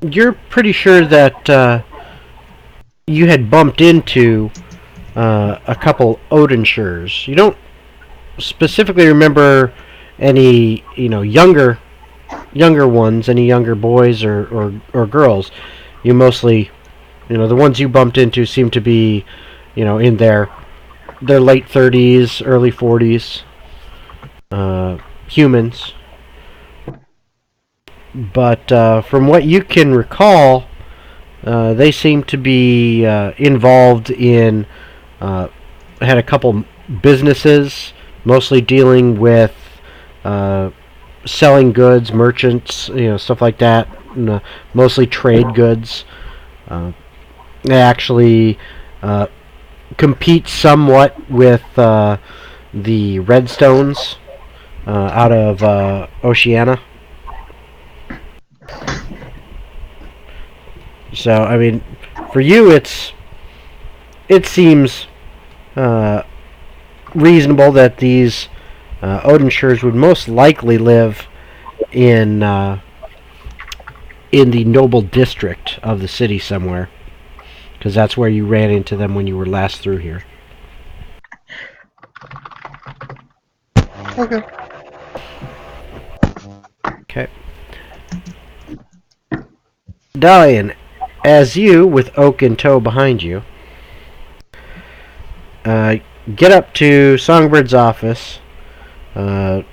you're pretty sure that you had bumped into a couple Odinshires. You don't specifically remember any, younger ones, any younger boys or girls. You mostly, the ones you bumped into seem to be, in their late 30s, early 40s, humans. But from what you can recall, they seem to be involved in, had a couple businesses, mostly dealing with selling goods, merchants, stuff like that. Mostly trade goods. They actually compete somewhat with the Redstones out of Oceania. So, I mean, for you, it seems reasonable that these Odinshires would most likely live in the noble district of the city somewhere, because that's where you ran into them when you were last through here. Okay. Okay. Dalian, as you, with Oak in tow behind you, get up to Songbird's office. Do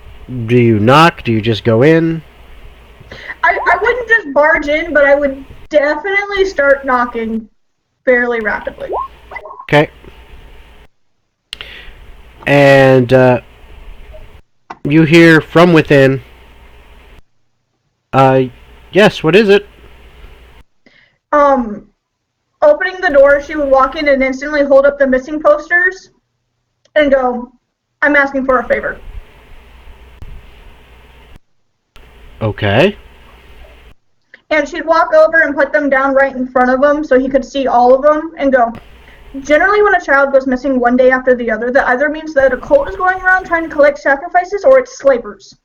you knock? Do you just go in? I wouldn't just barge in, but I would definitely start knocking fairly rapidly. Okay. And you hear from within, yes, what is it? Opening the door, she would walk in and instantly hold up the missing posters and go, "I'm asking for a favor." Okay. And she'd walk over and put them down right in front of him so he could see all of them and go, "Generally when a child goes missing one day after the other, that either means that a cult is going around trying to collect sacrifices or it's slavers.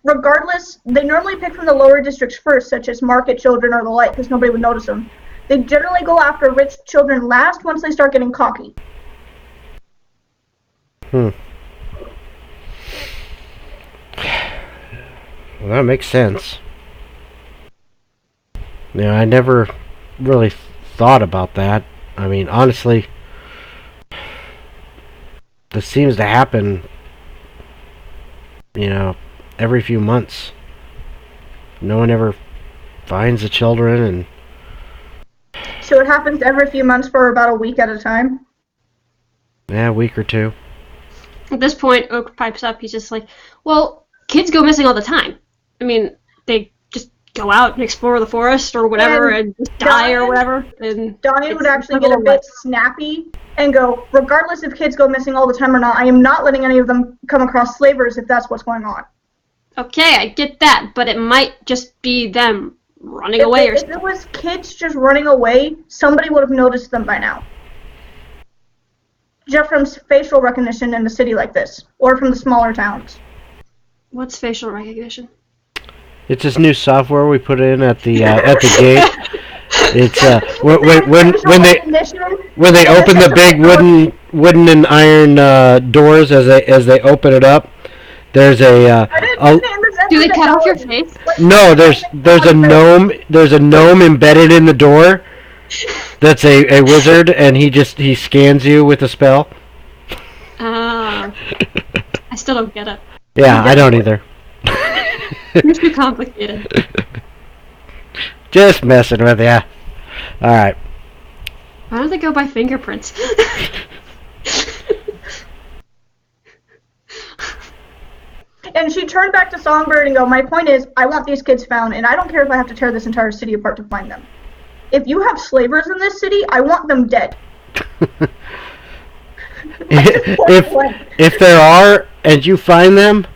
Regardless, they normally pick from the lower districts first, such as market children or the like, because nobody would notice them. They generally go after rich children last once they start getting cocky." Well, that makes sense. I never really thought about that. I mean, honestly, this seems to happen, every few months. no one ever finds the children, and So it happens every few months for about a week at a time. yeah, a week or two. At this point, Oak pipes up. He's just like, well, kids go missing all the time. I mean, they just go out and explore the forest or whatever and just die or whatever. And Donnie would actually get a bit snappy and go, regardless if kids go missing all the time or not, I am not letting any of them come across slavers if that's what's going on. Okay, I get that, but it might just be them running away or something. If it was kids just running away, somebody would have noticed them by now. Just from facial recognition in a city like this, or from the smaller towns. What's facial recognition? It's this new software we put in at the gate. It's when they open the big wooden and iron doors as they open it up. There's a do they cut off your face? no. There's a gnome embedded in the door. That's a wizard, and he scans you with a spell. I still don't get it. Yeah, I don't either. It's too complicated. Just messing with ya. All right. Why don't they go by fingerprints? And she turned back to Songbird and go, my point is, I want these kids found, and I don't care if I have to tear this entire city apart to find them. If you have slavers in this city, I want them dead. if there are, and you find them,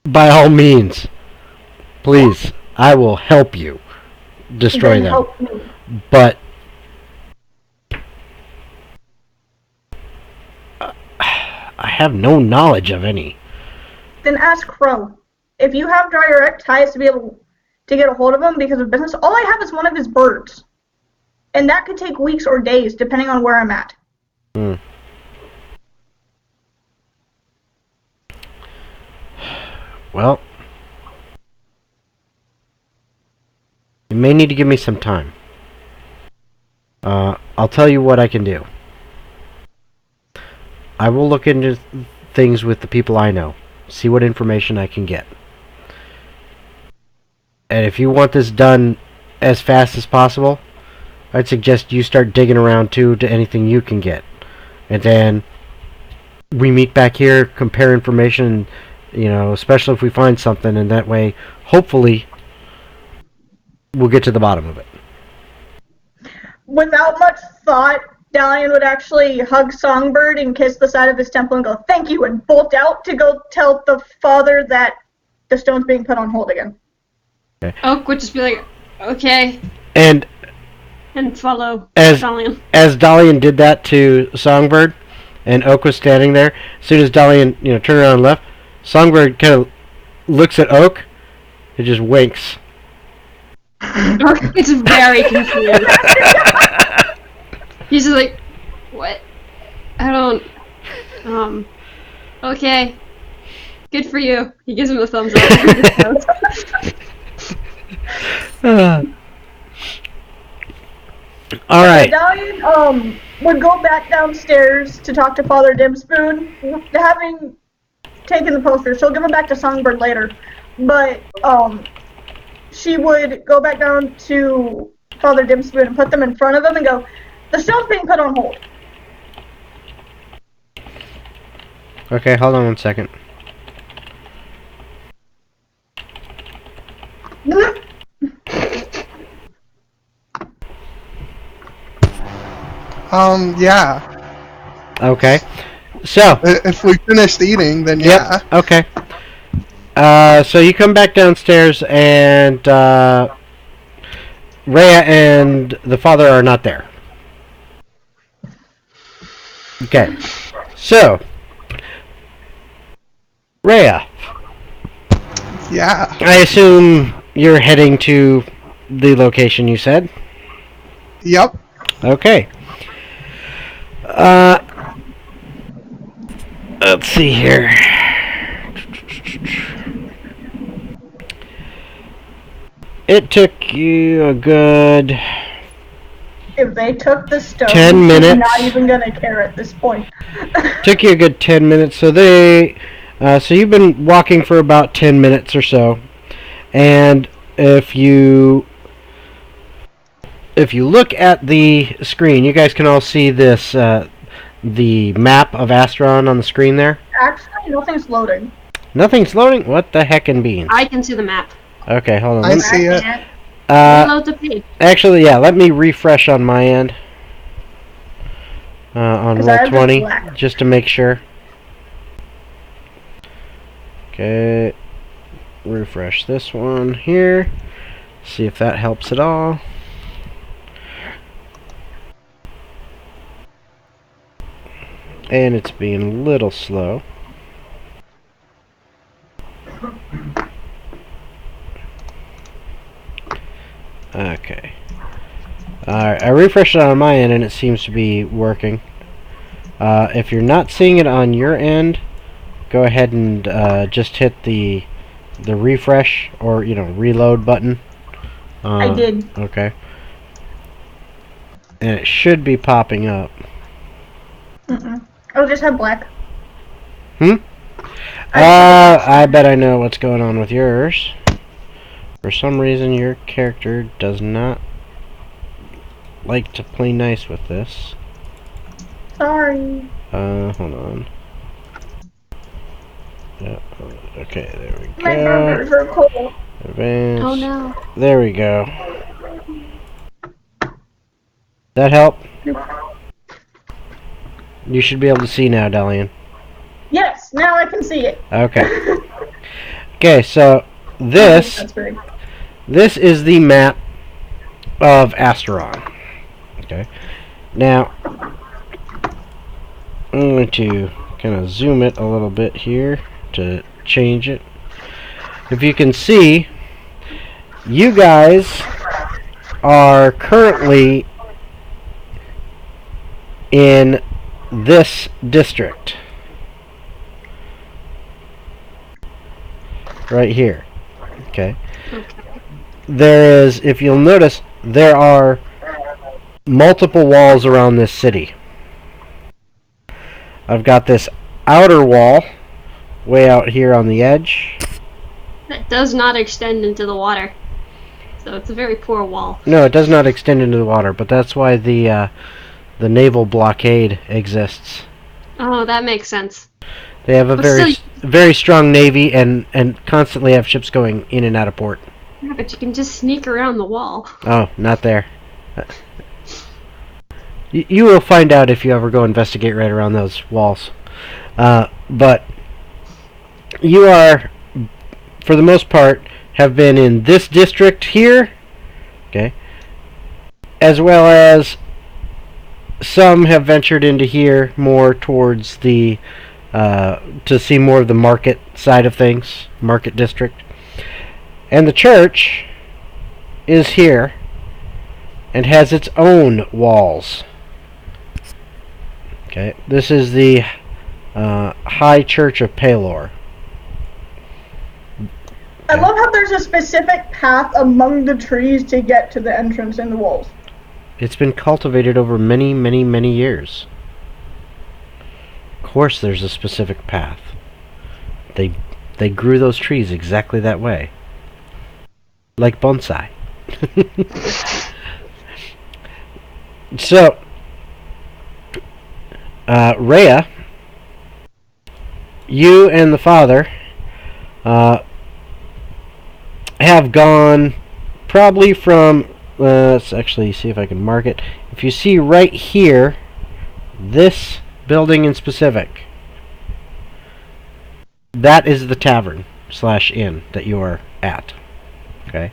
by all means, please, I will help you destroy them. Help me. But I have no knowledge of any. Then ask Crow. If you have direct ties to be able to get a hold of him because of business, all I have is one of his birds. And that could take weeks or days, depending on where I'm at. Well, you may need to give me some time. I'll tell you what I can do. I will look into things with the people I know. See what information I can get. And if you want this done as fast as possible, I'd suggest you start digging around too to anything you can get. And then we meet back here, compare information, especially if we find something, and that way, hopefully, we'll get to the bottom of it. Without much thought, Dalian would actually hug Songbird and kiss the side of his temple and go, thank you, and bolt out to go tell the father that the stone's being put on hold again. Okay. Oak would just be like, okay. And follow as Dalian. As Dalian did that to Songbird, and Oak was standing there, as soon as Dalian, turned around and left, Songbird kind of looks at Oak and just winks. Oak gets very confused. He's just like, what? I don't, okay. Good for you. He gives him a thumbs up. All right. Dalian would go back downstairs to talk to Father Dimspoon, having taken the poster. She'll give it back to Songbird later, but she would go back down to Father Dimspoon and put them in front of him and go, the stone's being put on hold. Okay, hold on one second. Yeah. Okay. So. If we finished eating, then yeah. Yep. Okay. So you come back downstairs, and Rhea and the father are not there. Okay. So, Rhea. Yeah. I assume you're heading to the location you said? Yep. Okay. Let's see here. It took you a good... If they took the stone, 10 minutes. She's not even gonna care at this point. Took you a good 10 minutes. So you've been walking for about 10 minutes or so. And if you look at the screen, you guys can all see this the map of Asteron on the screen there. Actually, nothing's loading. Nothing's loading. What the heck in beans? I can see the map. Okay, hold on. I see it. Load the page. Actually, yeah. Let me refresh on my end. On 'Cause I have Roll20, black. just to make sure. Okay. Refresh this one here. See if that helps at all. And it's being a little slow. Okay. Alright, I refreshed it on my end and it seems to be working. If you're not seeing it on your end, go ahead and just hit the refresh or reload button. I did. Okay. And it should be popping up. Oh, just have black. I bet I know what's going on with yours. For some reason, your character does not like to play nice with this. Sorry. Hold on. Yeah, okay, there we My go. burgers are cold. Advance. Oh no. There we go. That help? You should be able to see now, Delian. Yes, now I can see it. Okay. Okay, so this That's very. this is the map of Asteron. Okay. Now I'm going to kind of zoom it a little bit here to change it. If you can see, you guys are currently in this district right here. Okay. There is, if you'll notice, there are multiple walls around this city. I've got this outer wall way out here on the edge. That does not extend into the water. So it's a very poor wall. No, it does not extend into the water, but that's why the naval blockade exists. Oh, that makes sense. They have a But very still- very strong navy and constantly have ships going in and out of port. Yeah, but you can just sneak around the wall. Oh, not there. You will find out if you ever go investigate right around those walls. But you are, for the most part, have been in this district here, okay, as well as some have ventured into here more towards the to see more of the market side of things, market district. And the church is here and has its own walls. Okay, this is the High Church of Palor. I love how there's a specific path among the trees to get to the entrance in the walls. It's been cultivated over many, many, many years. Of course there's a specific path. They grew those trees exactly that way. Like bonsai. So, Rhea, you and the father have gone probably from, let's actually see if I can mark it. If you see right here, this building in specific, that is the tavern / inn that you are at. Okay?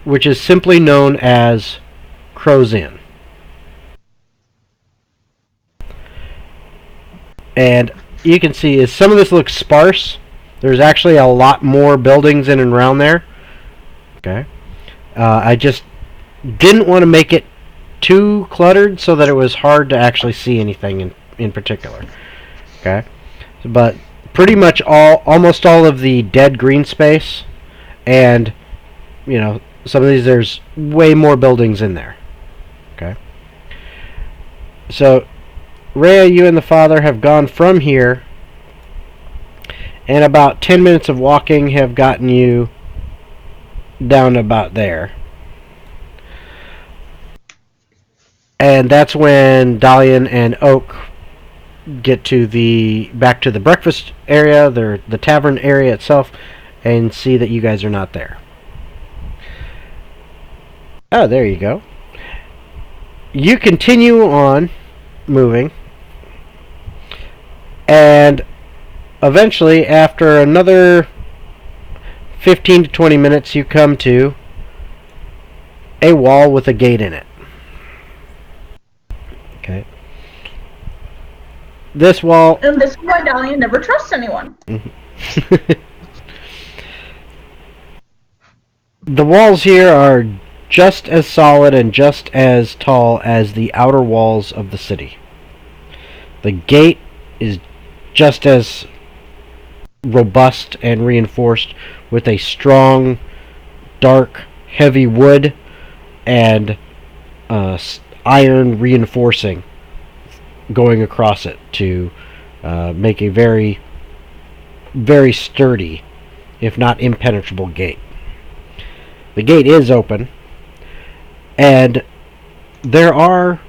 Which is simply known as Crow's Inn. And you can see as some of this looks sparse, there's actually a lot more buildings in and around there. Okay. I just didn't want to make it too cluttered so that it was hard to actually see anything in particular. Okay. But pretty much almost all of the dead green space, and some of these, there's way more buildings in there. Okay. So Rhea, you and the father have gone from here, and about 10 minutes of walking have gotten you down about there. And that's when Dalian and Oak get back to the breakfast area, the tavern area itself, and see that you guys are not there. Oh, there you go. You continue on moving, and eventually, after another 15 to 20 minutes, you come to a wall with a gate in it. Okay. This wall... And this is why Dahlia never trusts anyone. The walls here are just as solid and just as tall as the outer walls of the city. The gate is just as robust and reinforced with a strong, dark, heavy wood and iron reinforcing going across it to make a very, very sturdy, if not impenetrable gate. The gate is open, and there are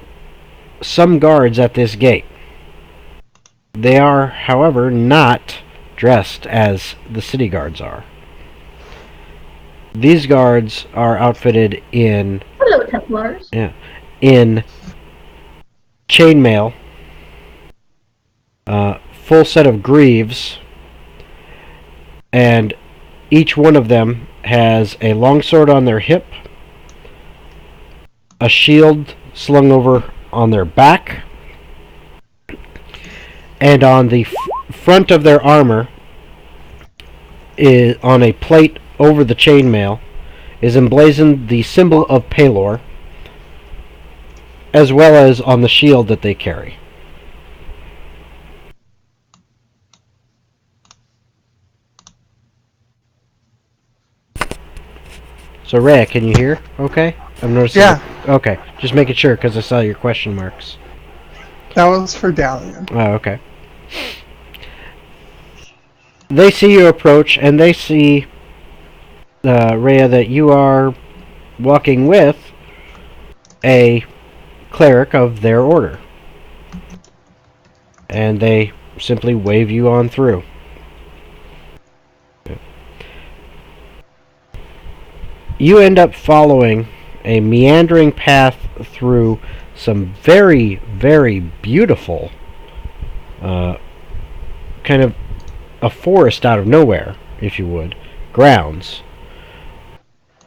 some guards at this gate. They are, however, not dressed as the city guards are. These guards are outfitted in... Hello, Templars. Yeah, in chainmail, full set of greaves, and each one of them has a longsword on their hip, a shield slung over on their back, and on the front of their armor, on a plate over the chainmail, is emblazoned the symbol of Pelor, as well as on the shield that they carry. So, Rhea, can you hear? Okay? I'm noticing. Yeah. Okay. Just making sure because I saw your question marks. That was for Dalian. Oh, okay. They see you approach, and they see, Rhea, that you are walking with a cleric of their order. And they simply wave you on through. You end up following a meandering path through some very, very beautiful kind of a forest out of nowhere, if you would, grounds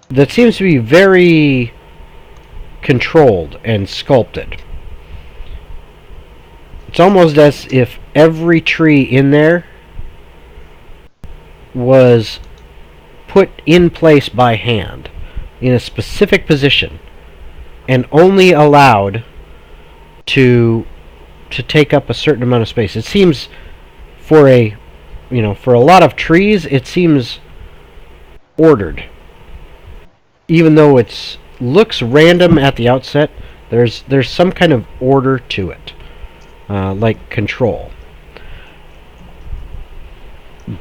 that seems to be very controlled and sculpted. It's almost as if every tree in there was put in place by hand in a specific position and only allowed to take up a certain amount of space. It seems for a lot of trees it seems ordered. Even though it looks random at the outset, there's some kind of order to it. Like control.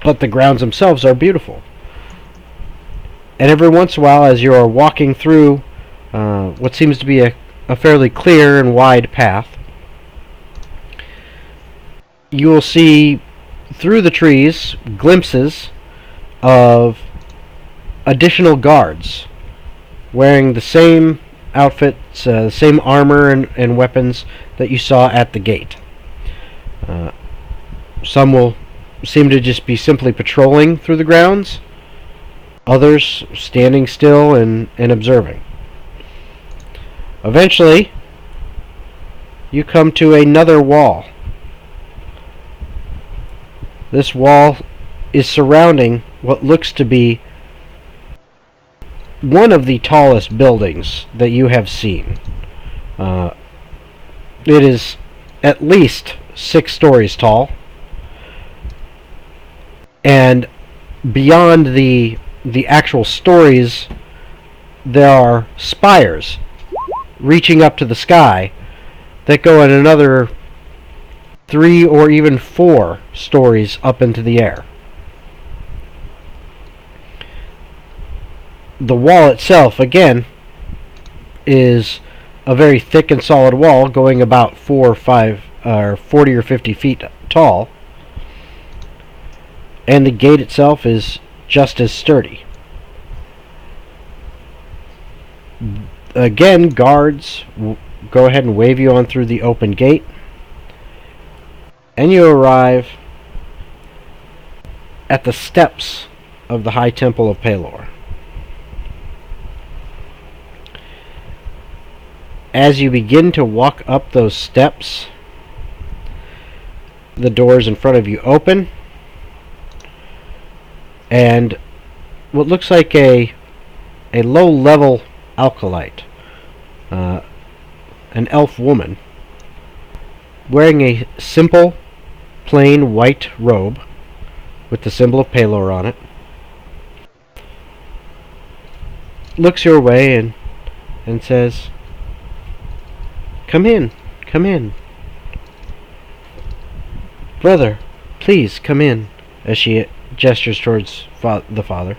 But the grounds themselves are beautiful. And every once in a while, as you are walking through what seems to be a fairly clear and wide path, you will see through the trees glimpses of additional guards wearing the same outfits, the same armor and weapons that you saw at the gate. Some will seem to just be simply patrolling through the grounds. Others standing still and observing. Eventually, you come to another wall. This wall is surrounding what looks to be one of the tallest buildings that you have seen. It is at least 6 stories tall. And beyond the actual stories, there are spires reaching up to the sky that go in another 3 or even 4 stories up into the air. The wall itself, again, is a very thick and solid wall, going about 4 or 5, or 40 or 50 feet tall. And the gate itself is just as sturdy. Again, guards go ahead and wave you on through the open gate. And you arrive at the steps of the High Temple of Pelor. As you begin to walk up those steps, the doors in front of you open, and what looks like a low-level alkalite, an elf woman, wearing a simple, plain white robe with the symbol of Pelor on it, looks your way and says, "Come in, come in. Brother, please come in," as she gestures towards the father.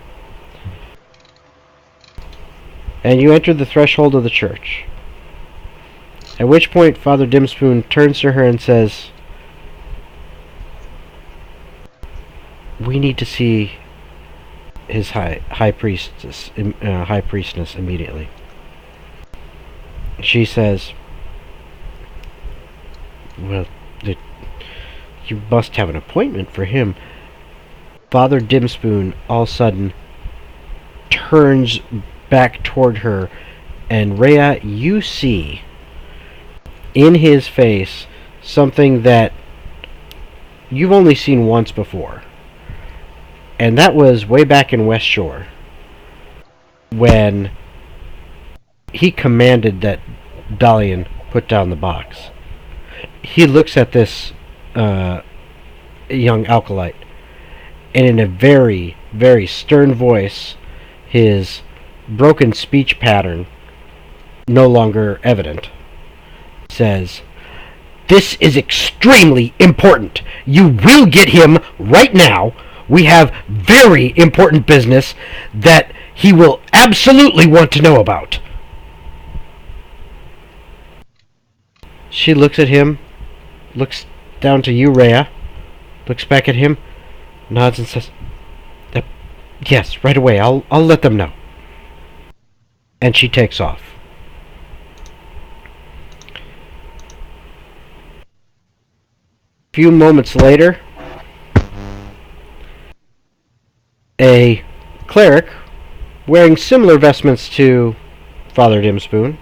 And you enter the threshold of the church. At which point Father Dimspoon turns to her and says, "We need to see his high priestess immediately." She says, "Well, you must have an appointment for him." Father Dimspoon all of a sudden turns back toward her, and Rhea, you see in his face something that you've only seen once before. And that was way back in West Shore, when he commanded that Dalian put down the box. He looks at this young alkalite, and in a very, very stern voice, his broken speech pattern no longer evident, says, "This is extremely important. You will get him right now. We have very important business that he will absolutely want to know about." She looks at him, looks down to you, Rhea, looks back at him, nods and says, "Yes, right away. I'll let them know." And she takes off. A few moments later, a cleric wearing similar vestments to Father Dimspoon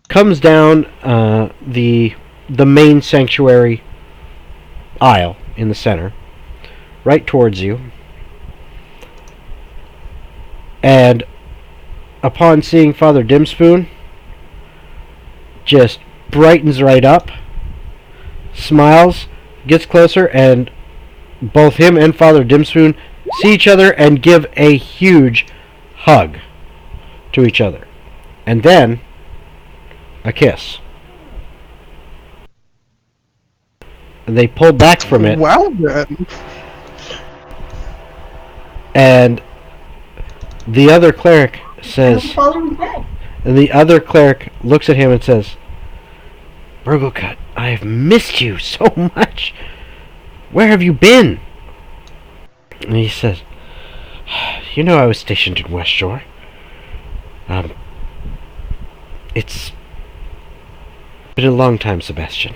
comes down the main sanctuary aisle in the center, right towards you, and upon seeing Father Dimspoon, just brightens right up, smiles, gets closer, and both him and Father Dimspoon see each other and give a huge hug to each other. And then a kiss. And they pull back from it. Well then. And the other cleric says, and the other cleric looks at him and says, "Burglecut, I have missed you so much. Where have you been?" And he says, "You know I was stationed in West Shore. It's been a long time, Sebastian.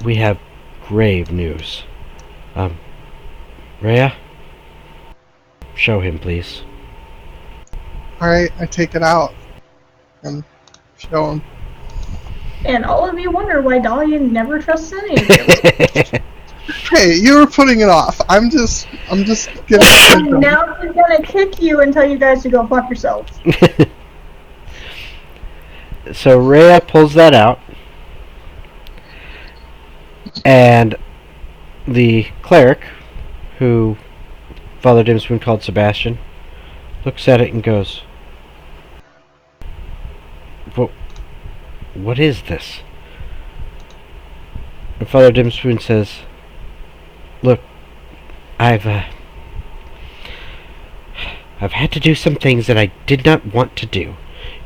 We have grave news. Rhea, show him, please." Alright, I take it out and show him. And all of you wonder why Dahlia never trusts any of you. Hey, you were putting it off. I'm just getting And now she's gonna kick you and tell you guys to go fuck yourselves. So Rhea pulls that out, and the cleric, who Father Dimspoon called Sebastian, looks at it and goes, "What is this?" And Father Dimspoon says, Look, I've had to do some things that I did not want to do,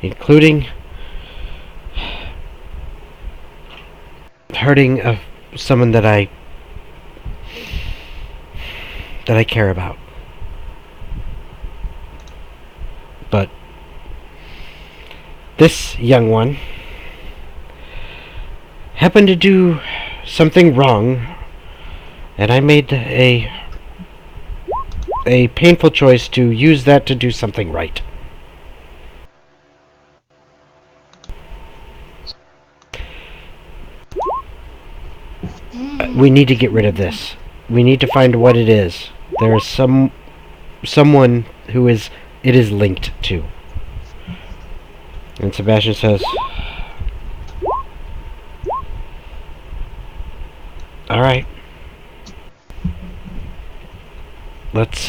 including hurting someone that I care about. But this young one happened to do something wrong, and I made a painful choice to use that to do something right. We need to get rid of this. We need to find what it is. There is someone who it is linked to. And Sebastian says, "Alright. Let's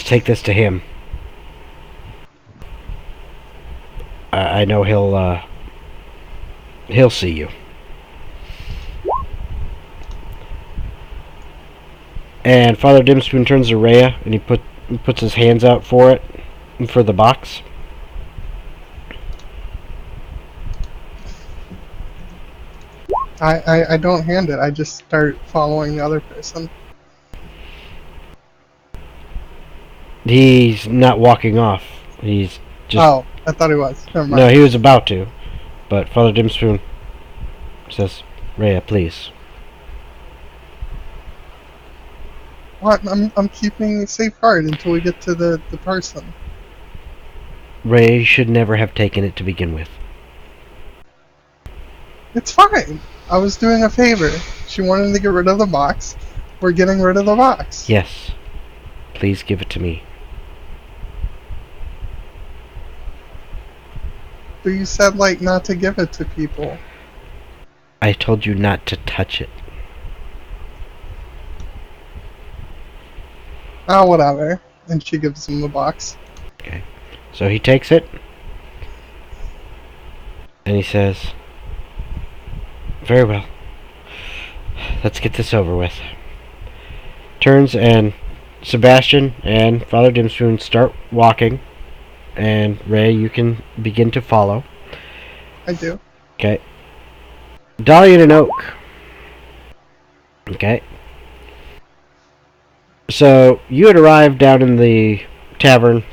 take this to him. I know he'll see you." And Father Dimspoon turns to Rhea, and he puts his hands out for the box. I don't hand it. I just start following the other person. He's not walking off. He's just... Oh, I thought he was. Never mind. No, he was about to. But Father Dimspoon says, "Rhea, please." What? I'm keeping a safe guard until we get to the person. Rhea should never have taken it to begin with. It's fine. I was doing a favor. She wanted to get rid of the box. We're getting rid of the box. Yes. Please give it to me. But you said, like, not to give it to people. I told you not to touch it. Oh, whatever. And she gives him the box. Okay. So he takes it. And he says, "Very well. Let's get this over with." Turns, and Sebastian and Father Dimspoon start walking. And Ray, you can begin to follow. I do. Okay. Dahlia and Oak. Okay. So, you had arrived down in the tavern,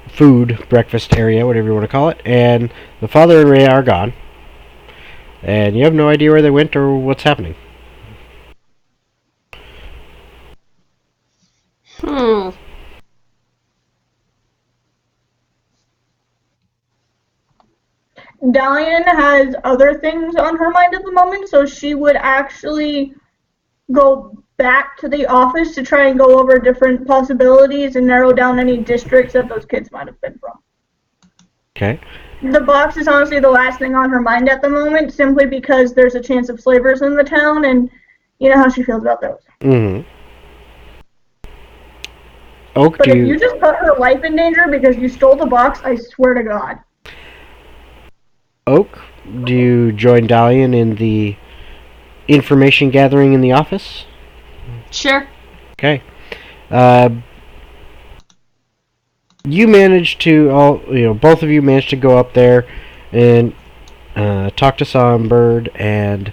food, breakfast area, whatever you want to call it, and the father and Ray are gone. And you have no idea where they went or what's happening. Dalian has other things on her mind at the moment, so she would actually go back to the office to try and go over different possibilities and narrow down any districts that those kids might have been from. Okay. The box is honestly the last thing on her mind at the moment, simply because there's a chance of slavers in the town, and you know how she feels about those. Mm-hmm. Oak, But if you just put her life in danger because you stole the box, I swear to God. Oak, do you join Dalian in the information gathering in the office? Sure. Okay. You managed to, both of you managed to go up there and talk to Songbird, and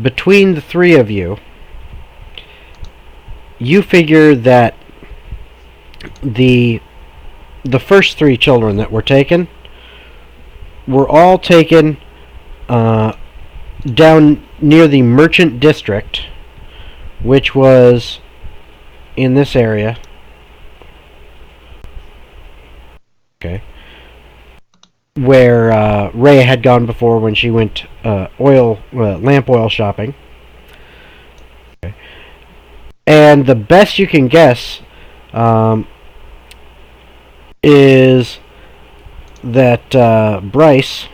between the three of you, you figure that the first three children that were taken were all taken down near the Merchant District, which was in this area. Okay. Where Ray had gone before when she went lamp oil shopping. Okay. And the best you can guess is that Bryce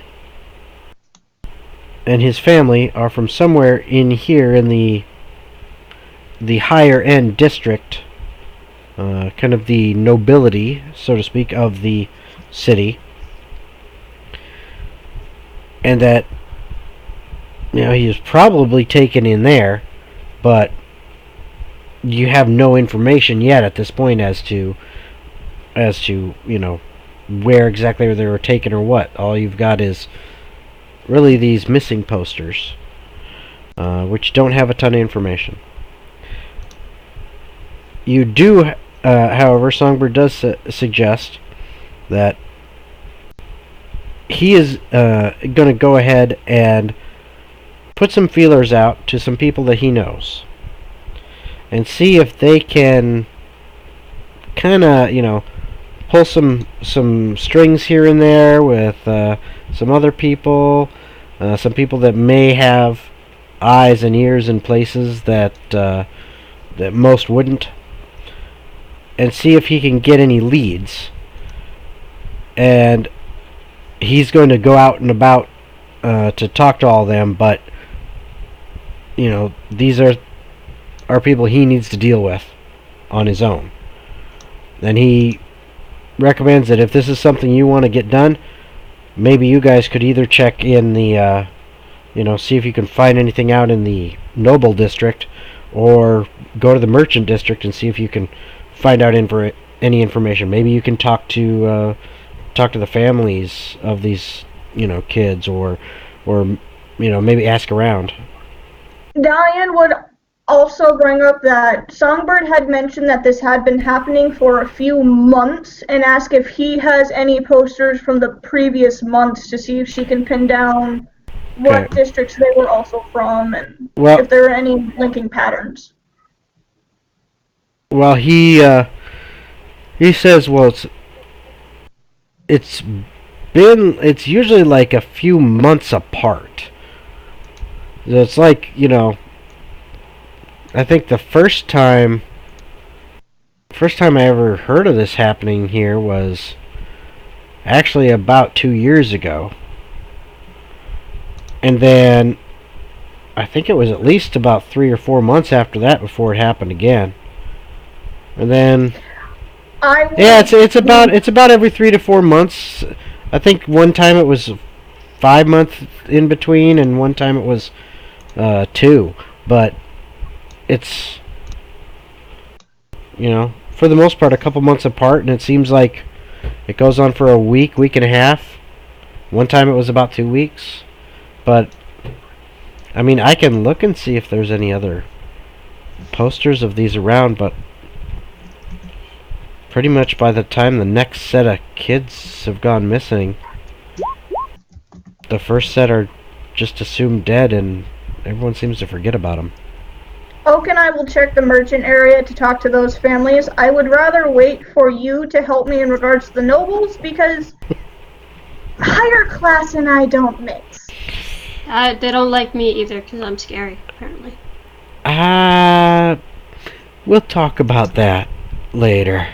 and his family are from somewhere in here in the higher end district, kind of the nobility, so to speak, of the city, and that he was probably taken in there, but you have no information yet at this point as to where exactly they were taken or what. All you've got is really these missing posters, which don't have a ton of information. You do, however, Songbird does suggest that he is going to go ahead and put some feelers out to some people that he knows and see if they can kind of, pull some strings here and there with some other people, some people that may have eyes and ears in places that most wouldn't, and see if he can get any leads. And he's going to go out and about to talk to all of them, but these are people he needs to deal with on his own. And he recommends that if this is something you want to get done, maybe you guys could either check in the see if you can find anything out in the Noble District, or go to the Merchant District and see if you can find out any information. Maybe you can talk to the families of these kids, or maybe ask around. Diane would also bring up that Songbird had mentioned that this had been happening for a few months, and ask if he has any posters from the previous months to see if she can pin down what districts they were also from, and if there are any linking patterns. Well, he says, it's usually like a few months apart. It's like, I think the first time I ever heard of this happening here was actually about 2 years ago. And then I think it was at least about 3 or 4 months after that before it happened again. And then it's about every 3 to 4 months. I think one time it was 5 months in between, and one time it was 2. But it's, for the most part, a couple months apart, and it seems like it goes on for a week and a half. One time it was about 2 weeks. But, I can look and see if there's any other posters of these around, but pretty much by the time the next set of kids have gone missing, the first set are just assumed dead, and everyone seems to forget about them. Oak and I will check the merchant area to talk to those families. I would rather wait for you to help me in regards to the nobles, because higher class and I don't mix. They don't like me either, because I'm scary, apparently. We'll talk about that later,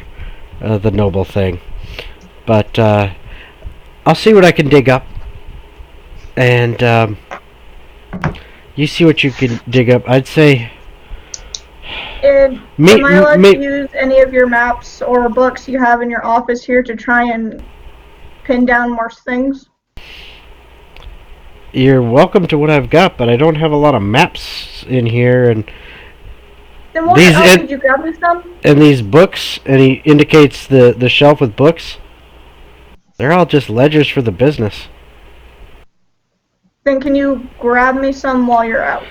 the noble thing. But I'll see what I can dig up, and you see what you can dig up. I'd say... Am I allowed to use any of your maps or books you have in your office here to try and pin down more things? You're welcome to what I've got, but I don't have a lot of maps in here, and then what else did you grab me some? And these books, and he indicates the shelf with books, they're all just ledgers for the business. Then can you grab me some while you're out?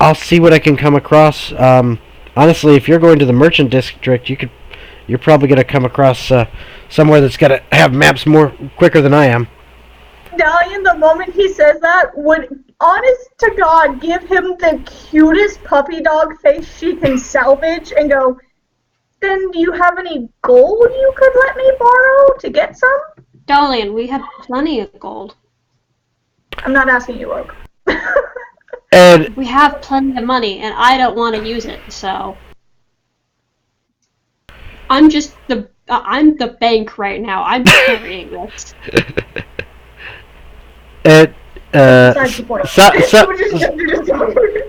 I'll see what I can come across. Honestly, if you're going to the Merchant District, you're probably going to come across somewhere that's got to have maps more quicker than I am. Dalian, the moment he says that, would, honest to God, give him the cutest puppy dog face she can salvage and go, then do you have any gold you could let me borrow to get some? Dalian, we have plenty of gold. I'm not asking you, Oak. And we have plenty of money, and I don't want to use it, so... I'm the bank right now. I'm carrying this. And,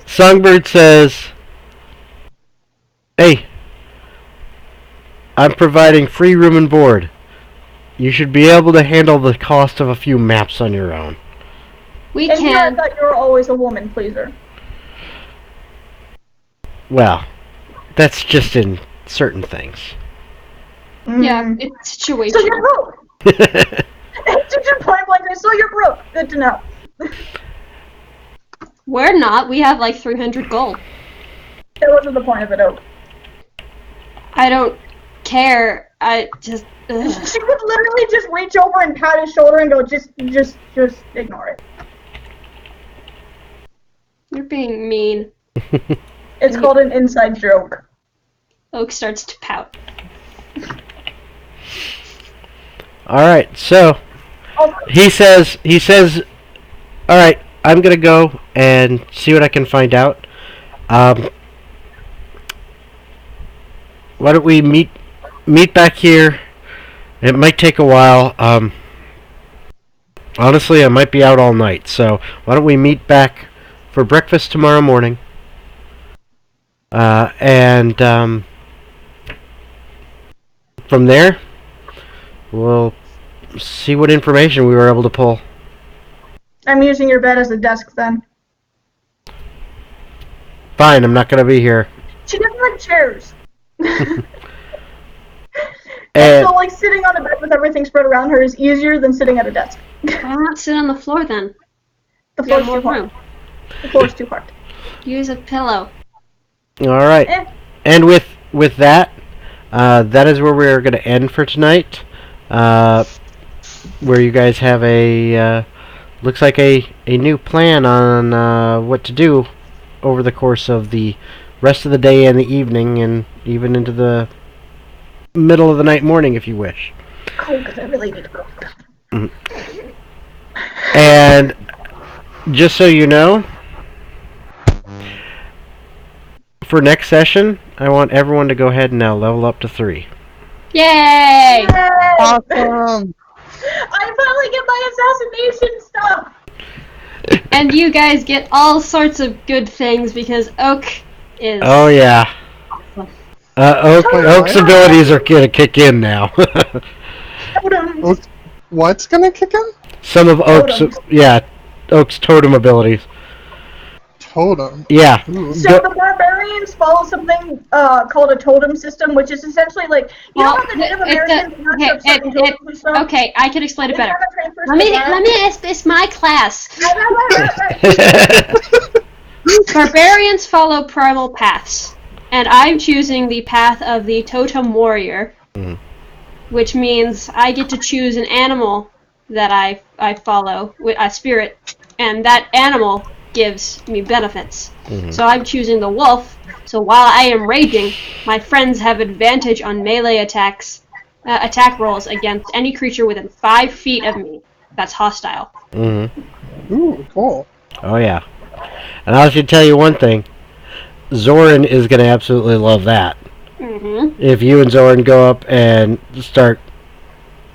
Songbird says, "Hey, I'm providing free room and board. You should be able to handle the cost of a few maps on your own." We can. I thought you were always a woman pleaser. Well, That's just in certain things. Yeah, it's So situational. you're broke. It's just point blank. So you're broke. Good to know. We're not. We have like 300 gold. That wasn't the point of it, Oak. I don't care. I just. She would literally just reach over and pat his shoulder and go, just ignore it. You're being mean. It's called an inside joke. Oak starts to pout. All right, so he says, all right, I'm gonna go and see what I can find out. Why don't we meet back here? It might take a while. Honestly, I might be out all night, so why don't we meet back for breakfast tomorrow morning? And from there, we'll see what information we were able to pull. I'm using your bed as a desk then. Fine, I'm not going to be here. She doesn't like chairs. And So, like, sitting on a bed with everything spread around her is easier than sitting at a desk. Why not sit on the floor then? The You have floor's more too hard. room. The floor's too hard. Use a pillow. all right. Eh. And with that, that is where we're going to end for tonight. Where you guys have a looks like a new plan on what to do over the course of the rest of the day and the evening, and even into the middle of the night, morning, if you wish. Oh, because I really need to go. And just so you know, for next session, I want everyone to go ahead and now level up to 3. Yay! Awesome. I finally get my assassination stuff! And you guys get all sorts of good things because Oak is. Oh yeah. Oak's abilities are gonna kick in now. Totems. What's gonna kick in? Some of Oak's Oak's totem abilities. Totem. Yeah. Ooh. So the barbarians follow something called a totem system, which is essentially like, you know how the Native Americans have certain totems and stuff? Okay, I can explain it They better. have a transfer Let me system. ask this my class. Barbarians follow primal paths, and I'm choosing the path of the totem warrior, which means I get to choose an animal that I follow, a spirit, and that animal gives me benefits. So I'm choosing the wolf, so while I am raging, my friends have advantage on melee attack rolls against any creature within 5 feet of me that's hostile. Ooh, cool. Oh yeah. And I should tell you one thing. Zoran is gonna absolutely love that. If you and Zoran go up and start,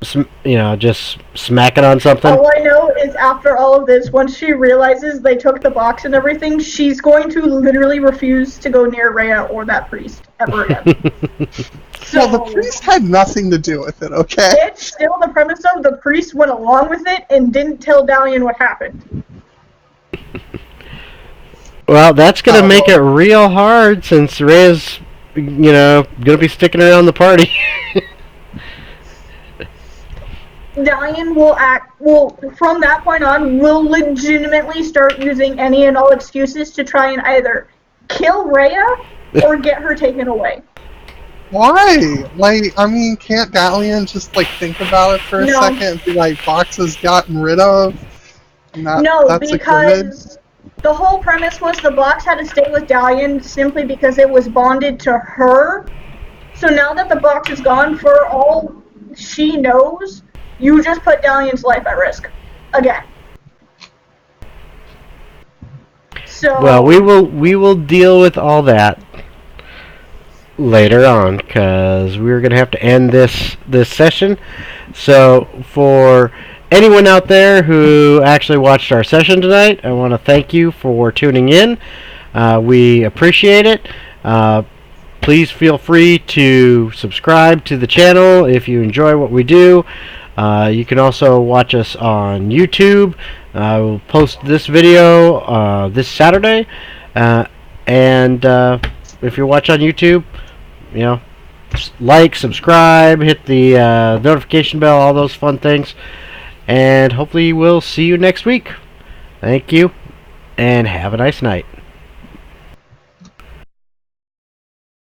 just smacking on something. All I know is after all of this, once she realizes they took the box and everything, she's going to literally refuse to go near Rhea or that priest ever again. Well, the priest had nothing to do with it, okay? It's still the premise of the priest went along with it and didn't tell Dalian what happened. Well, that's gonna make it real hard since Rhea's, gonna be sticking around the party. Dalian will from that point on, will legitimately start using any and all excuses to try and either kill Rhea or get her taken away. Why? Like, I mean, can't Dalian just, think about it for a No. second and be like, boxes gotten rid of? And No, that's because the whole premise was the box had to stay with Dalian simply because it was bonded to her. So now that the box is gone, for all she knows, you just put Dalian's life at risk. Again. So Well, we will deal with all that later on, because we're gonna have to end this session. So for anyone out there who actually watched our session tonight, I want to thank you for tuning in. We appreciate it. Please feel free to subscribe to the channel if you enjoy what we do. You can also watch us on YouTube. We'll post this video this Saturday. And if you watch on YouTube, you know, like, subscribe, hit the notification bell, all those fun things. And hopefully we'll see you next week. Thank you, and have a nice night.